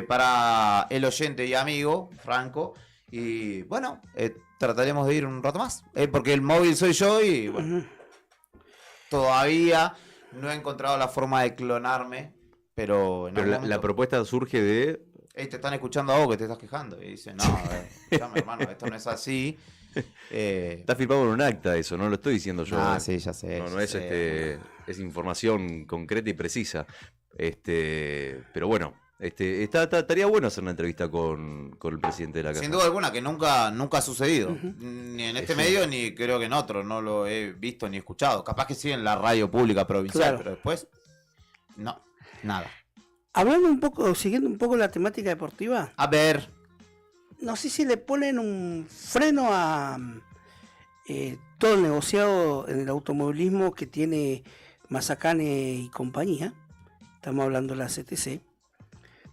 para el oyente y amigo Franco. Y bueno, trataremos de ir un rato más, porque el móvil soy yo y bueno, todavía no he encontrado la forma de clonarme, pero
la propuesta surge de...
te están escuchando a vos que te estás quejando. Y dicen, no, escuchame, hermano, esto no es así.
Está firmado en un acta eso, no lo estoy diciendo yo.
Sí, ya sé.
No es es información concreta y precisa. Pero bueno, estaría bueno hacer una entrevista con el presidente de la casa.
Sin duda alguna, que nunca ha sucedido. Ni en este medio, ni creo que en otro. No lo he visto ni escuchado. Capaz que sí en la radio pública provincial, pero después, no, nada.
Hablando un poco, siguiendo un poco la temática deportiva.
A ver.
No sé si le ponen un freno a todo el negociado en el automovilismo que tiene Mazacane y compañía. Estamos hablando de la CTC.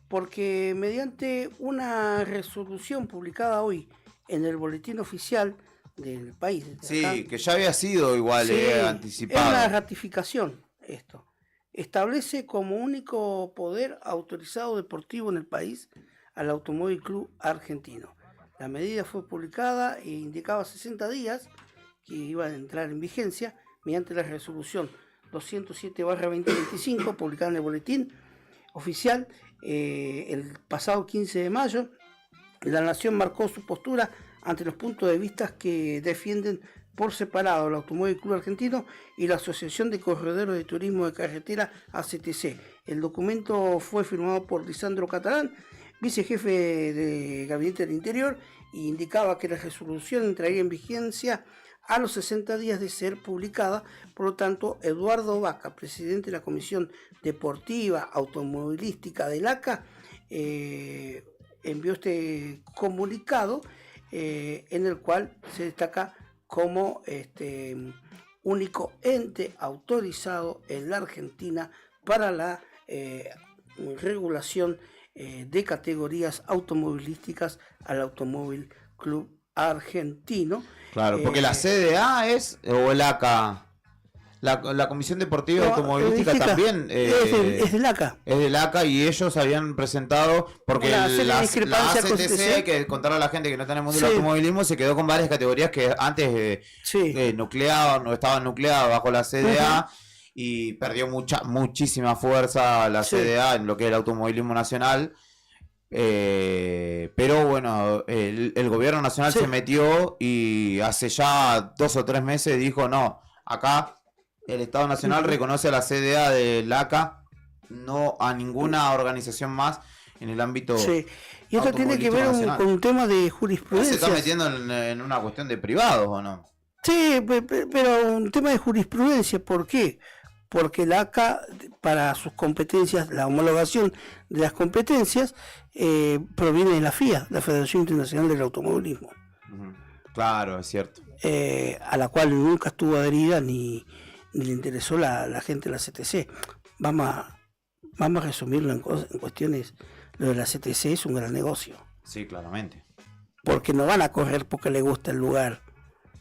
Porque mediante una resolución publicada hoy en el boletín oficial del país.
Sí, que ya había sido igual anticipado.
Es una ratificación esto. Establece como único poder autorizado deportivo en el país al Automóvil Club Argentino. La medida fue publicada e indicaba 60 días que iba a entrar en vigencia mediante la resolución 207/2025 publicada en el boletín oficial el pasado 15 de mayo. La Nación marcó su postura ante los puntos de vista que defienden por separado el Automóvil Club Argentino y la Asociación de Corredores de Turismo de Carretera ACTC. El documento fue firmado por Lisandro Catalán, vicejefe de Gabinete del Interior, y indicaba que la resolución entraría en vigencia a los 60 días de ser publicada. Por lo tanto, Eduardo Vaca, presidente de la Comisión Deportiva Automovilística del ACA, envió este comunicado en el cual se destaca como único ente autorizado en la Argentina para la regulación de categorías automovilísticas al Automóvil Club Argentino.
Claro, porque la CDA es, o el ACA, la Comisión Deportiva Automovilística también
es del ACA.
Es del ACA, y ellos habían presentado, porque la ACTC, hay que contarle a la gente que no está en el mundo del automovilismo, se quedó con varias categorías que antes nucleaban o estaban nucleadas bajo la CDA, y perdió muchísima fuerza la CDA en lo que es el automovilismo nacional. Pero bueno, el gobierno nacional se metió y hace ya 2 o 3 meses dijo: no, acá el Estado Nacional reconoce a la CDA del ACA, no a ninguna organización más en el ámbito.
Y esto tiene que ver con un tema de jurisprudencia.
¿Se está metiendo en una cuestión de privados o no?
Sí, pero un tema de jurisprudencia. ¿Por qué? Porque el ACA, para sus competencias, la homologación de las competencias, proviene de la FIA, la Federación Internacional del Automovilismo.
Claro, es cierto.
A la cual nunca estuvo adherida ni le interesó la gente de la CTC. Vamos a resumirlo en cuestiones. Lo de la CTC es un gran negocio.
Sí, claramente.
Porque no van a correr porque les gusta el lugar.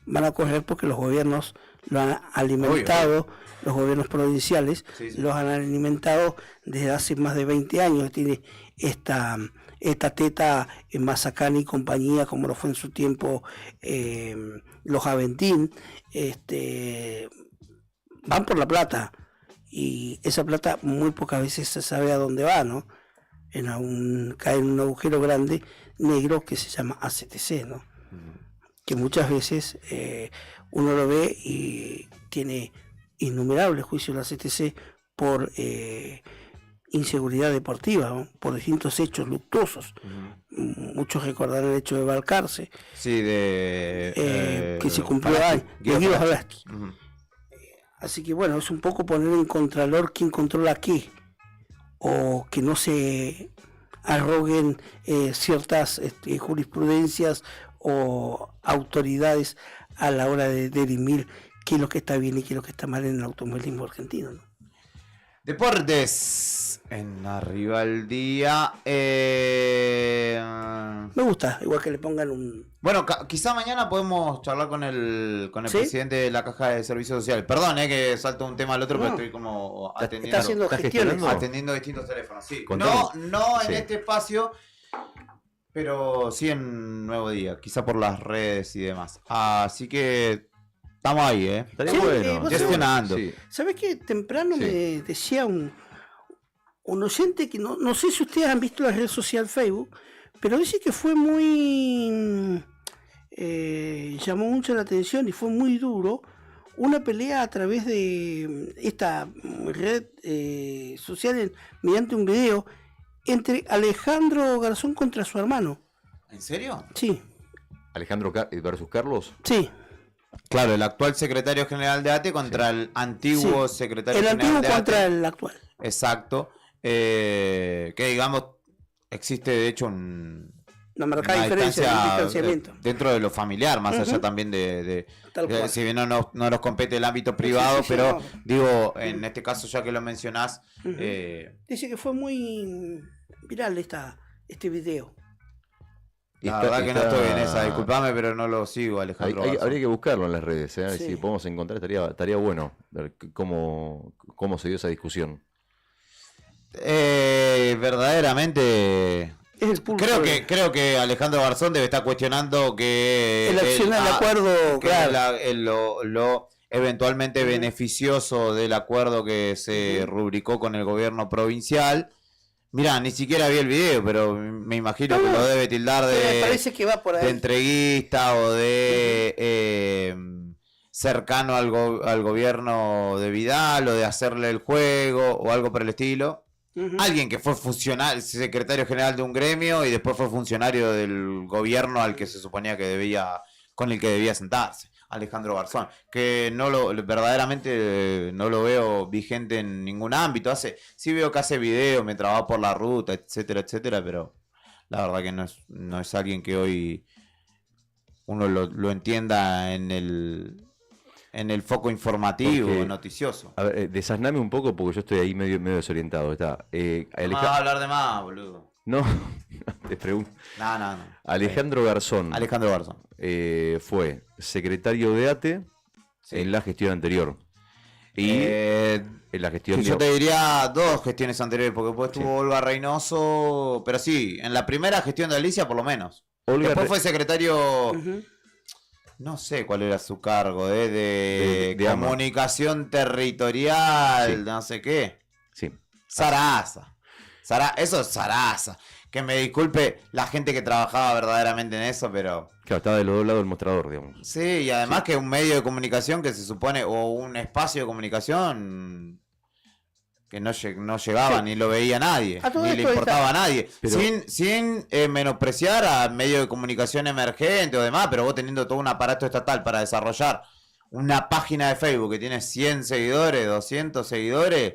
Van a correr porque los gobiernos lo han alimentado, los gobiernos provinciales los han alimentado desde hace más de 20 años. Tiene esta teta en Mazacán y compañía, como lo fue en su tiempo los Aventín, van por la plata, y esa plata muy pocas veces se sabe a dónde va, ¿no? Cae en un agujero grande negro que se llama ACTC, ¿no? Que muchas veces uno lo ve y tiene innumerables juicios de la CTC por inseguridad deportiva, ¿no? Por distintos hechos luctuosos. Muchos recordarán el hecho de Balcarce, que se cumplió Guido Javaski. Así que bueno, es un poco poner en contralor quién controla qué, o que no se arroguen ciertas jurisprudencias o autoridades a la hora de dirimir qué es lo que está bien y qué es lo que está mal en el automovilismo argentino, ¿no?
Deportes en Arriba el Día.
Me gusta, igual que le pongan un...
Bueno, quizá mañana podemos charlar con el presidente de la Caja de Servicios Sociales. Perdón, que salto un tema al otro, pero estoy como atendiendo distintos teléfonos. Sí. No en este espacio, pero sí en Nuevo Día, quizá por las redes y demás. Así que estamos ahí, estaría bueno, gestionando.
¿Sabés que temprano me decía un oyente que no sé si ustedes han visto la red social Facebook, pero dice que fue muy... llamó mucho la atención y fue muy duro una pelea a través de esta red social mediante un video entre Alejandro Garzón contra su hermano.
¿En serio?
Sí.
¿Alejandro versus Carlos?
Sí.
Claro, el actual secretario general de ATE contra el antiguo secretario general de ATE.
El antiguo contra el actual.
Exacto. Que digamos, existe de hecho
una marcada diferencia de distanciamiento
dentro de lo familiar, más allá también de si bien no nos compete el ámbito privado, pero digo, en este caso, ya que lo mencionás,
dice que fue muy viral este video.
La verdad que no estoy en esa, disculpame, pero no lo sigo, Alejandro.
Habría que buscarlo en las redes, a ver si podemos encontrar, estaría bueno ver cómo se dio esa discusión.
Verdaderamente creo que Alejandro Garzón debe estar cuestionando que
el accionar del acuerdo,
lo eventualmente beneficioso del acuerdo que se rubricó con el gobierno provincial. Mirá, ni siquiera vi el video, pero me imagino que lo debe tildar
me parece que va por ahí.
de entreguista o de cercano al gobierno de Vidal o de hacerle el juego o algo por el estilo. Alguien que fue secretario general de un gremio y después fue funcionario del gobierno al que se suponía que con el que debía sentarse. Alejandro Garzón, que verdaderamente no lo veo vigente en ningún ámbito. Sí veo que hace videos mientras va por la ruta, etcétera, etcétera, pero la verdad que no es alguien que hoy uno lo entienda en el foco informativo, noticioso.
A ver, desasname un poco porque yo estoy ahí medio desorientado.
No vas a hablar de más, boludo.
No, te pregunto.
No.
Alejandro Garzón. Fue secretario de ATE en la gestión anterior. Y en la gestión
yo te diría 2 gestiones anteriores, porque después estuvo Olga Reynoso, pero sí, en la primera gestión de Alicia por lo menos. Después fue secretario, no sé cuál era su cargo, de comunicación territorial, no sé qué.
Sí.
Sarasa. Eso es Sarasa. Que me disculpe la gente que trabajaba verdaderamente en eso, pero...
Claro, estaba de los dos lados del mostrador, digamos.
Sí, y además que un medio de comunicación que se supone, o un espacio de comunicación que no llegaba, ni lo veía nadie, ni le importaba a nadie. Pero... Sin menospreciar a medios de comunicación emergente o demás, pero vos teniendo todo un aparato estatal para desarrollar una página de Facebook que tiene 100 seguidores, 200 seguidores...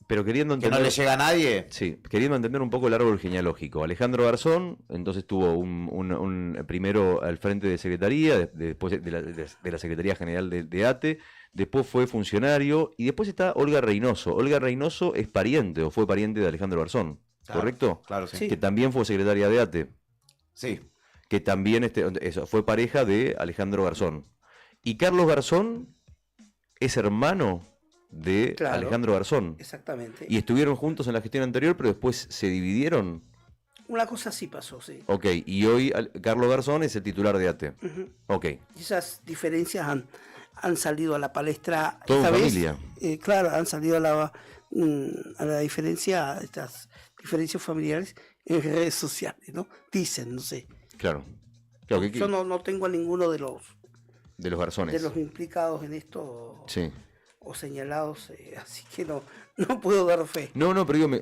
Pero queriendo entender,
que no le llega a nadie.
Sí, queriendo entender un poco el árbol genealógico. Alejandro Garzón, entonces tuvo un primero al frente de Secretaría, después de la Secretaría General de ATE, después fue funcionario, y después está Olga Reynoso. Olga Reynoso es pariente, o fue pariente de Alejandro Garzón, ¿correcto?
Claro, sí.
Que también fue secretaria de ATE.
Sí.
Que también fue pareja de Alejandro Garzón. Y Carlos Garzón es hermano de Alejandro Garzón.
Exactamente.
Y estuvieron juntos en la gestión anterior, pero después se dividieron.
Una cosa sí pasó, sí.
Ok, y hoy Carlos Garzón es el titular de ATE. Ok.
Y esas diferencias han salido a la palestra.
Toda familia.
Claro, han salido a la diferencia, estas diferencias familiares en redes sociales, ¿no? Dicen, no sé.
Claro.
Yo no tengo a ninguno de los
Garzones.
De los implicados en esto.
Sí.
O señalados, así que no puedo dar fe.
No, pero digo,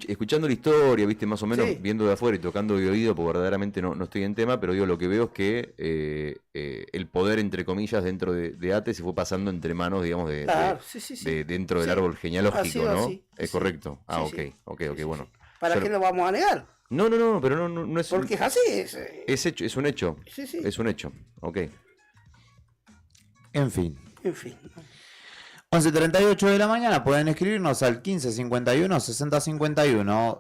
escuchando la historia, viste, más o menos, viendo de afuera y tocando de oído, porque verdaderamente no estoy en tema, pero digo, lo que veo es que el poder, entre comillas, dentro de ATE se fue pasando entre manos, digamos, dentro del árbol genealógico, ¿no?
Así,
es correcto. Ok, bueno.
¿Para qué lo vamos a negar?
No, pero no es...
Porque es así.
Es un hecho.
Sí.
Es un hecho, ok.
En fin. 11:38 de la mañana, pueden escribirnos al 1551 6051.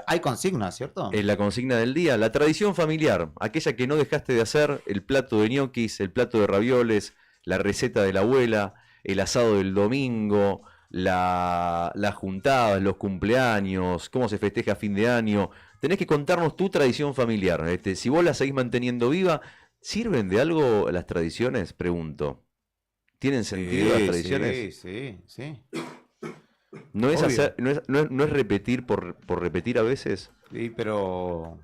Hay consigna, ¿cierto?
Es la consigna del día, la tradición familiar, aquella que no dejaste de hacer, el plato de ñoquis, el plato de ravioles, la receta de la abuela, el asado del domingo, la juntada, los cumpleaños, cómo se festeja fin de año. Tenés que contarnos tu tradición familiar. Si vos la seguís manteniendo viva, ¿sirven de algo las tradiciones? Pregunto. ¿Tienen sentido las tradiciones?
Sí.
¿No es repetir por repetir a veces?
Sí, pero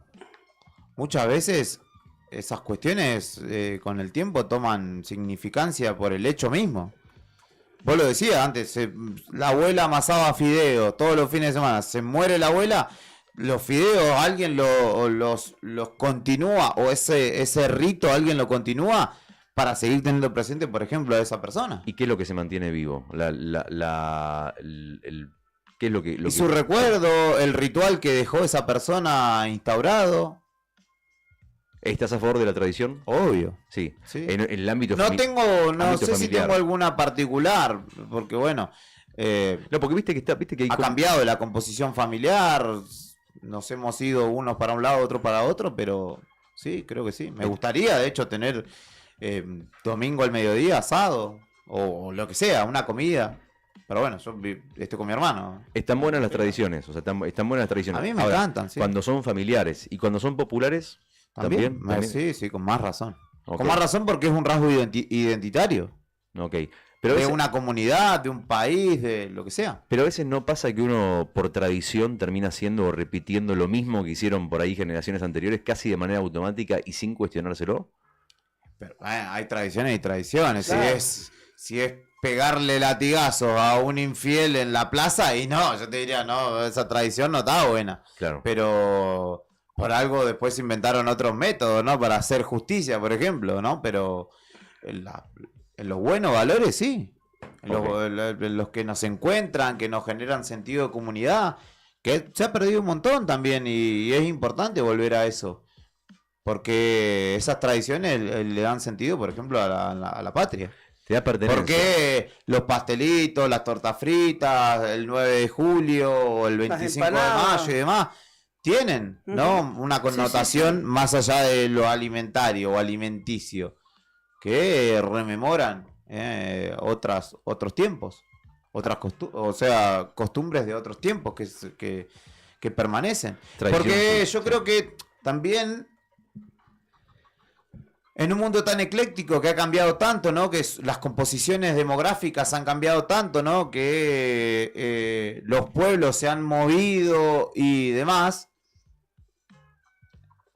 muchas veces esas cuestiones con el tiempo toman significancia por el hecho mismo. Vos lo decías antes, la abuela amasaba fideos todos los fines de semana. Se muere la abuela, los fideos alguien los continúa, o ese rito alguien lo continúa para seguir teniendo presente, por ejemplo, a esa persona.
¿Y qué es lo que se mantiene vivo? ¿Qué es lo que
su recuerdo, el ritual que dejó esa persona instaurado.
¿Estás a favor de la tradición?
Obvio.
Sí. En el ámbito
no sé familiar. Si tengo alguna particular, porque bueno...
no, porque viste que
ha cambiado la composición familiar, nos hemos ido unos para un lado, otros para otro, pero sí, creo que sí. Me gustaría, de hecho, tener... domingo al mediodía, asado, o lo que sea, una comida. Pero bueno, yo estoy con mi hermano.
Están buenas las tradiciones, están buenas las tradiciones.
A mí me encantan, sí.
Cuando son familiares y cuando son populares, ¿también?
Sí, con más razón. Okay. Con más razón porque es un rasgo identitario.
Ok.
Pero de una comunidad, de un país, de lo que sea.
Pero a veces no pasa que uno por tradición termina haciendo o repitiendo lo mismo que hicieron por ahí generaciones anteriores, casi de manera automática y sin cuestionárselo.
Pero hay tradiciones y tradiciones.
Claro.
Si es pegarle latigazos a un infiel en la plaza, y no, yo te diría, no, esa tradición no está buena.
Claro.
Pero por algo después inventaron otros métodos, ¿no? Para hacer justicia, por ejemplo, ¿no? Pero en los buenos valores, sí. En los que nos encuentran, que nos generan sentido de comunidad, que se ha perdido un montón también, y es importante volver a eso. Porque esas tradiciones le dan sentido, por ejemplo, a la patria.
Te da pertenencia.
Porque los pastelitos, las tortas fritas, el 9 de julio o el 25 de mayo y demás, tienen, ¿no? Una connotación más allá de lo alimentario o alimenticio, que rememoran otros tiempos, costumbres de otros tiempos que permanecen. Porque yo creo que también en un mundo tan ecléctico que ha cambiado tanto, ¿no? Que las composiciones demográficas han cambiado tanto, ¿no? Que los pueblos se han movido y demás.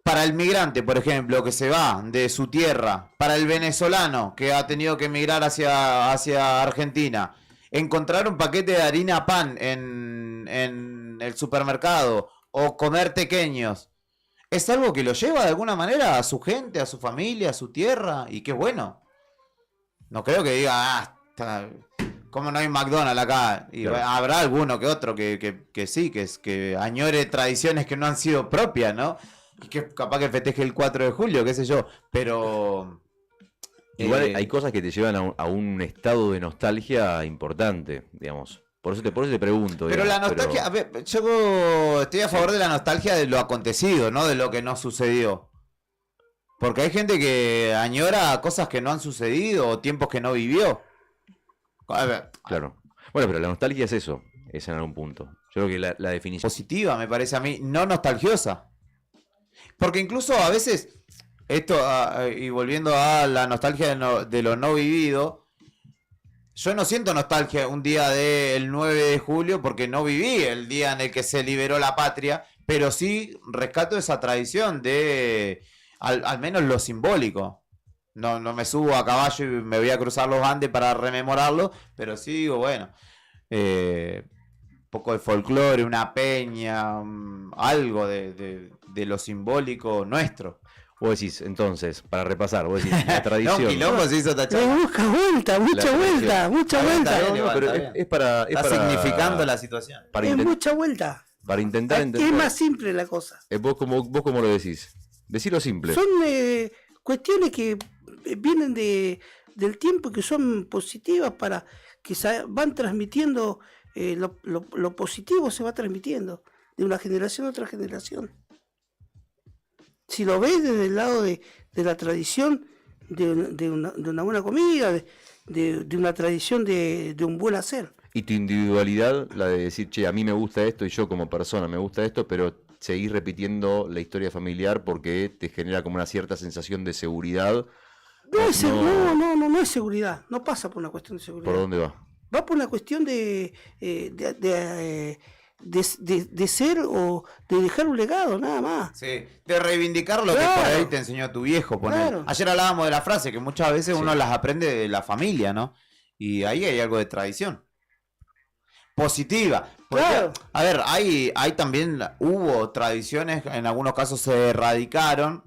Para el migrante, por ejemplo, que se va de su tierra, para el venezolano que ha tenido que emigrar hacia Argentina, encontrar un paquete de harina pan en el supermercado o comer tequeños, es algo que lo lleva de alguna manera a su gente, a su familia, a su tierra, y qué bueno. No creo que diga, ¿cómo no hay McDonald's acá? Y
claro,
habrá alguno que otro que sí, que añore tradiciones que no han sido propias, ¿no? Y que capaz que festeje el 4 de julio, qué sé yo, pero...
Igual hay cosas que te llevan a un estado de nostalgia importante, digamos. Por eso te pregunto.
Pero
digamos,
la nostalgia, a ver, yo estoy a favor de la nostalgia de lo acontecido, no de lo que no sucedió. Porque hay gente que añora cosas que no han sucedido o tiempos que no vivió. A ver,
claro. Bueno, pero la nostalgia es eso, es en algún punto. Yo creo que la definición...
positiva, me parece a mí, no nostalgiosa. Porque incluso a veces, esto, y volviendo a la nostalgia de lo no vivido, yo no siento nostalgia un día del 9 de julio porque no viví el día en el que se liberó la patria, pero sí rescato esa tradición de, al menos lo simbólico. No me subo a caballo y me voy a cruzar los Andes para rememorarlo, pero sí digo, bueno, poco de folclore, una peña, algo de lo simbólico nuestro.
Vos decís, entonces, para repasar, vos decís, la tradición...
No, quilombo se hizo tachar.
Busca vuelta, mucha vuelta.
No, pero es para
significando la situación.
Mucha vuelta.
Para intentar entender...
Es más simple la cosa.
¿Vos cómo lo decís? Decilo simple.
Son cuestiones que vienen del tiempo, que son positivas, para que van transmitiendo, lo positivo se va transmitiendo de una generación a otra generación. Si lo ves desde el lado de la tradición de una buena comida, de una tradición de un buen hacer.
Y tu individualidad, la de decir, che, a mí me gusta esto y yo como persona me gusta esto, pero seguís repitiendo la historia familiar porque te genera como una cierta sensación de seguridad.
No es seguridad, no pasa por una cuestión de seguridad.
¿Por dónde va?
Va por una cuestión de ser o de dejar un legado, nada más.
Sí, de reivindicar lo que por ahí te enseñó tu viejo. Claro. Ayer hablábamos de la frase, que muchas veces uno las aprende de la familia, ¿no? Y ahí hay algo de tradición positiva. Porque, claro. A ver, hay también, hubo tradiciones, en algunos casos se erradicaron.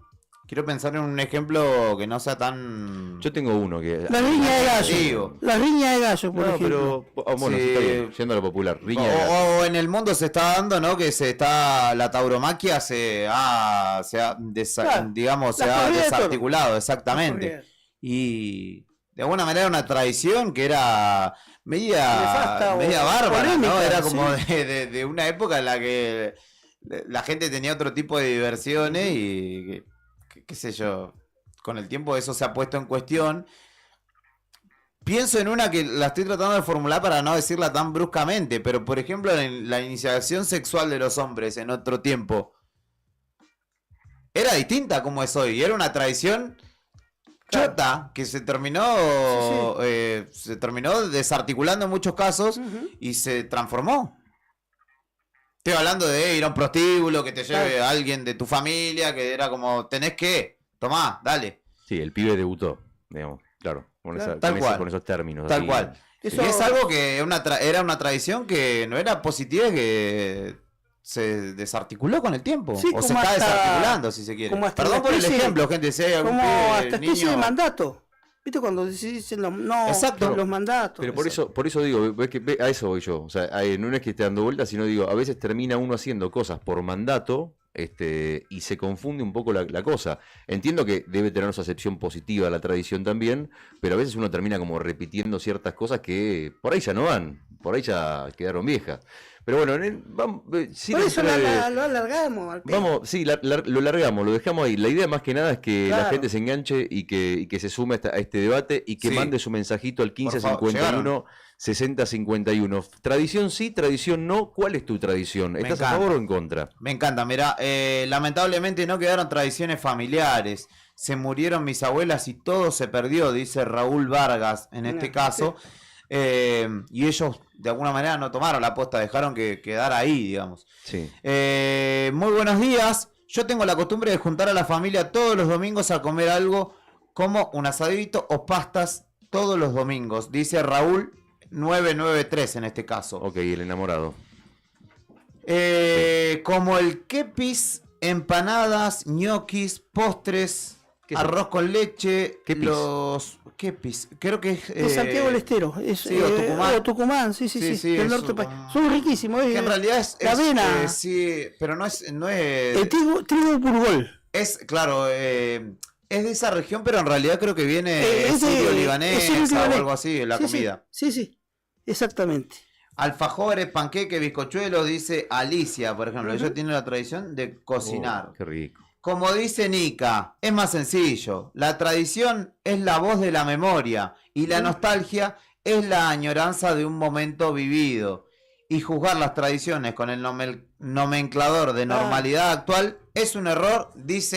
Quiero pensar en un ejemplo que no sea tan...
Yo tengo uno que...
La riña de gallo. La riña de gallo, por ejemplo.
Pero, bueno, sí, está bien, yendo a lo popular. Riña de gallo.
O en el mundo se está dando, ¿no? Que la tauromaquia se ha desarticulado, exactamente. Y de alguna manera una tradición que era media bárbara, polémica, ¿no? Era como de una época en la que la gente tenía otro tipo de diversiones y... qué sé yo, con el tiempo eso se ha puesto en cuestión. Pienso en una que la estoy tratando de formular para no decirla tan bruscamente, pero por ejemplo en la iniciación sexual de los hombres en otro tiempo era distinta como es hoy, y era una tradición chota que se terminó desarticulando en muchos casos y se transformó. Estoy hablando de ir a un prostíbulo, que te lleve a alguien de tu familia, que era como, tenés que, tomá, dale.
Sí, el pibe debutó, digamos, claro, con esos términos.
Tal
así.
cual.
Eso-
Y es algo que era una tradición que no era positiva y que se desarticuló con el tiempo.
Sí,
o se
como
está
hasta-
desarticulando, si se quiere.
como hasta
Perdón
una
por el
especie-
ejemplo, gente. Si hay algún
Como
pibe,
hasta especie
niño-
de mandato. ¿Viste cuando se dicen
Exacto.
los mandatos?
Pero por eso digo, a eso voy yo. O sea, no es que esté dando vueltas, sino digo, a veces termina uno haciendo cosas por mandato, y se confunde un poco la cosa. Entiendo que debe tener su acepción positiva la tradición también, pero a veces uno termina como repitiendo ciertas cosas que por ahí ya no van, por ahí ya quedaron viejas. Pero bueno, vamos,
Por eso lo alargamos.
vamos, sí, lo largamos, lo dejamos ahí. La idea más que nada es que la
Claro.
gente se enganche y que se sume a este debate y que
Sí.
mande su mensajito al
Por favor,
1551 6051. Tradición sí, tradición no. ¿Cuál es tu tradición? ¿Estás a
encanta.
favor o en contra?
Me encanta, mirá, lamentablemente no quedaron tradiciones familiares. Se murieron mis abuelas y todo se perdió, dice Raúl Vargas en este caso. Y ellos de alguna manera no tomaron la posta, dejaron que quedara ahí, digamos.
Sí.
Muy buenos días. Yo tengo la costumbre de juntar a la familia todos los domingos a comer algo como un asadito o pastas todos los domingos, dice Raúl 993 en este caso.
Ok, el enamorado.
Como el kepis, empanadas, ñoquis, postres,
¿Qué es
arroz con leche,
Kepis?
los kepis, creo que es
De Santiago del Estero.
sí, o Tucumán.
Tucumán, sí, del norte del país. Son riquísimos.
que en realidad es
la avena.
sí, pero no es
El trigo burgol.
es claro, es de esa región, pero en realidad creo que viene
Es de-
sirio-libanesa
es sirio-libanés.
o algo así, la
Sí,
comida.
Sí, exactamente.
Alfajores, panqueque, bizcochuelos, dice Alicia, por ejemplo.
Ujú.
Ella tiene la tradición de cocinar.
Oh, qué rico.
Como dice Nika, es más sencillo. La tradición es la voz de la memoria y la nostalgia es la añoranza de un momento vivido. Y juzgar las tradiciones con el nomenclador de normalidad actual es un error, dice